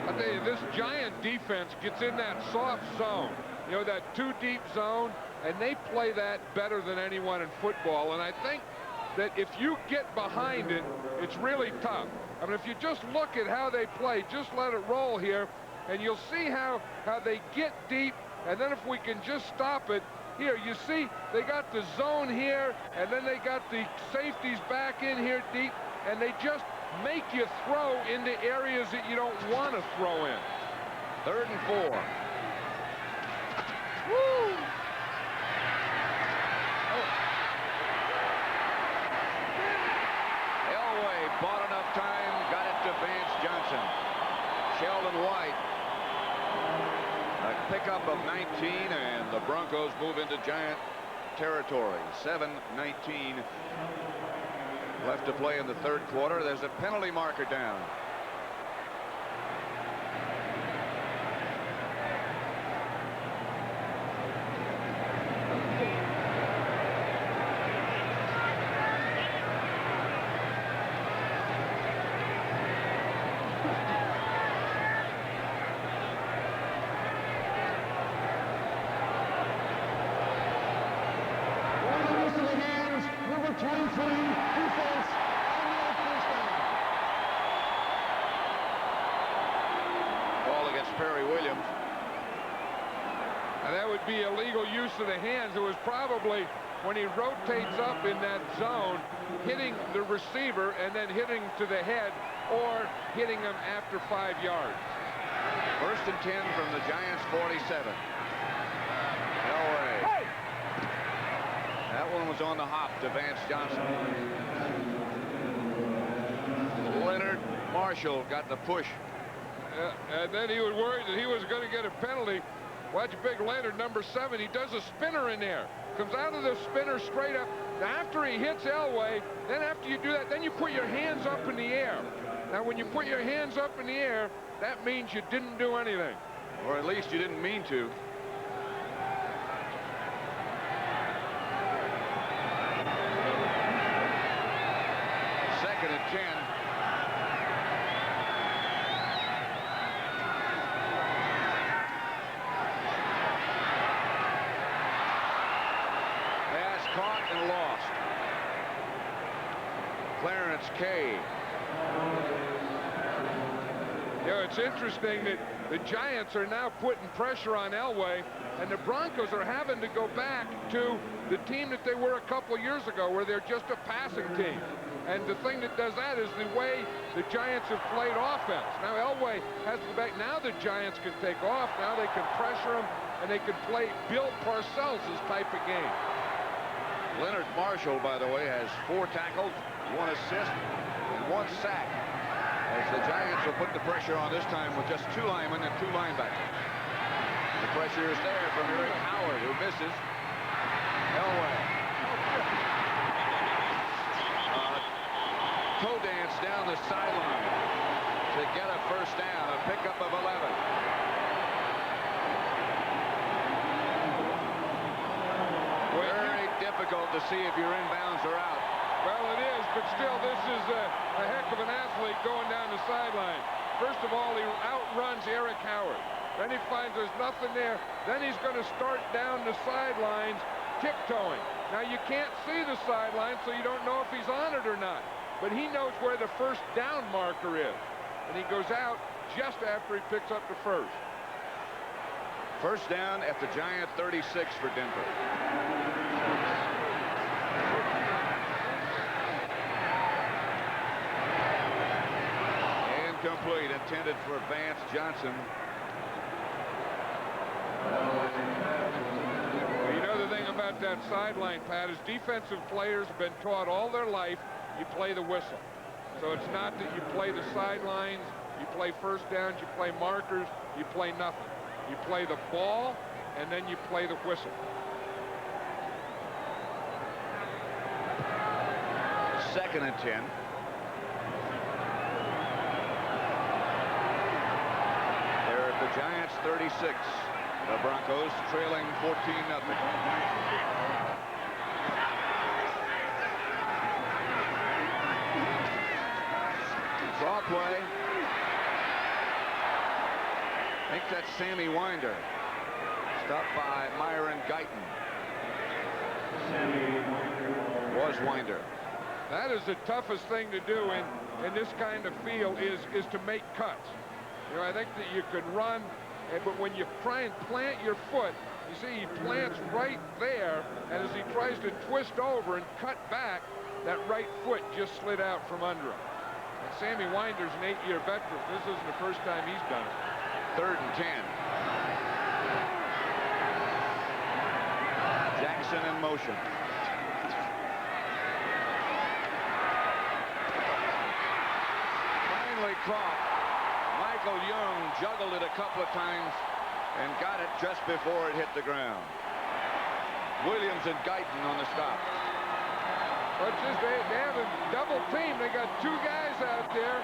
I tell you, this Giant defense gets in that soft zone, you know, that 2-deep zone, and they play that better than anyone in football. And I think that if you get behind it, it's really tough. I mean, if you just look at how they play, just let it roll here, and you'll see how they get deep, and then if we can just stop it. Here, you see, they got the zone here, and then they got the safeties back in here deep, and they just make you throw into areas that you don't want to throw in. 3rd and 4. Woo! Elway bought enough time, got it to Vance Johnson. Sheldon White. A pickup of 19, and the Broncos move into Giant territory. 7:19 left to play in the 3rd quarter. There's a penalty marker down. Be illegal use of the hands. It was probably when he rotates up in that zone, hitting the receiver and then hitting to the head or hitting him after 5 yards. 1st and 10 from the Giants 47. Elway. Hey! That one was on the hop to Vance Johnson. Leonard Marshall got the push. And then he was worried that he was going to get a penalty. Watch big Leonard, number 7. He does a spinner in there. Comes out of the spinner straight up. Now, after he hits Elway, then after you do that, then you put your hands up in the air. Now, when you put your hands up in the air, that means you didn't do anything. Or at least you didn't mean to. Second and 10. Caught and lost. Clarence Kay. You know, it's interesting that the Giants are now putting pressure on Elway, and the Broncos are having to go back to the team that they were a couple years ago, where they're just a passing team. And the thing that does that is the way the Giants have played offense. Now Elway has to go back. Now the Giants can take off. Now they can pressure him, and they can play Bill Parcells' type of game. Leonard Marshall, by the way, has 4 tackles, 1 assist, and 1 sack. As the Giants will put the pressure on this time with just 2 linemen and 2 linebackers. The pressure is there from Eric Howard, who misses. Elway. Toe dance down the sideline to get a 1st down, a pickup of 11. Difficult to see if you're in bounds or out. Well, it is, but still, this is a heck of an athlete going down the sideline. First of all, he outruns Eric Howard. Then he finds there's nothing there. Then he's going to start down the sidelines, tiptoeing. Now, you can't see the sideline, so you don't know if he's on it or not. But he knows where the 1st down marker is. And he goes out just after he picks up the 1st. First down at the Giant 36 for Denver. Incomplete, intended for Vance Johnson. You know the thing about that sideline, Pat, is defensive players have been taught all their life you play the whistle. So it's not that you play the sidelines, you play first downs, you play markers, you play nothing. You play the ball, and then you play the whistle. Second and 10. They're at the Giants 36. The Broncos trailing 14-0. Draw play. I think that's Sammy Winder. Stopped by Myron Guyton. Was Winder. That is the toughest thing to do in this kind of field is to make cuts. You know, I think that you can run, but when you try and plant your foot, you see he plants right there, and as he tries to twist over and cut back, that right foot just slid out from under him. And Sammy Winder's an 8-year veteran. This isn't the first time he's done it. Third and 10. Jackson in motion. Finally caught. Michael Young juggled it a couple of times and got it just before it hit the ground. Williams and Guyton on the stop. Well, it's just they have a double team. They got two guys out there.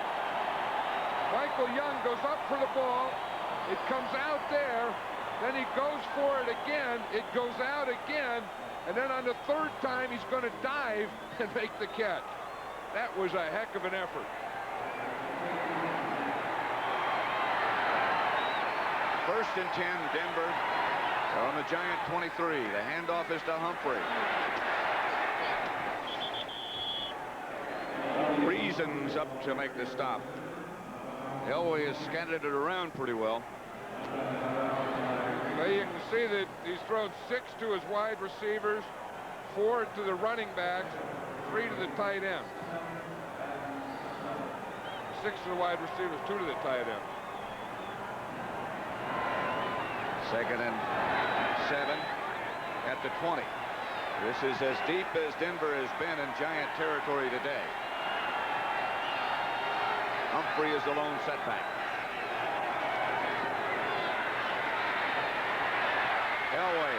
Michael Young goes up for the ball. It comes out there. Then he goes for it again. It goes out again. And then on the third time, he's going to dive and make the catch. That was a heck of an effort. First and 10, Denver. They're on the Giant 23. The handoff is to Humphrey. Reasons up to make the stop. Elway has scattered it around pretty well. Well, you can see that he's thrown 6 to his wide receivers, 4 to the running backs, 3 to the tight end. 6 to the wide receivers, 2 to the tight end. Second and 7 at the 20. This is as deep as Denver has been in Giant territory today. Humphrey is the lone setback. Elway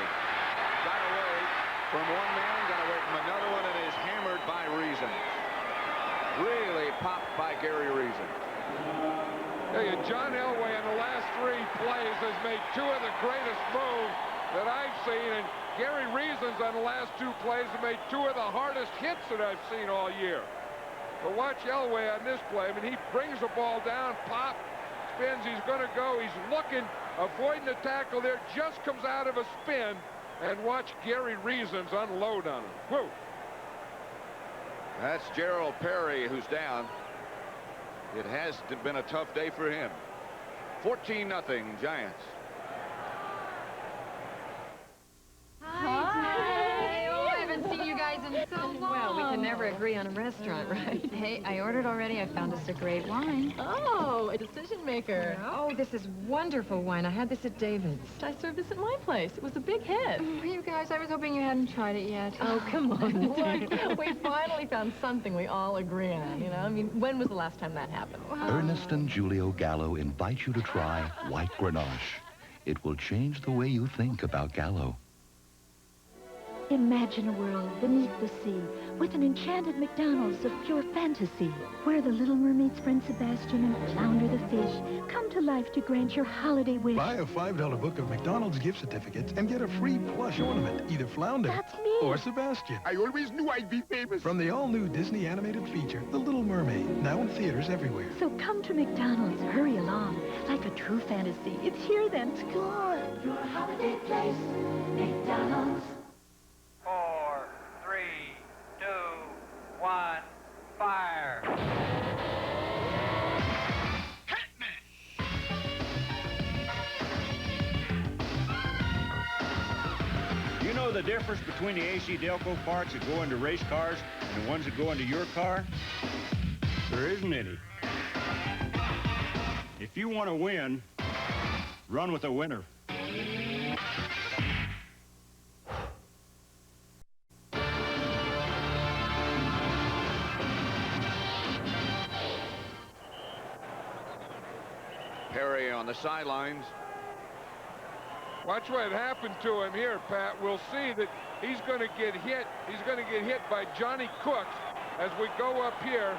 got away from one man, got away from another one, and is hammered by Reason. Really popped by Gary Reason. Hey, John Elway in the last 3 plays has made 2 of the greatest moves that I've seen, and Gary Reason's on the last 2 plays have made 2 of the hardest hits that I've seen all year. But watch Elway on this play. I mean, he brings the ball down, pop, spins, he's going to go, he's looking, avoiding the tackle there, just comes out of a spin, and watch Gary Reason's unload on him. Whoa. That's Gerald Perry who's down. It has been a tough day for him. 14-0 Giants. Hi. Oh, I haven't seen you guys in so long. Well, we can never agree on a restaurant, right? Hey, I ordered already. I found us a great wine. Oh, a decision maker. Oh, this is wonderful wine. I had this at David's. I served this at my place. It was a big hit. You guys, I was hoping you hadn't tried it yet. Oh, come on. Look, we finally found something we all agree on, you know? I mean, when was the last time that happened? Ernest and Julio Gallo invite you to try White Grenache. It will change the way you think about Gallo. Imagine a world beneath the sea with an enchanted McDonald's of pure fantasy, where the Little Mermaid's friend Sebastian and Flounder the fish come to life to grant your holiday wish. Buy a $5 book of McDonald's gift certificates and get a free plush ornament, either Flounder That's me. or Sebastian. I always knew I'd be famous. From the all-new Disney animated feature, The Little Mermaid, now in theaters everywhere. So come to McDonald's, hurry along, like a true fantasy. It's here then, score. Your holiday place, McDonald's. 4, 3, 2, 1, fire. know the difference between the AC Delco parts that go into race cars and the ones that go into your car? There isn't any. If you want to win, run with a winner. Perry on the sidelines. Watch what happened to him here, Pat. We'll see that he's going to get hit. He's going to get hit by Johnny Cooks as we go up here.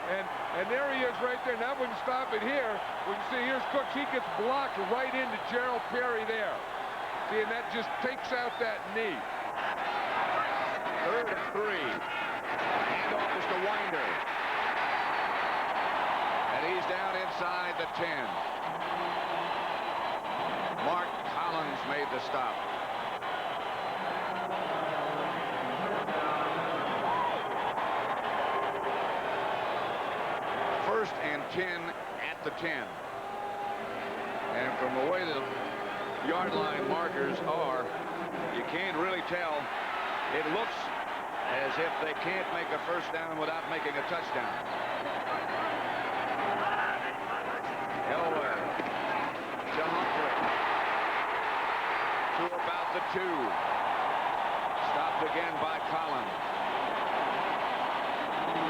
And there he is right there. Now we can stop it here. We can see here's Cooks. He gets blocked right into Gerald Perry there. See, and that just takes out that knee. 3rd and 3. Handoff is to Winder. And he's down inside the 10. Mark Collins made the stop. First and 10 at the 10. And from the way the yard line markers are, you can't really tell. It looks as if they can't make a first down without making a touchdown. Elway to Humphrey. To about the 2. Stopped again by Collins.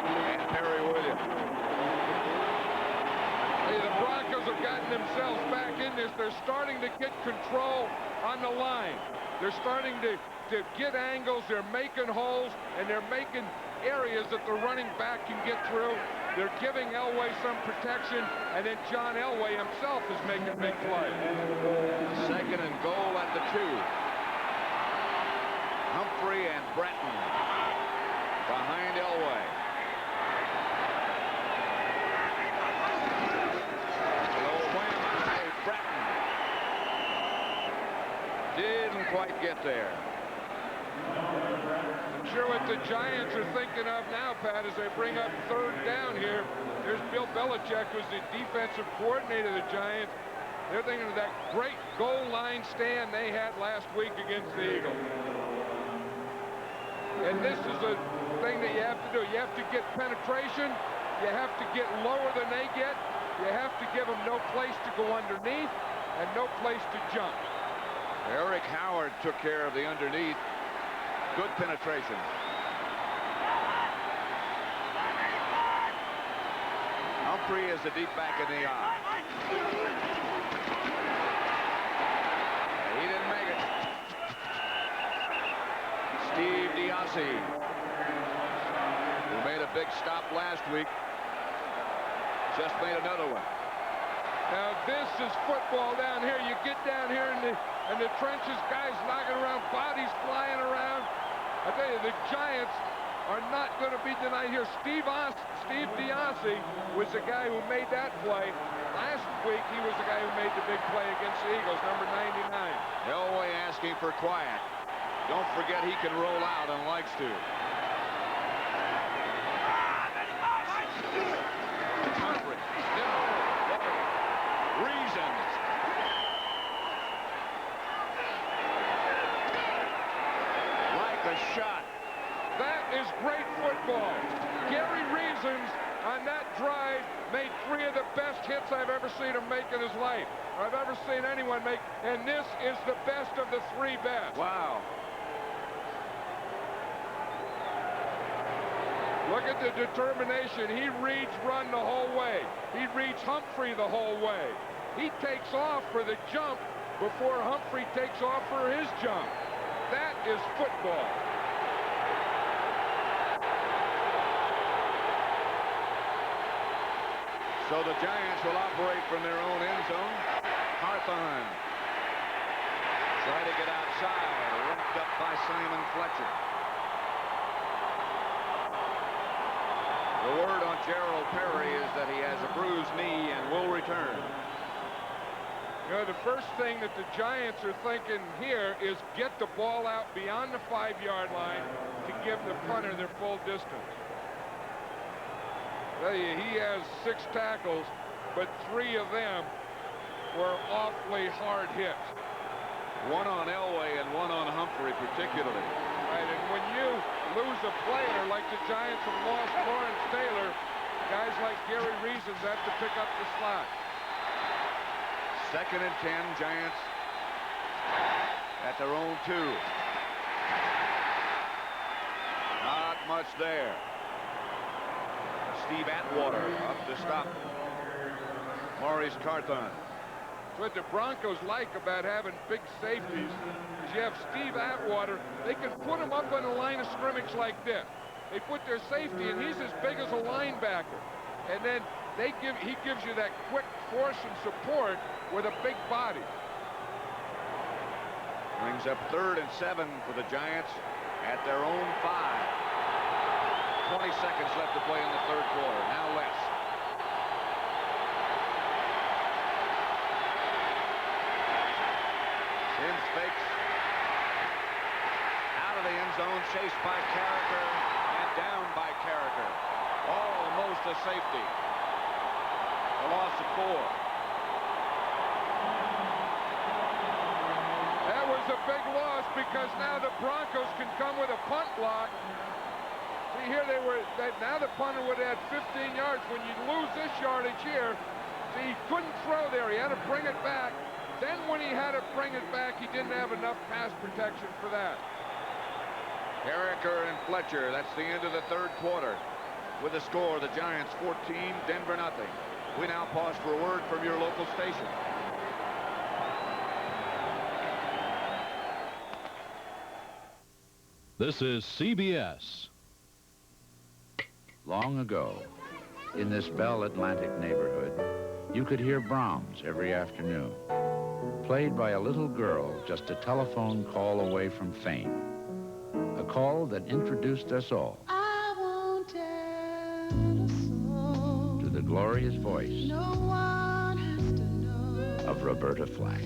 And Perry Williams. Hey, the Broncos have gotten themselves back in this. They're starting to get control on the line. They're starting to get angles. They're making holes, and they're making areas that the running back can get through. They're giving Elway some protection, and then John Elway himself is making big plays. 2nd and goal at the 2. Humphrey and Breton behind Elway. Breton didn't quite get there. I'm sure what the Giants are thinking of now, Pat, as they bring up 3rd down here. There's Bill Belichick, who's the defensive coordinator of the Giants. They're thinking of that great goal line stand they had last week against the Eagles. And this is a thing that you have to do. You have to get penetration. You have to get lower than they get. You have to give them no place to go underneath and no place to jump. Eric Howard took care of the underneath. Good penetration. Humphrey is the deep back in the eye. He didn't make it. Steve Diassi, who made a big stop last week, just made another one. Now this is football down here. You get down here in the trenches, guys knocking around, bodies flying around. I tell you, the Giants are not going to be denied here. Steve Diassi was the guy who made that play. Last week, he was the guy who made the big play against the Eagles, number 99. Elway asking for quiet. Don't forget he can roll out and likes to. Humphrey. Reasons. Like a shot. That is great football. Gary Reasons on that drive made 3 of the best hits I've ever seen him make in his life. I've ever seen anyone make, and this is the best of the 3 best. Wow. Look at the determination. He reads run the whole way. He reads Humphrey the whole way. He takes off for the jump before Humphrey takes off for his jump. That is football. So the Giants will operate from their own end zone. Harthon try to get outside, wrapped up by Simon Fletcher. The word on Gerald Perry is that he has a bruised knee and will return. You know, the first thing that the Giants are thinking here is get the ball out beyond the 5-yard line to give the punter their full distance. I tell you, he has 6 tackles, but 3 of them were awfully hard hits. 1 on Elway and 1 on Humphrey for particularly. Right, and when you lose a player like the Giants have lost Lawrence Taylor, guys like Gary Reasons have to pick up the slack. 2nd and 10, Giants at their own 2. Not much there. Steve Atwater up to stop Maurice Carthon. What the Broncos like about having big safeties is you have Steve Atwater. They can put him up on the line of scrimmage like this. They put their safety, and he's as big as a linebacker. And then he gives you that quick force and support with a big body. Brings up 3rd and 7 for the Giants at their own 5. 20 seconds left to play in the 3rd quarter. Now less. Sims fakes. Out of the end zone, chased by Carricker and down by Carricker. Almost a safety. A loss of 4. That was a big loss because now the Broncos can come with a punt block. See here now the punter would have had 15 yards. When you lose this yardage here, see, he couldn't throw there. He had to bring it back. Then when he had to bring it back, he didn't have enough pass protection for that. Carricker and Fletcher, that's the end of the 3rd quarter. With the score, the Giants 14, Denver nothing. We now pause for a word from your local station. This is CBS. Long ago, in this Bell Atlantic neighborhood, you could hear Brahms every afternoon, played by a little girl just a telephone call away from fame. A call that introduced us all to the glorious voice of Roberta Flack.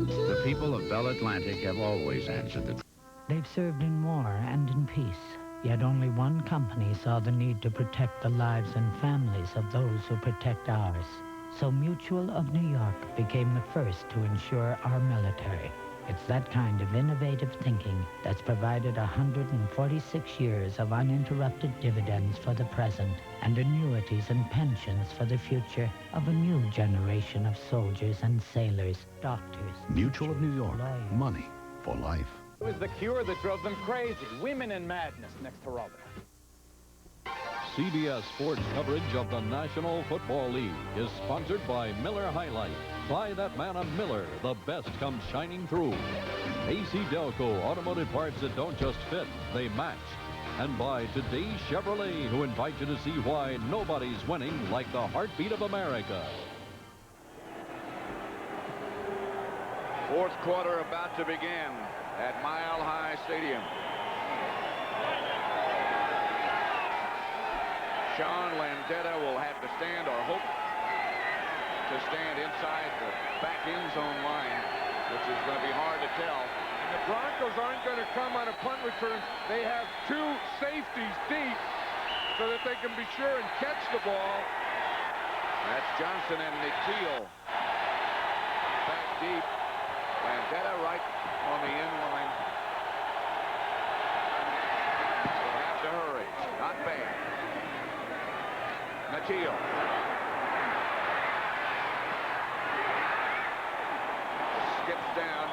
The people of Bell Atlantic have always answered the... They've served in war and in peace, yet only one company saw the need to protect the lives and families of those who protect ours. So Mutual of New York became the first to insure our military. It's that kind of innovative thinking that's provided 146 years of uninterrupted dividends for the present and annuities and pensions for the future of a new generation of soldiers and sailors, doctors. Mutual of New York. Lawyers. Money for life. It was the cure that drove them crazy. Women in madness next to Robert. CBS Sports coverage of the National Football League is sponsored by Miller High Life. Buy that man a Miller. The best comes shining through. AC Delco, automotive parts that don't just fit, they match. And by Today's Chevrolet, who invite you to see why nobody's winning like the heartbeat of America. 4th quarter about to begin at Mile High Stadium. Sean Landeta will have to stand, or hope to stand, inside the back end zone line, which is going to be hard to tell. And the Broncos aren't going to come on a punt return. They have 2 safeties deep so that they can be sure and catch the ball. That's Johnson and Nikhil back deep. Landeta right on the end line. They have to hurry. Not bad. Nikhil. Skips down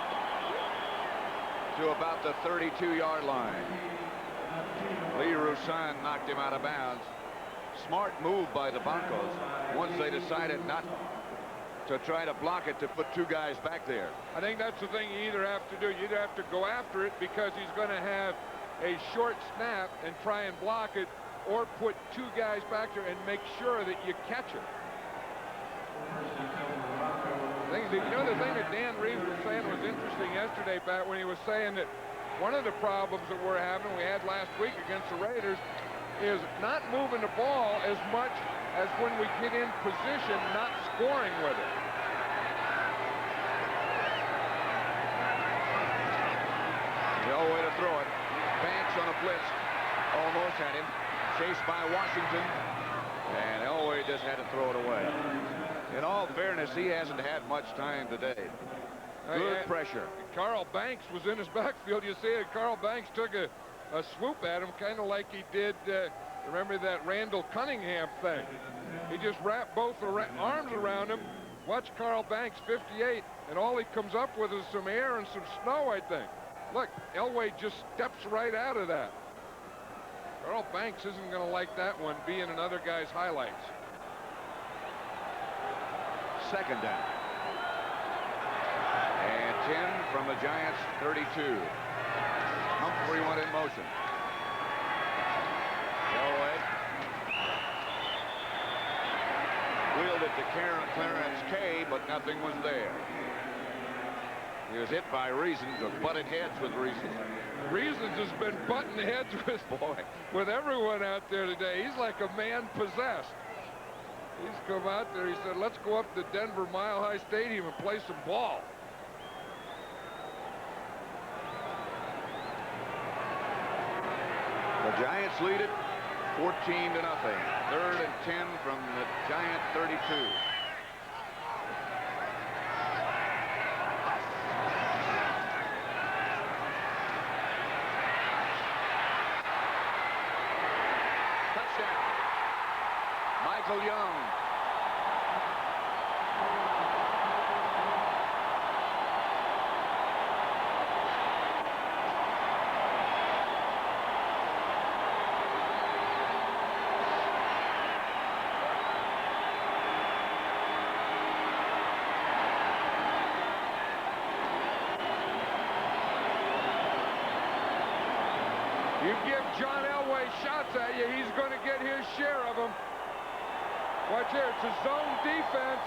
to about the 32-yard line. Lee Roussan knocked him out of bounds. Smart move by the Broncos once they decided not to try to block it, to put 2 guys back there. I think that's the thing you either have to do. You either have to go after it because he's going to have a short snap and try and block it, or put 2 guys back there and make sure that you catch it. The other thing that Dan Reeves was saying was interesting yesterday, Pat, when he was saying that one of the problems that we're having, we had last week against the Raiders, is not moving the ball as much as when we get in position, not scoring with it. No way to throw it. Banks on a blitz. Almost had him. Chased by Washington. And Elway just had to throw it away. In all fairness, he hasn't had much time today. Good pressure. Carl Banks was in his backfield. You see it. Carl Banks took a swoop at him, kind of like he did, remember that Randall Cunningham thing. He just wrapped both arms around him. Watch Carl Banks, 58, and all he comes up with is some air and some snow, I think. Look, Elway just steps right out of that. Carl Banks isn't going to like that one being in another guy's highlights. Second down. And 10 from the Giants' 32. Humphrey went in motion. Elway wheeled it to Clarence Kay, but nothing was there. He was hit by Reasons, or butted heads with Reasons. Reasons has been butting heads with everyone out there today. He's like a man possessed. He's come out there. He said, let's go up to Denver Mile High Stadium and play some ball. The Giants lead it 14-0. 3rd and 10 from the Giant 32. Touchdown. Michael Young. You give John Elway shots at you, he's going to get his share of them. Watch here, it's a zone defense.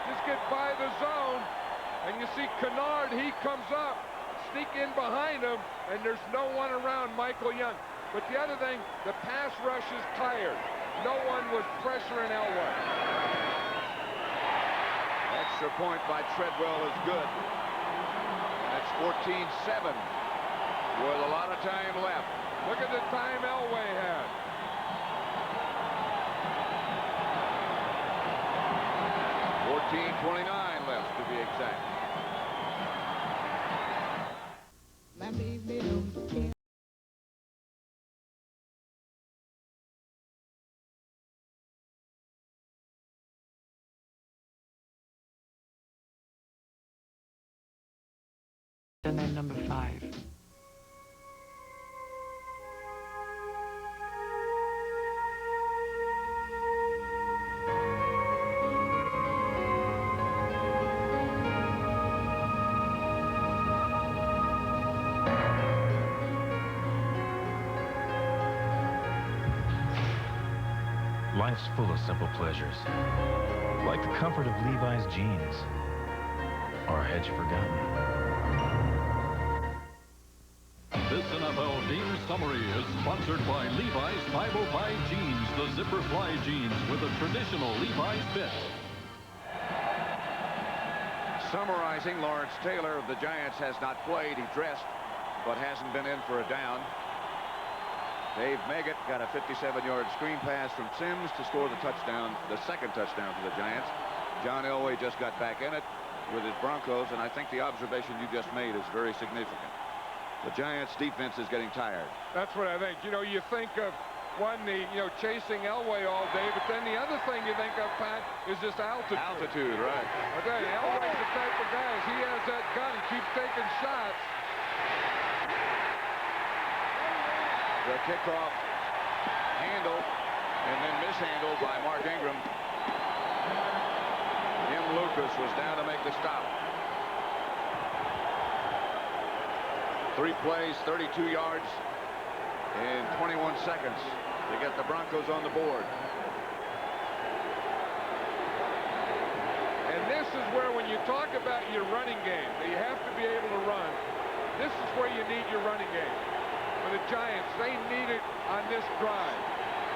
Just get by the zone. And you see Kennard, he comes up, sneak in behind him, and there's no one around Michael Young. But the other thing, the pass rush is tired. No one was pressuring Elway. Extra point by Treadwell is good. That's 14-7 with a lot of time left. Look at the time Elway had. $14.29 left to be exact. And then number 5. Life's full of simple pleasures, like the comfort of Levi's jeans, or a hedge forgotten. This NFL Team Summary is sponsored by Levi's 505 jeans, the zipper fly jeans with a traditional Levi's fit. Summarizing, Lawrence Taylor of the Giants has not played. He dressed, but hasn't been in for a down. Dave Meggett got a 57-yard screen pass from Sims to score the touchdown, the second touchdown for the Giants. John Elway just got back in it with his Broncos, and I think the observation you just made is very significant. The Giants' defense is getting tired. That's what I think. You know, you think of chasing Elway all day, but then the other thing you think of, Pat, is just altitude. Altitude, right. Okay, Elway's the type of guy. He has that gun, keeps taking shots. The kickoff handle and then mishandled by Mark Ingram. Jim Lucas was down to make the stop. 3 plays, 32 yards in 21 seconds to get the Broncos on the board. And this is where, when you talk about your running game, that you have to be able to run, this is where you need your running game. For the Giants, they need it on this drive.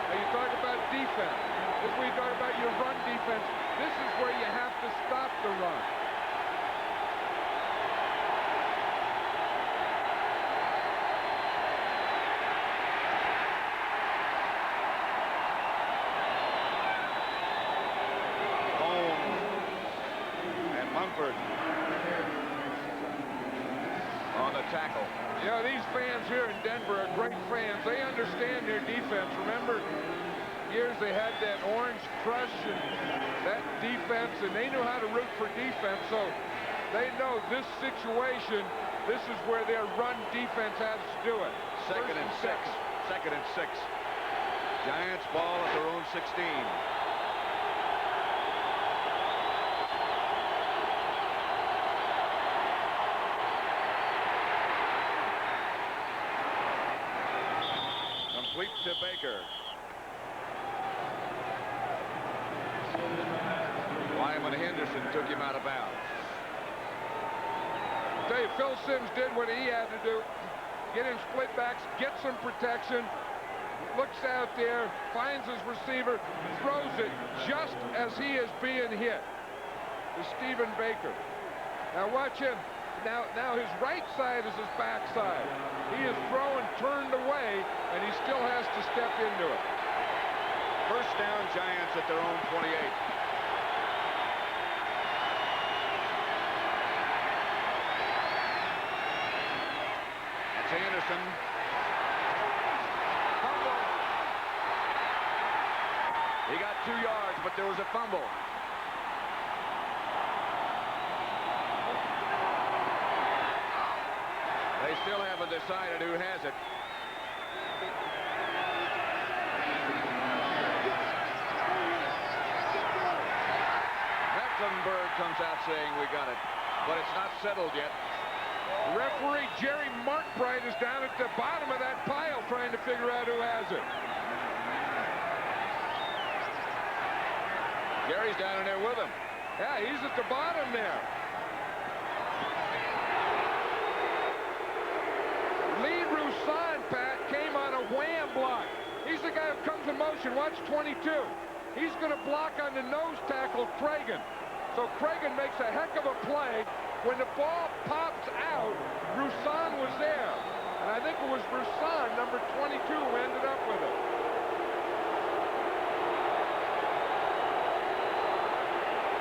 Now you talk about defense. This is where you talk about your run defense. This is where you have to stop the run. Holmes and Mumford. the tackle. Yeah, these fans here in Denver are great fans. They understand their defense. Remember, years they had that orange crush and that defense, and they knew how to root for defense, so they know this situation, this is where their run defense has to do it. Second and 6. Second and 6. Giants ball at their own 16. Complete to Baker. Wyman Henderson took him out of bounds. I tell you, Phil Simms did what he had to do. Get in split backs, get some protection, looks out there, finds his receiver, throws it just as he is being hit to Stephen Baker. Now watch him. Now his right side is his backside. He is throwing turned away, and he still has to step into it. First down, Giants at their own 28. That's Anderson. Fumble. He got 2 yards, but there was a fumble. They still haven't decided who has it. Mecklenburg comes out saying we got it, but it's not settled yet. Referee Jerry Markbright is down at the bottom of that pile trying to figure out who has it. Gary's down in there with him. Yeah, he's at the bottom there. Lee Roussan, Pat, came on a wham block. He's the guy who comes in motion. Watch 22. He's going to block on the nose tackle, Cragen. So Cragen makes a heck of a play. When the ball pops out, Roussan was there. And I think it was Roussan, number 22, who ended up with it.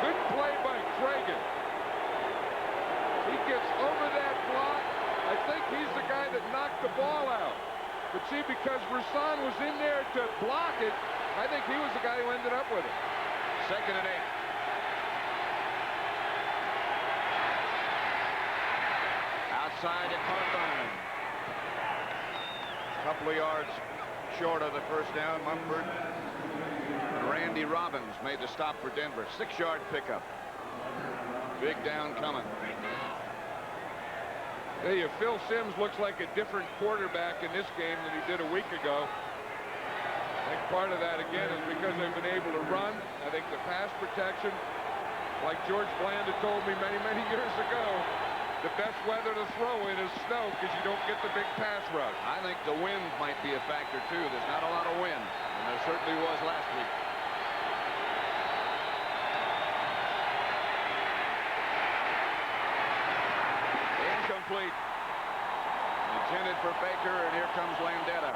Good play by Cragen. He gets over that block. I think he's the guy that knocked the ball out. But see, because Roussan was in there to block it, I think he was the guy who ended up with it. Second and 8. Outside at Carthon. A couple of yards short of the first down. Mumford and Randy Robbins made the stop for Denver. 6-yard pickup. Big down coming. Hey, Phil Simms looks like a different quarterback in this game than he did a week ago. I think part of that, again, is because they've been able to run. I think the pass protection, like George Blanda told me many, many years ago, the best weather to throw in is snow because you don't get the big pass rush. I think the wind might be a factor, too. There's not a lot of wind, and there certainly was last week. Incomplete. Intended for Baker, and here comes Landeta.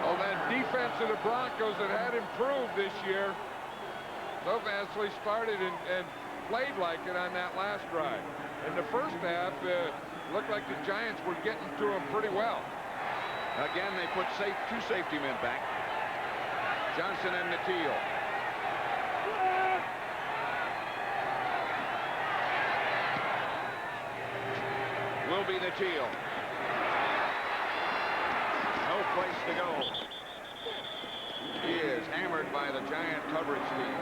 Well, that defense of the Broncos that had improved this year so vastly started and played like it on that last drive. In the first half, looked like the Giants were getting to them pretty well. Again, they put 2 safety men back. Johnson and Natil. Will be Natil. No place to go. He is hammered by the Giant coverage team.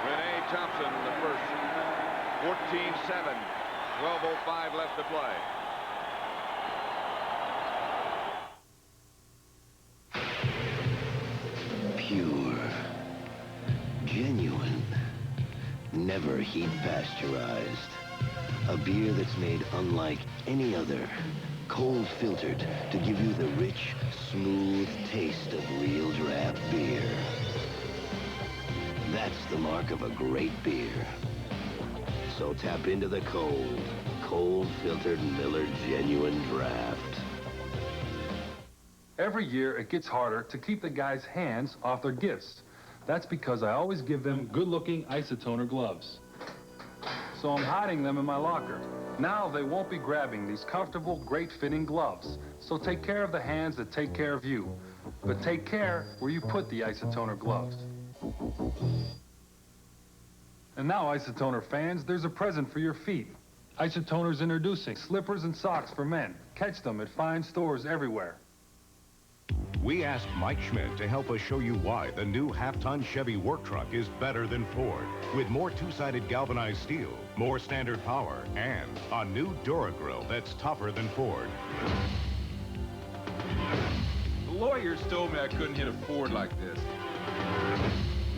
Renee Thompson, the first. 14-7. 12:05 left to play. Pure, genuine, never heat pasteurized. A beer that's made unlike any other. Cold filtered to give you the rich, smooth taste of real draft beer. That's the mark of a great beer. So tap into the cold filtered Miller Genuine Draft. Every year, it gets harder to keep the guys' hands off their gifts. That's because I always give them good-looking isotoner gloves. So I'm hiding them in my locker. Now they won't be grabbing these comfortable, great-fitting gloves. So take care of the hands that take care of you. But take care where you put the isotoner gloves. And now, Isotoner fans, there's a present for your feet. Isotoner's introducing slippers and socks for men. Catch them at fine stores everywhere. We asked Mike Schmidt to help us show you why the new half-ton Chevy work truck is better than Ford. With more two-sided galvanized steel, more standard power, and a new Duragrill that's tougher than Ford. The lawyers told me I couldn't hit a Ford like this.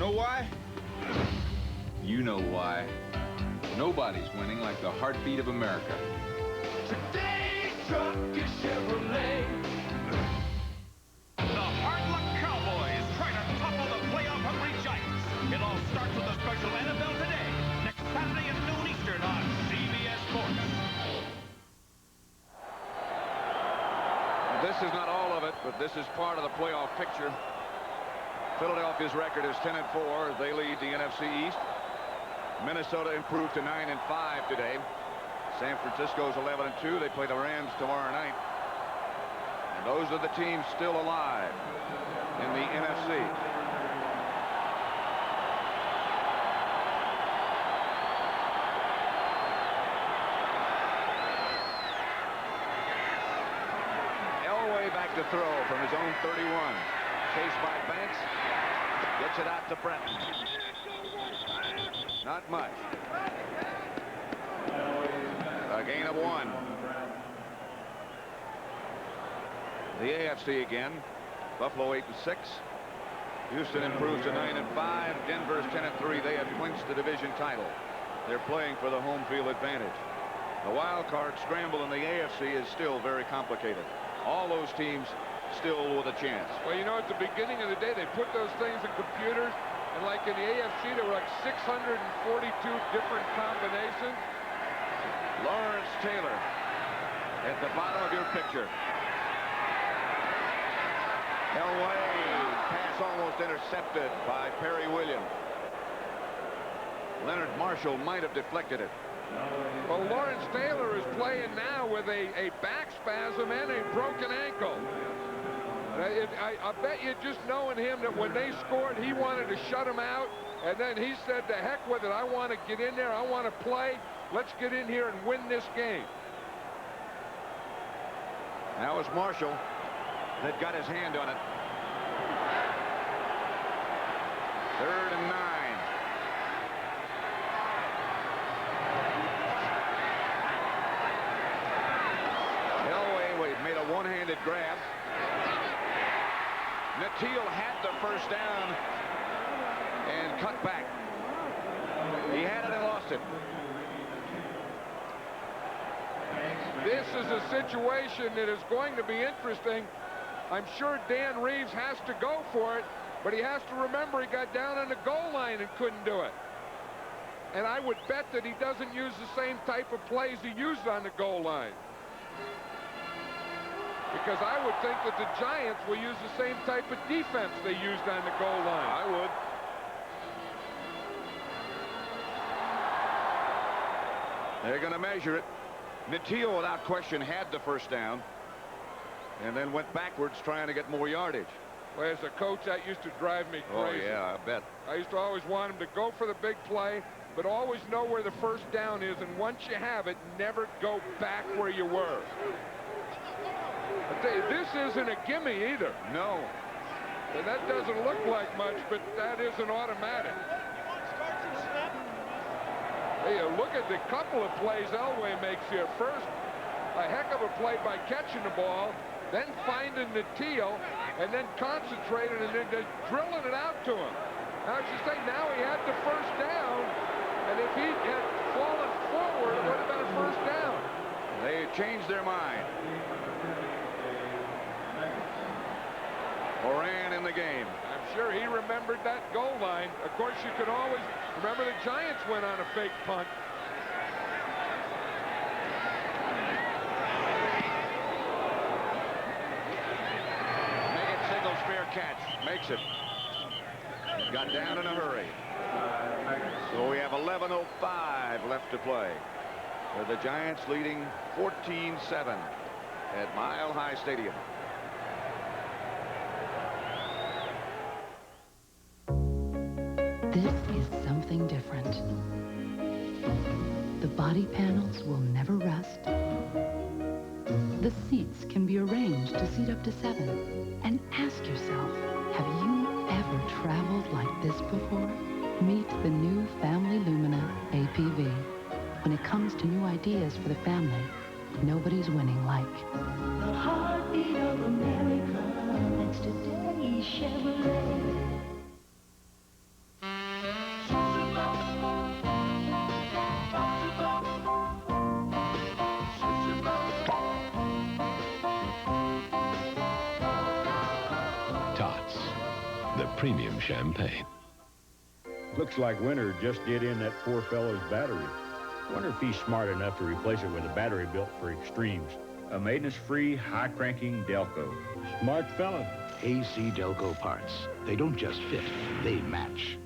Know why? You know why. Nobody's winning like the heartbeat of America. Today's truck is Chevrolet. The hard-luck Cowboys try to topple the playoff-hungry Giants. It all starts with a special NFL Today, next Saturday at noon Eastern on CBS Sports. This is not all of it, but this is part of the playoff picture. Philadelphia's record is 10-4. They lead the NFC East. Minnesota improved to 9-5 today. San Francisco's 11-2. They play the Rams tomorrow night. And those are the teams still alive in the NFC. Elway back to throw from his own 31. Chased by Banks. Gets it out to Breton. Not much. A gain of 1. The AFC again. Buffalo 8-6. Houston improves to 9-5. Denver's 10-3. They have clinched the division title. They're playing for the home field advantage. The wild card scramble in the AFC is still very complicated. All those teams still with a chance. Well, you know, at the beginning of the day, they put those things in computers, and like in the AFC, there were like 642 different combinations. Lawrence Taylor at the bottom of your picture. Elway, pass almost intercepted by Perry Williams. Leonard Marshall might have deflected it. Well, Lawrence Taylor is playing now with a back spasm and a broken ankle. I bet you just knowing him that when they scored, he wanted to shut him out, and then he said, to heck with it, I want to get in there, I want to play, let's get in here and win this game. Now it's Marshall that got his hand on it. 3rd and 9. Elway made a one-handed grab. Natil had the first down and cut back. He had it and lost it. This is a situation that is going to be interesting. I'm sure Dan Reeves has to go for it, but he has to remember he got down on the goal line and couldn't do it. And I would bet that he doesn't use the same type of plays he used on the goal line. Because I would think that the Giants will use the same type of defense they used on the goal line. I would. They're going to measure it. Natil, without question, had the first down and then went backwards trying to get more yardage. Well, as a coach, that used to drive me crazy. Oh, yeah, I bet. I used to always want him to go for the big play, but always know where the first down is, and once you have it, never go back where you were. I tell you, this isn't a gimme either. No. And that doesn't look like much, but that isn't automatic. Hey, look at the couple of plays Elway makes here. First, a heck of a play by catching the ball, then finding Natil, and then concentrating and then just drilling it out to him. Now, I should say, now he had the first down, and if he had fallen forward, it would have been a first down. They changed their mind. Moran in the game. I'm sure he remembered that goal line. Of course, you could always remember the Giants went on a fake punt. catch. Makes it. Got down in a hurry. So we have 11:05 left to play. The Giants leading 14-7 at Mile High Stadium. This is something different. The body panels will never rust. The seats can be arranged to seat up to 7. And ask yourself, have you ever traveled like this before? Meet the new Family Lumina APV. When it comes to new ideas for the family, nobody's winning like. The heartbeat of America, that's today's Chevrolet. Tots, the premium champagne. Looks like Winter just did in that poor fellow's battery. Wonder if he's smart enough to replace it with a battery built for extremes. A maintenance-free, high-cranking Delco. Smart fella. AC Delco parts. They don't just fit, they match.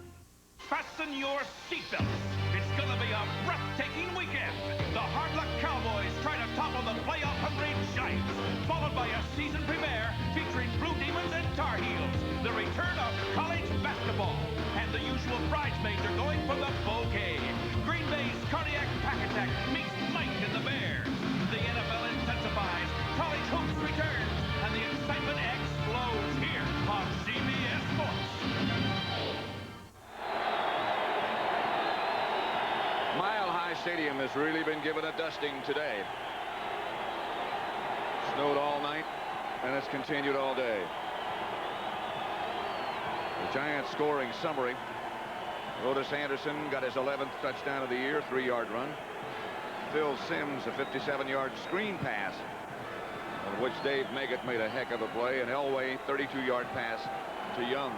Fasten your seatbelts. It's going to be a breathtaking weekend. The hard luck Cowboys try to topple the playoff-hungry Giants, followed by a season premiere featuring Blue Demons and Tar Heels, the return of college basketball, and the usual bridesmaids are going for the bouquet. Green Bay's cardiac pack attack meets Mike and the Bears. The NFL intensifies, college hoops returns, and the excitement explodes here on CBS Sports. Mile High Stadium has really been given a dusting today. Snowed all night, and it's continued all day. The Giants scoring summary. Otis Anderson got his 11th touchdown of the year, 3-yard run. Phil Simms, a 57-yard screen pass, on which Dave Meggett made a heck of a play, and Elway, 32-yard pass to Young.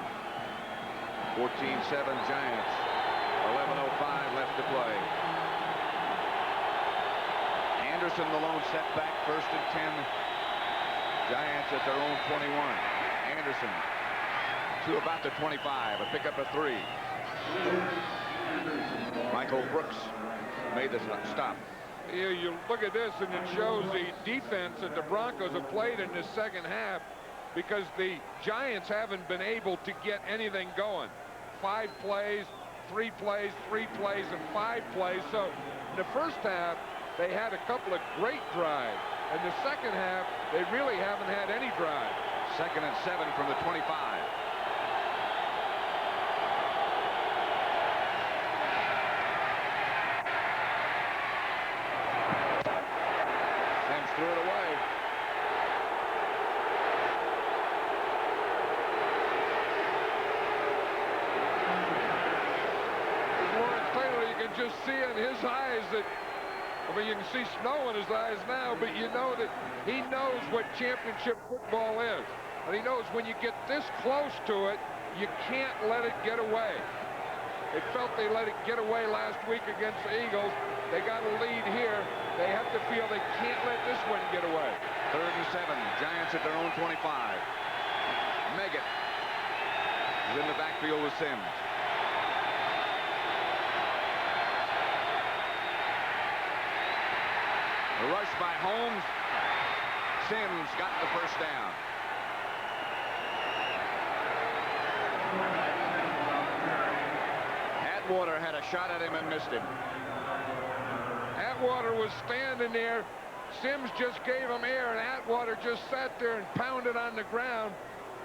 14-7 Giants. 11:05 left to play. Anderson, the lone setback, 1st and 10. Giants at their own 21. Anderson to about the 25, a pickup of 3. Michael Brooks made the stop. Yeah, you look at this, and it shows the defense that the Broncos have played in the second half, because the Giants haven't been able to get anything going. 5 plays, 3 plays, 3 plays, and 5 plays. So in the first half, they had a couple of great drives. In the second half, they really haven't had any drive. 2nd and 7 from the 25. Sims threw it away. You can just see in his eyes that, I mean, you can see snow in his eyes now, but you know that he knows what championship football is. And he knows when you get this close to it, you can't let it get away. They felt they let it get away last week against the Eagles. They got a lead here. They have to feel they can't let this one get away. 3rd and 7. Giants at their own 25. Meggett is in the backfield with Sims. The rush by Holmes. Sims got the 1st down. Atwater had a shot at him and missed him. Atwater was standing there. Sims just gave him air, and Atwater just sat there and pounded on the ground.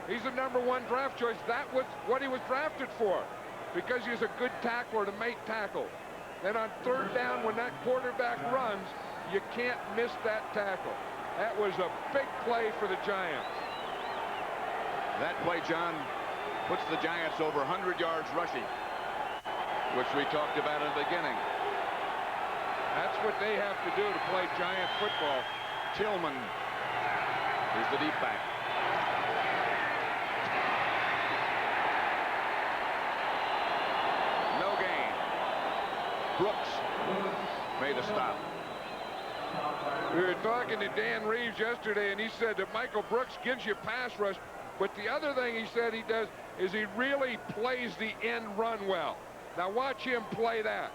He's a #1 draft choice. That was what he was drafted for, because he's a good tackler to make tackles. Then on 3rd down, when that quarterback runs, you can't miss that tackle. That was a big play for the Giants. That play, John, puts the Giants over 100 yards rushing, which we talked about in the beginning. That's what they have to do to play Giant football. Tillman is the deep back. No gain. Brooks made a stop. We were talking to Dan Reeves yesterday, and he said that Michael Brooks gives you pass rush. But the other thing he said he does is he really plays the end run well. Now watch him play that.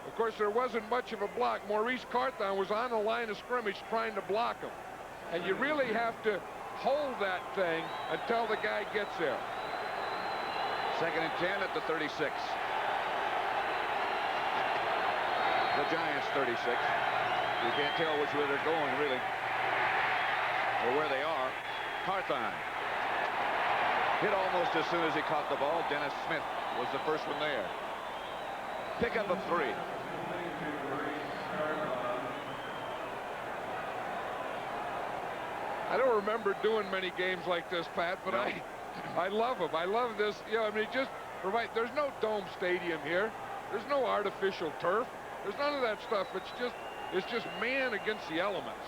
Of course, there wasn't much of a block. Maurice Carthon was on the line of scrimmage trying to block him. And you really have to hold that thing until the guy gets there. 2nd and 10 at the 36. The Giants 36. You can't tell which way they're going, really, or where they are. Carthon hit almost as soon as he caught the ball. Dennis Smith was the first one there. Pickup of 3. I don't remember doing many games like this, Pat, but I love them. I love this. You know, I mean, just right. There's no dome stadium here. There's no artificial turf. There's none of that stuff. It's just man against the elements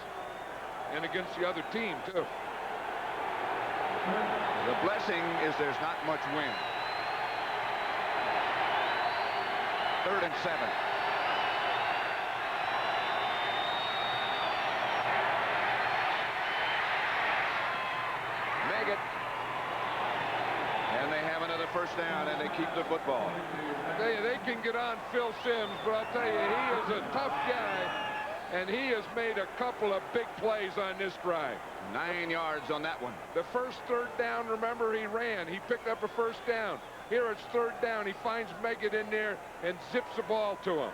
and against the other team too. The blessing is there's not much wind. 3rd and 7. Meggett. And they have another first down, and they keep the football. They can get on Phil Simms, but I'll tell you, he is a tough guy, and he has made a couple of big plays on this drive. 9 yards on that one. The first 3rd down, remember, he ran. He picked up a first down. Here it's 3rd down. He finds Meggett in there and zips the ball to him.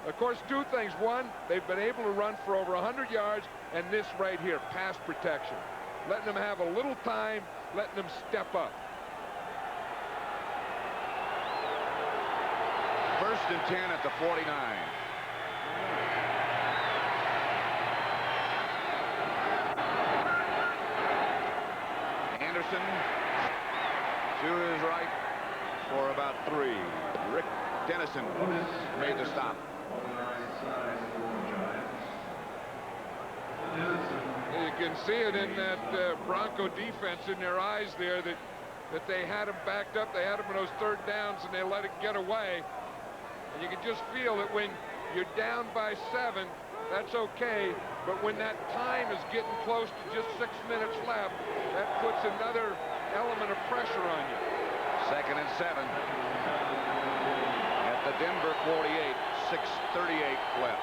Of course, 2 things. One, they've been able to run for over 100 yards, and this right here, pass protection. Letting them have a little time, letting them step up. 1st and 10 at the 49. Anderson to his right for about 3. Rick Dennison made the stop. You can see it in that Bronco defense in their eyes there that they had them backed up. They had them in those 3rd downs, and they let it get away. And you can just feel that when you're down by 7, that's okay. But when that time is getting close to just 6 minutes left, that puts another element of pressure on you. 2nd and 7 at the Denver 48. 6:38 left.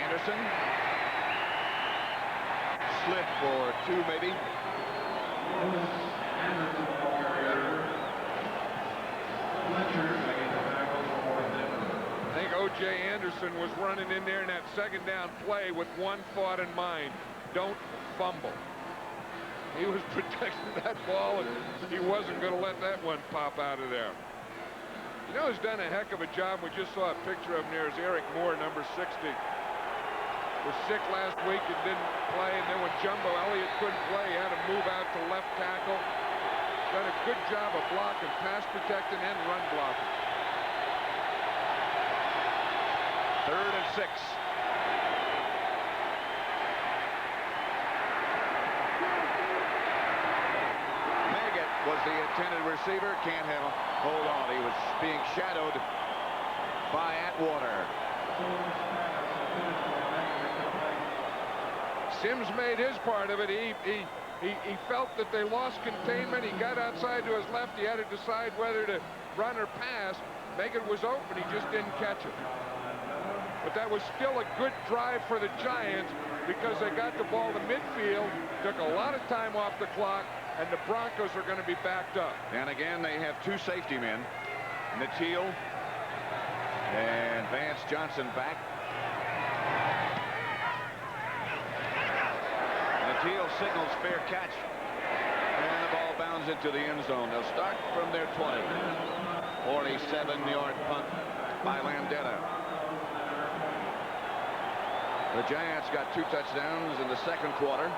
Anderson slid for 2, maybe. I think O.J. Anderson was running in there in that 2nd down play with one thought in mind: don't fumble. He was protecting that ball, and he wasn't going to let that one pop out of there. You know who's done a heck of a job? We just saw a picture of him there. Is Eric Moore, number 60. Was sick last week and didn't play, and then when Jumbo Elliott couldn't play, he had to move out to left tackle. Done a good job of blocking, pass protecting, and run blocking. 3rd and 6. Meggett was the intended receiver. Can't hold on. He was being shadowed by Atwater. Simms made his part of it. He felt that they lost containment. He got outside to his left. He had to decide whether to run or pass. Meggett was open. He just didn't catch it. But that was still a good drive for the Giants because they got the ball to midfield, took a lot of time off the clock, and the Broncos are going to be backed up. And again, they have 2 safety men. Natil and Vance Johnson back. Natil signals fair catch, and the ball bounds into the end zone. They'll start from their 20. 47-yard punt by Landeta. The Giants got 2 touchdowns in the 2nd quarter.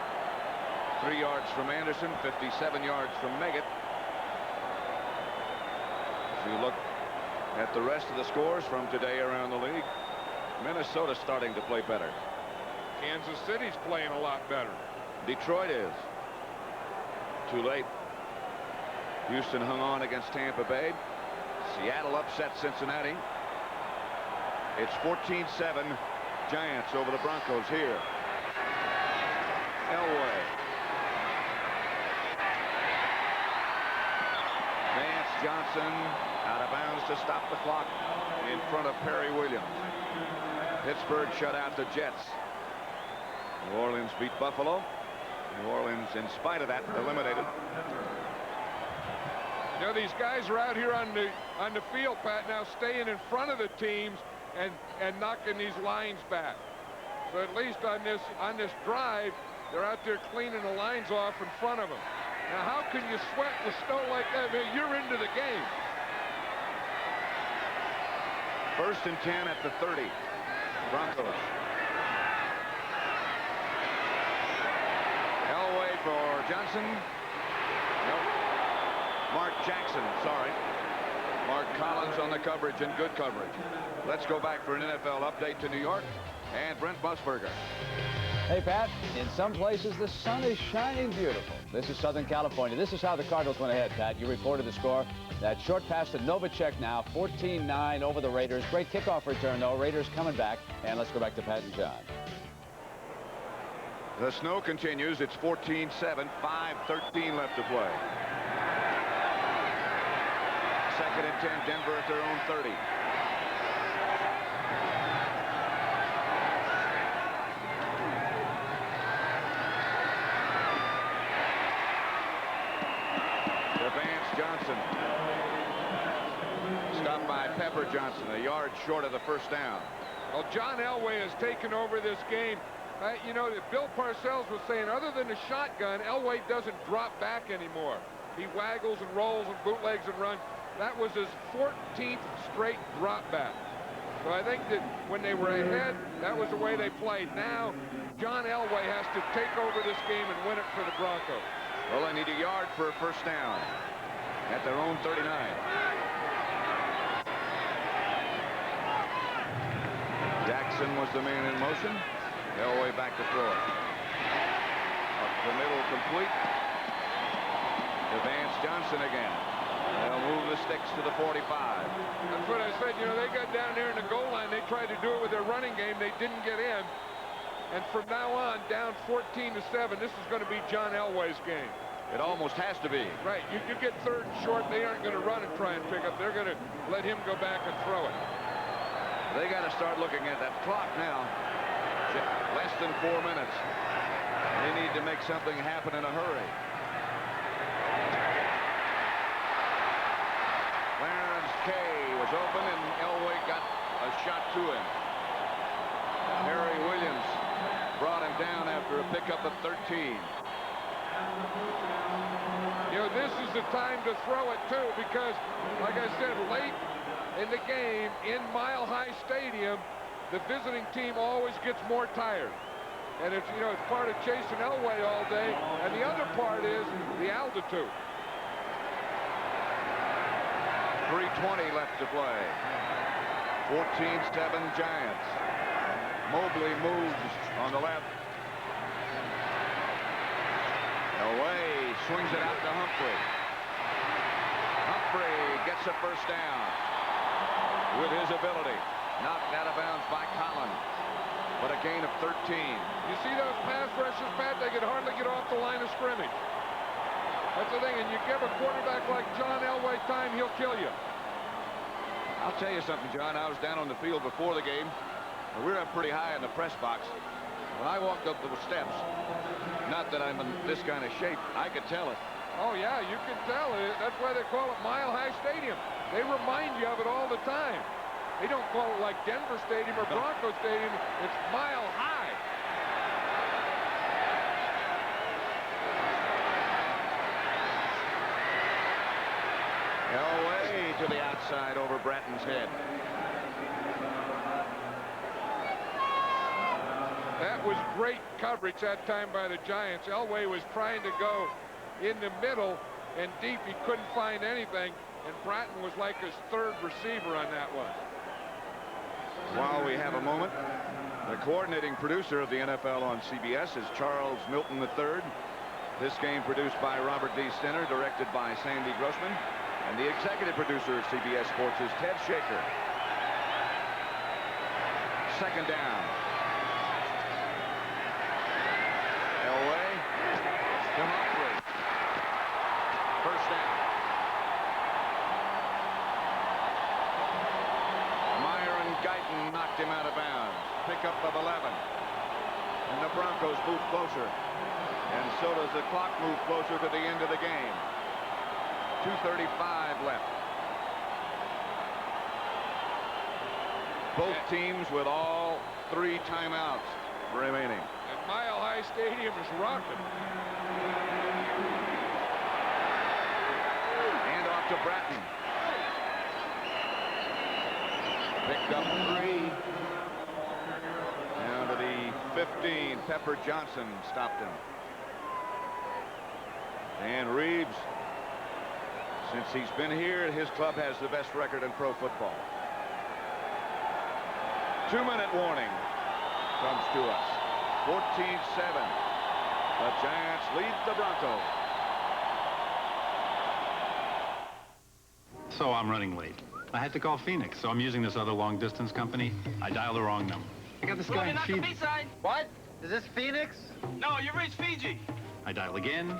3 yards from Anderson, 57 yards from Meggett. If you look at the rest of the scores from today around the league, Minnesota's starting to play better. Kansas City's playing a lot better. Detroit is. Too late. Houston hung on against Tampa Bay. Seattle upset Cincinnati. It's 14-7 Giants over the Broncos here. Elway. Vance Johnson out of bounds to stop the clock in front of Perry Williams. Pittsburgh shut out the Jets. New Orleans beat Buffalo. New Orleans, in spite of that, eliminated. You know, these guys are out here on the field, Pat, now staying in front of the teams and knocking these lines back. So at least on this drive, they're out there cleaning the lines off in front of them. Now, how can you sweat the snow like that? I mean, you're into the game. 1st and 10 at the 30. Broncos. Elway for Johnson. Nope. Mark Jackson, sorry. Mark Collins on the coverage, and good coverage. Let's go back for an NFL update to New York and Brent Musburger. Hey, Pat, in some places the sun is shining beautiful. This is Southern California. This is how the Cardinals went ahead, Pat. You reported the score. That short pass to Novacek now, 14-9 over the Raiders. Great kickoff return, though. Raiders coming back. And let's go back to Pat and John. The snow continues. It's 14-7, 5:13 left to play. 2nd and 10, Denver at their own 30. Johnson. Stopped by Pepper Johnson, a yard short of the first down. Well, John Elway has taken over this game. You know, Bill Parcells was saying, other than the shotgun, Elway doesn't drop back anymore. He waggles and rolls and bootlegs and runs. That was his 14th straight drop back. So I think that when they were ahead, that was the way they played. Now, John Elway has to take over this game and win it for the Broncos. Well, they need a yard for a first down at their own 39. Jackson was the man in motion. Elway back to throw it. Up the middle, complete. To Vance Johnson again. They'll move the sticks to the 45. That's what I said. You know, they got down there in the goal line. They tried to do it with their running game. They didn't get in. And from now on, down 14-7, this is going to be John Elway's game. It almost has to be. Right. You get 3rd and short. They aren't going to run and try and pick up. They're going to let him go back and throw it. They got to start looking at that clock now. Less than 4 minutes. They need to make something happen in a hurry. Clarence Kay was open, and Elway got a shot to him. Harry Williams brought him down after a pickup of 13. You know, this is the time to throw it, too, because, like I said, late in the game in Mile High Stadium, the visiting team always gets more tired. And it's, you know, it's part of chasing Elway all day, and the other part is the altitude. 3:20 left to play. 14-7 Giants. Mobley moves on the left. Elway swings it out to Humphrey. Humphrey gets a first down with his ability. Knocked out of bounds by Collins, but a gain of 13. You see those pass rushes, Pat? They can hardly get off the line of scrimmage. That's the thing, and you give a quarterback like John Elway time, he'll kill you. I'll tell you something, John. I was down on the field before the game. We were up pretty high in the press box. When I walked up the steps, not that I'm in this kind of shape, I could tell it. Oh, yeah, you can tell it. That's why they call it Mile High Stadium. They remind you of it all the time. They don't call it like Denver Stadium or Broncos Stadium. It's Mile High. Elway to the outside over Bratton's head. That was great coverage that time by the Giants. Elway was trying to go in the middle and deep. He couldn't find anything, and Bratton was like his 3rd receiver on that one. While we have a moment, the coordinating producer of the NFL on CBS is Charles Milton III. This game produced by Robert D. Stinner, directed by Sandy Grossman. And the executive producer of CBS Sports is Ted Shaker. second down. Elway to Humphrey. First down. Meyer and Guyton knocked him out of bounds. Pickup of 11. And the Broncos move closer. And so does the clock move closer to the end of the game. 2:35 left. Both teams with all 3 timeouts remaining. And Mile High Stadium is rocking. Hand off to Bratton. Picked up 3. Down to the 15. Pepper Johnson stopped him. And Reeves, since he's been here, his club has the best record in pro football. 2-minute warning comes to us. 14-7. The Giants lead the Broncos. So I'm running late. I had to call Phoenix, so I'm using this other long-distance company. I dialed the wrong number. I got this guy in Fiji. What? Is this Phoenix? No, you reached Fiji. I dial again.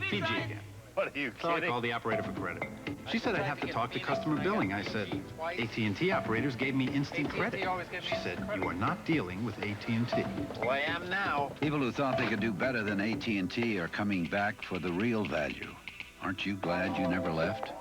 Fiji again. What are you So I kidding? called the operator for credit. She said I'd have to talk to customer billing. I said, AT&T operators gave me instant credit. She said, you are not dealing with AT&T. Well, I am now. People who thought they could do better than AT&T are coming back for the real value. Aren't you glad you never left?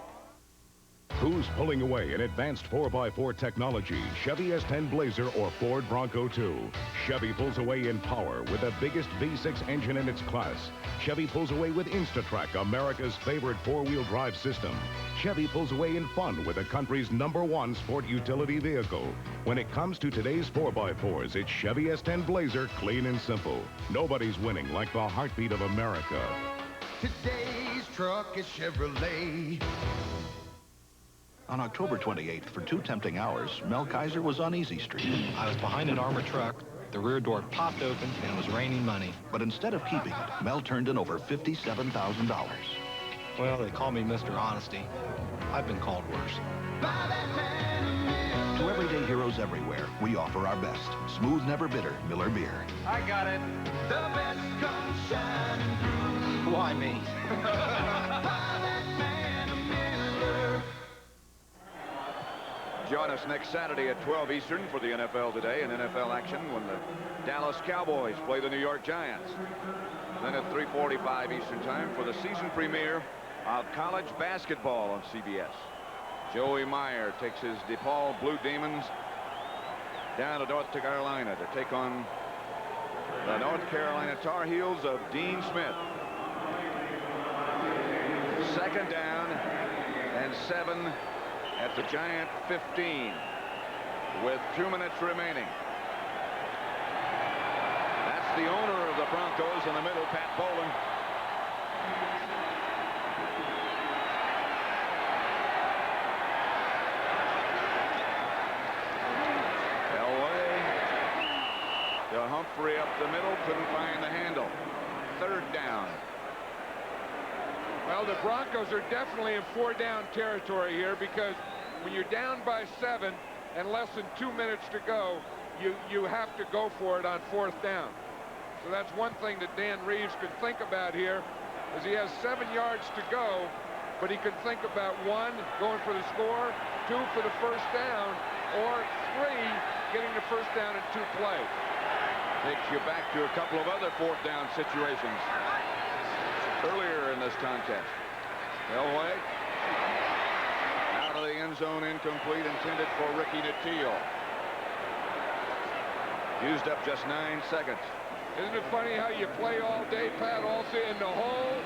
Who's pulling away in advanced 4x4 technology, Chevy S10 Blazer or Ford Bronco 2? Chevy pulls away in power with the biggest V6 engine in its class. Chevy pulls away with InstaTrack, America's favorite 4-wheel drive system. Chevy pulls away in fun with the country's #1 sport utility vehicle. When it comes to today's 4x4s, it's Chevy S10 Blazer, clean and simple. Nobody's winning like the heartbeat of America. Today's truck is Chevrolet. On October 28th, for 2 tempting hours, Mel Kaiser was on Easy Street. I was behind an armored truck. The rear door popped open, and it was raining money. But instead of keeping it, Mel turned in over $57,000. Well, they call me Mr. Honesty. I've been called worse. To everyday heroes everywhere, we offer our best. Smooth, never bitter Miller beer. I got it. The best comes shining through. Why me? Join us next Saturday at 12 Eastern for the NFL Today and NFL action when the Dallas Cowboys play the New York Giants. Then at 3:45 Eastern Time for the season premiere of college basketball on CBS. Joey Meyer takes his DePaul Blue Demons down to North Carolina to take on the North Carolina Tar Heels of Dean Smith. Second down and 7 at the Giant 15 with 2 minutes remaining. That's the owner of the Broncos in the middle, Pat Bowlen. Elway to Humphrey up the middle, couldn't find the handle. Third down. Well, the Broncos are definitely in 4-down territory here because when you're down by 7 and less than 2 minutes to go, you have to go for it on 4th down. So that's one thing that Dan Reeves could think about here, is he has 7 yards to go, but he could think about 1, going for the score, 2 for the first down, or 3, getting the first down in 2 plays. Takes you back to a couple of other 4th down situations earlier in this contest. Elway out of the end zone, incomplete, intended for Ricky Nattil. Used up just 9 seconds. Isn't it funny how you play all day, Pat, also, and the whole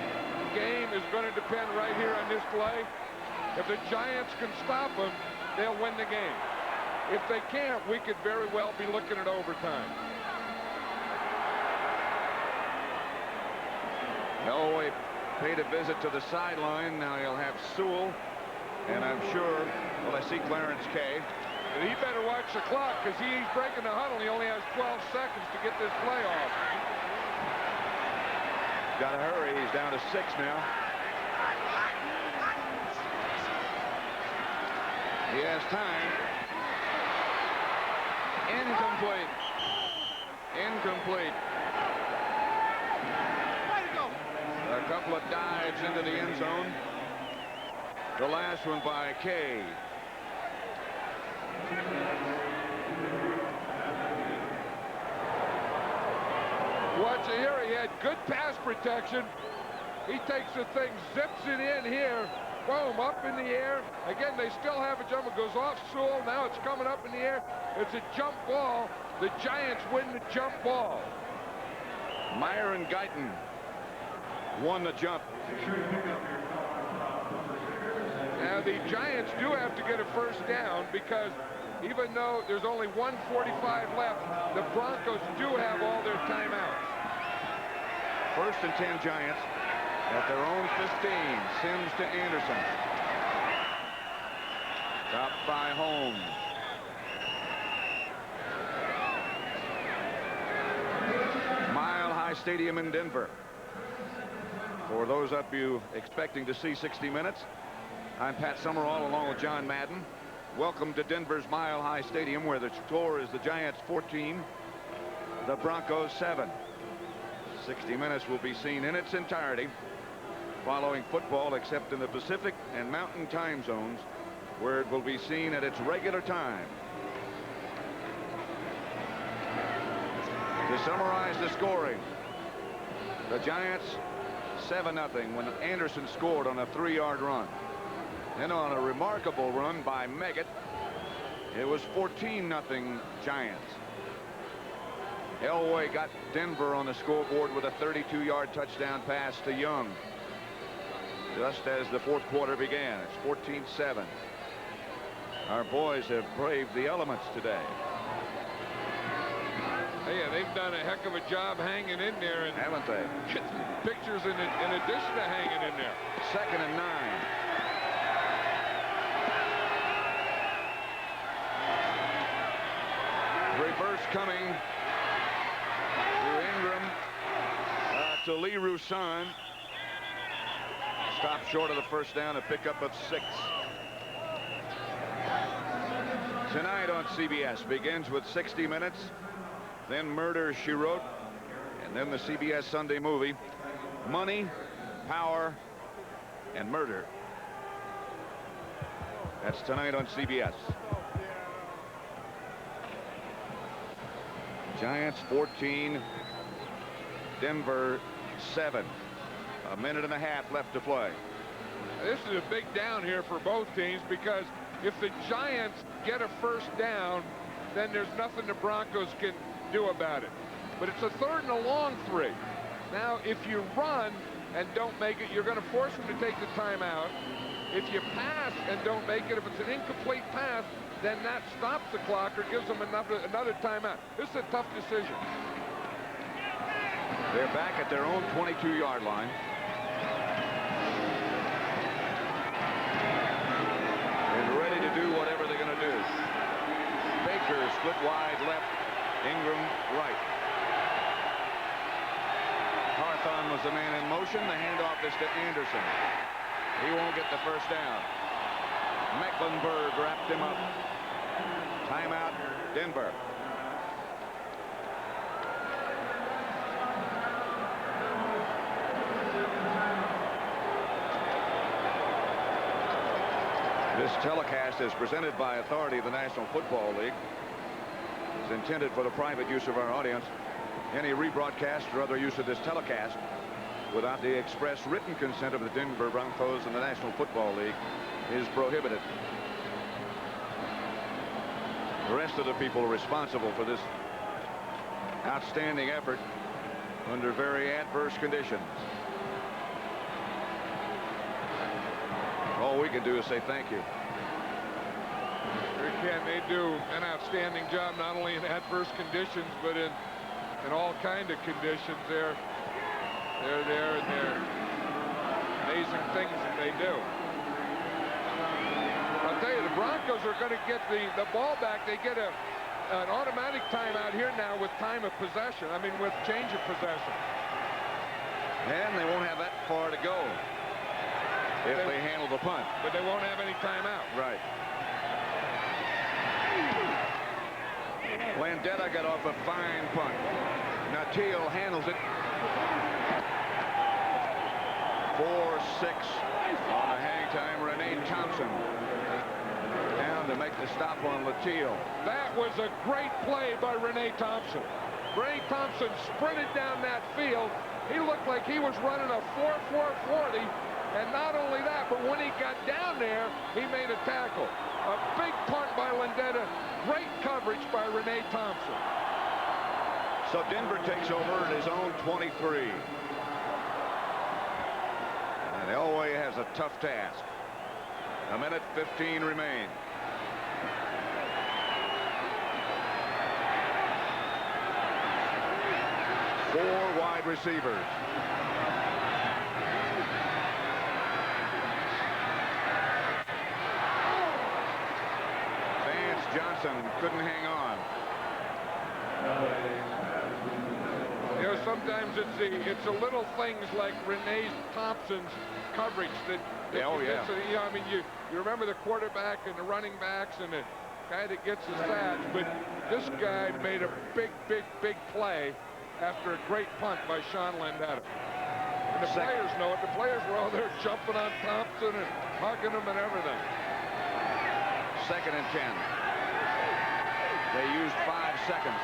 game is going to depend right here on this play. If the Giants can stop them, they'll win the game. If they can't, we could very well be looking at overtime. Elway paid a visit to the sideline. Now he'll have Sewell, and I'm sure, well, I see Clarence Kay. And he better watch the clock because he's breaking the huddle. He only has 12 seconds to get this play off. Got to hurry. He's down to 6 now. He has time. Incomplete. Incomplete. A couple of dives into the end zone. The last one by Kay. Watch it here. He had good pass protection. He takes the thing, zips it in here. Boom, up in the air. Again, they still have a jump. It goes off Sewell. Now it's coming up in the air. It's a jump ball. The Giants win the jump ball. Myron Guyton won the jump. Now the Giants do have to get a first down because even though there's only 1:45 left, the Broncos do have all their timeouts. First and 10 Giants at their own 15. Sims to Anderson. Stopped by Holmes. Mile High Stadium in Denver. For those of you expecting to see 60 Minutes, I'm Pat Summerall along with John Madden. Welcome to Denver's Mile High Stadium, where the score is the Giants 14, the Broncos 7. 60 Minutes will be seen in its entirety following football, except in the Pacific and Mountain time zones, where it will be seen at its regular time. To summarize the scoring, the Giants 7-0 when Anderson scored on a 3-yard run. Then on a remarkable run by Meggett, it was 14-0 Giants. Elway got Denver on the scoreboard with a 32-yard touchdown pass to Young. Just as the fourth quarter began, it's 14-7. Our boys have braved the elements today. Yeah, they've done a heck of a job hanging in there, and haven't they? Get pictures in addition to hanging in there. 2nd and 9. Reverse coming to Ingram, to Lee Roussan. Stop short of the first down, a pickup of 6. Tonight on CBS begins with 60 Minutes, then Murder, She Wrote, and then the CBS Sunday movie, Money, Power, and Murder. That's tonight on CBS. Giants 14, Denver 7. A minute and a half left to play. This is a big down here for both teams, because if the Giants get a first down, then there's nothing the Broncos can do about it. But it's a 3rd and a long 3. Now, if you run and don't make it, you're going to force them to take the timeout. If you pass and don't make it, if it's an incomplete pass, then that stops the clock or gives them another timeout. This is a tough decision. They're back at their own 22-yard line. And ready to do whatever they're going to do. Baker split wide left, Ingram right. Hawthorne was the man in motion. The handoff is to Anderson. He won't get the first down. Mecklenburg wrapped him up. Timeout, Denver. This telecast is presented by authority of the National Football League. It's intended for the private use of our audience. Any rebroadcast or other use of this telecast without the express written consent of the Denver Broncos and the National Football League is prohibited. The rest of the people responsible for this outstanding effort under very adverse conditions. All we can do is say thank you. Sure can. They do an outstanding job, not only in adverse conditions, but in all kind of conditions. They're there, and they're amazing things that they do. I'll tell you, the Broncos are going to get the ball back. They get an automatic timeout here now with time of possession. I mean, with change of possession. And they won't have that far to go if they handle the punt. But they won't have any timeout. Right. Landetta got off a fine punt. Now Teal handles it. 4-6 on the hang time. Renee Thompson down to make the stop on Latiel. That was a great play by Renee Thompson. Renee Thompson sprinted down that field. He looked like he was running a 4.40, and not only that, but when he got down there, he made a tackle. A big punt by Landetta. Great coverage by Renee Thompson. So Denver takes over at his own 23. And Elway has a tough task. 1:15 remain. Four wide receivers. Vance Johnson couldn't hang on. You know, sometimes it's the little things like Renee Thompson's coverage that you know, I mean, you remember the quarterback and the running backs and the guy that gets the sacks, but this guy made a big play after a great punt by Sean Landetta. And the players know it. The players were all there jumping on Thompson and hugging him and everything. 2nd and 10. They used 5 seconds.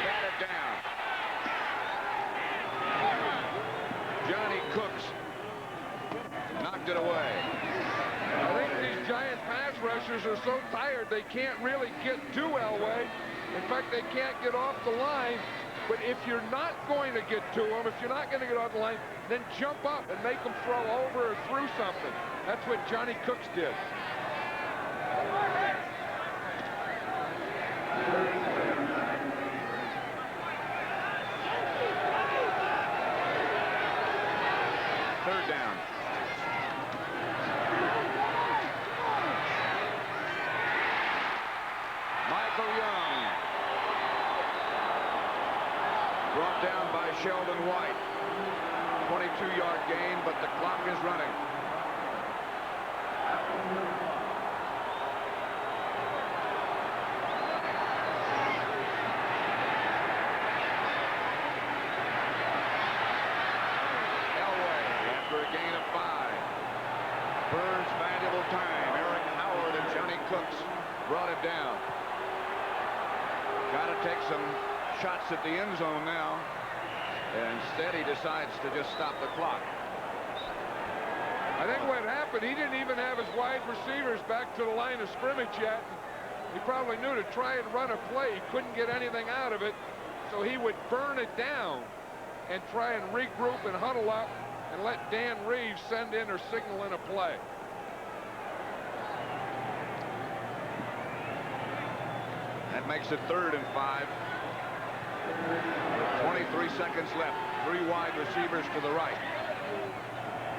Batted down. Johnny Cooks knocked it away. I think these Giant pass rushers are so tired they can't really get to Elway. In fact, they can't get off the line. But if you're not going to get to them, if you're not going to get off the line, then jump up and make them throw over or through something. That's what Johnny Cooks did. Third down. Michael Young. Brought down by Sheldon White. 22-yard gain, but the clock is running. Elway after a gain of 5. Burns valuable time. Eric Howard and Johnny Cooks brought it down. Got to take some shots at the end zone now. And instead he decides to just stop the clock. I think what happened, he didn't even have his wide receivers back to the line of scrimmage yet. He probably knew to try and run a play. He couldn't get anything out of it. So he would burn it down and try and regroup and huddle up and let Dan Reeves send in or signal in a play. That makes it 3rd and 5. 23 seconds left. 3 wide receivers to the right.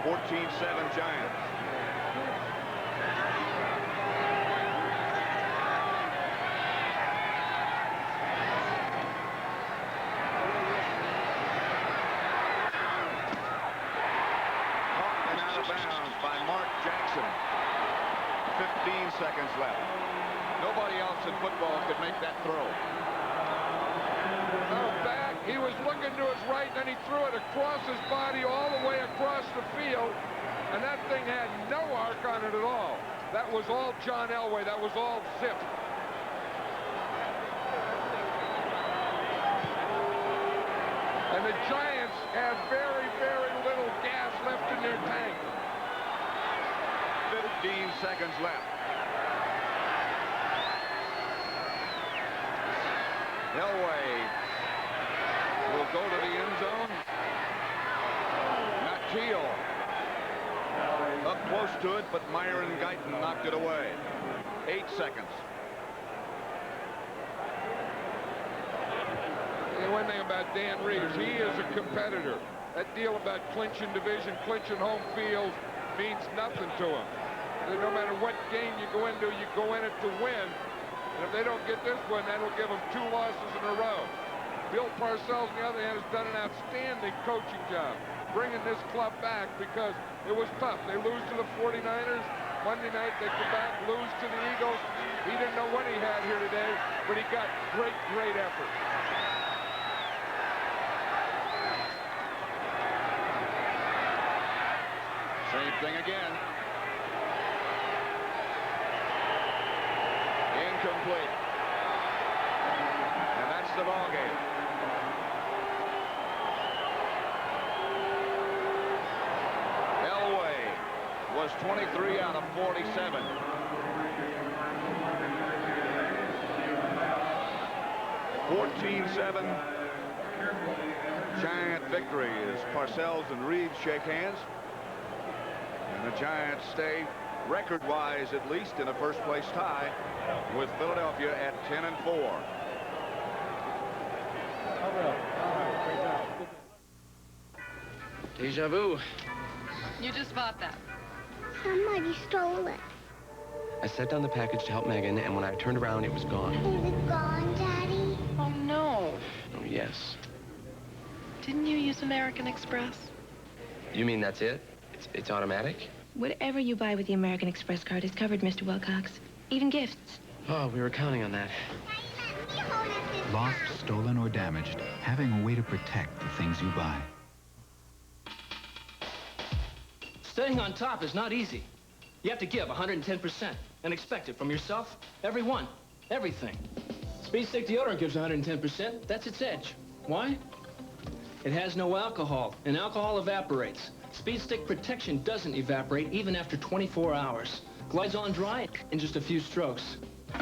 14-7 Giants. Caught and out of bounds by Mark Jackson. 15 seconds left. Nobody else in football could make that throw. Back, he was looking to his right, then he threw it across his body all the way across the field, and that thing had no arc on it at all. That was all John Elway. That was all zip. And the Giants have very little gas left in their tank. 15 seconds left. Elway will go to the end zone. Not Teal. Up close to it, but Myron Guyton knocked it away. 8 seconds. And one thing about Dan Reeves, he is a competitor. That deal about clinching division, clinching home field means nothing to him. No matter what game you go into, you go in it to win. And if they don't get this one, that'll give them 2 losses in a row. Bill Parcells, on the other hand, has done an outstanding coaching job bringing this club back because it was tough. They lose to the 49ers, Monday night, they come back, lose to the Eagles. He didn't know what he had here today, but he got great, great effort. Same thing again. Incomplete. And that's the ball game. Elway was 23 out of 47. (14-7). Giant victory as Parcells and Reed shake hands. And the Giants stay, record-wise at least, in a first-place tie with Philadelphia at 10-4. Deja vu. You just bought that. Somebody stole it. I set down the package to help Megan, and when I turned around, it was gone. Is it gone, Daddy? Oh, no. Oh, yes. Didn't you use American Express? You mean that's it? It's automatic? Whatever you buy with the American Express card is covered, Mr. Wilcox. Even gifts. Oh, we were counting on that. Lost, stolen, or damaged, having a way to protect the things you buy. Staying on top is not easy. You have to give 110% and expect it from yourself, everyone, everything. Speed Stick deodorant gives 110%. That's its edge. Why? It has no alcohol, and alcohol evaporates. Speed Stick protection doesn't evaporate even after 24 hours. Glides on dry in just a few strokes.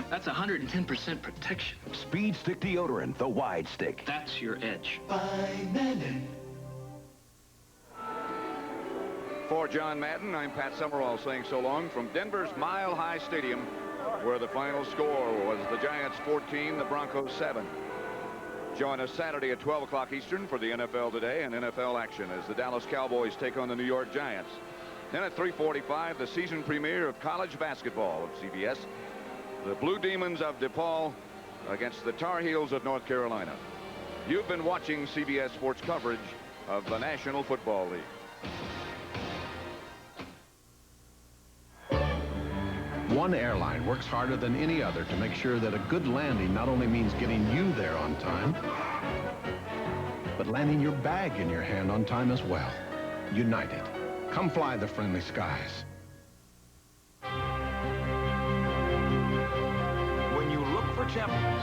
That's 110% protection. Speed Stick deodorant, the wide stick. That's your edge. For John Madden, I'm Pat Summerall saying so long from Denver's Mile High Stadium, where the final score was the Giants 14, the Broncos 7. Join us Saturday at 12 o'clock Eastern for the NFL Today and NFL action as the Dallas Cowboys take on the New York Giants. Then at 3:45, the season premiere of college basketball of CBS. The Blue Demons of DePaul against the Tar Heels of North Carolina. You've been watching CBS Sports coverage of the National Football League. One airline works harder than any other to make sure that a good landing not only means getting you there on time, but landing your bag in your hand on time as well. United. Come fly the friendly skies. When you look for champions.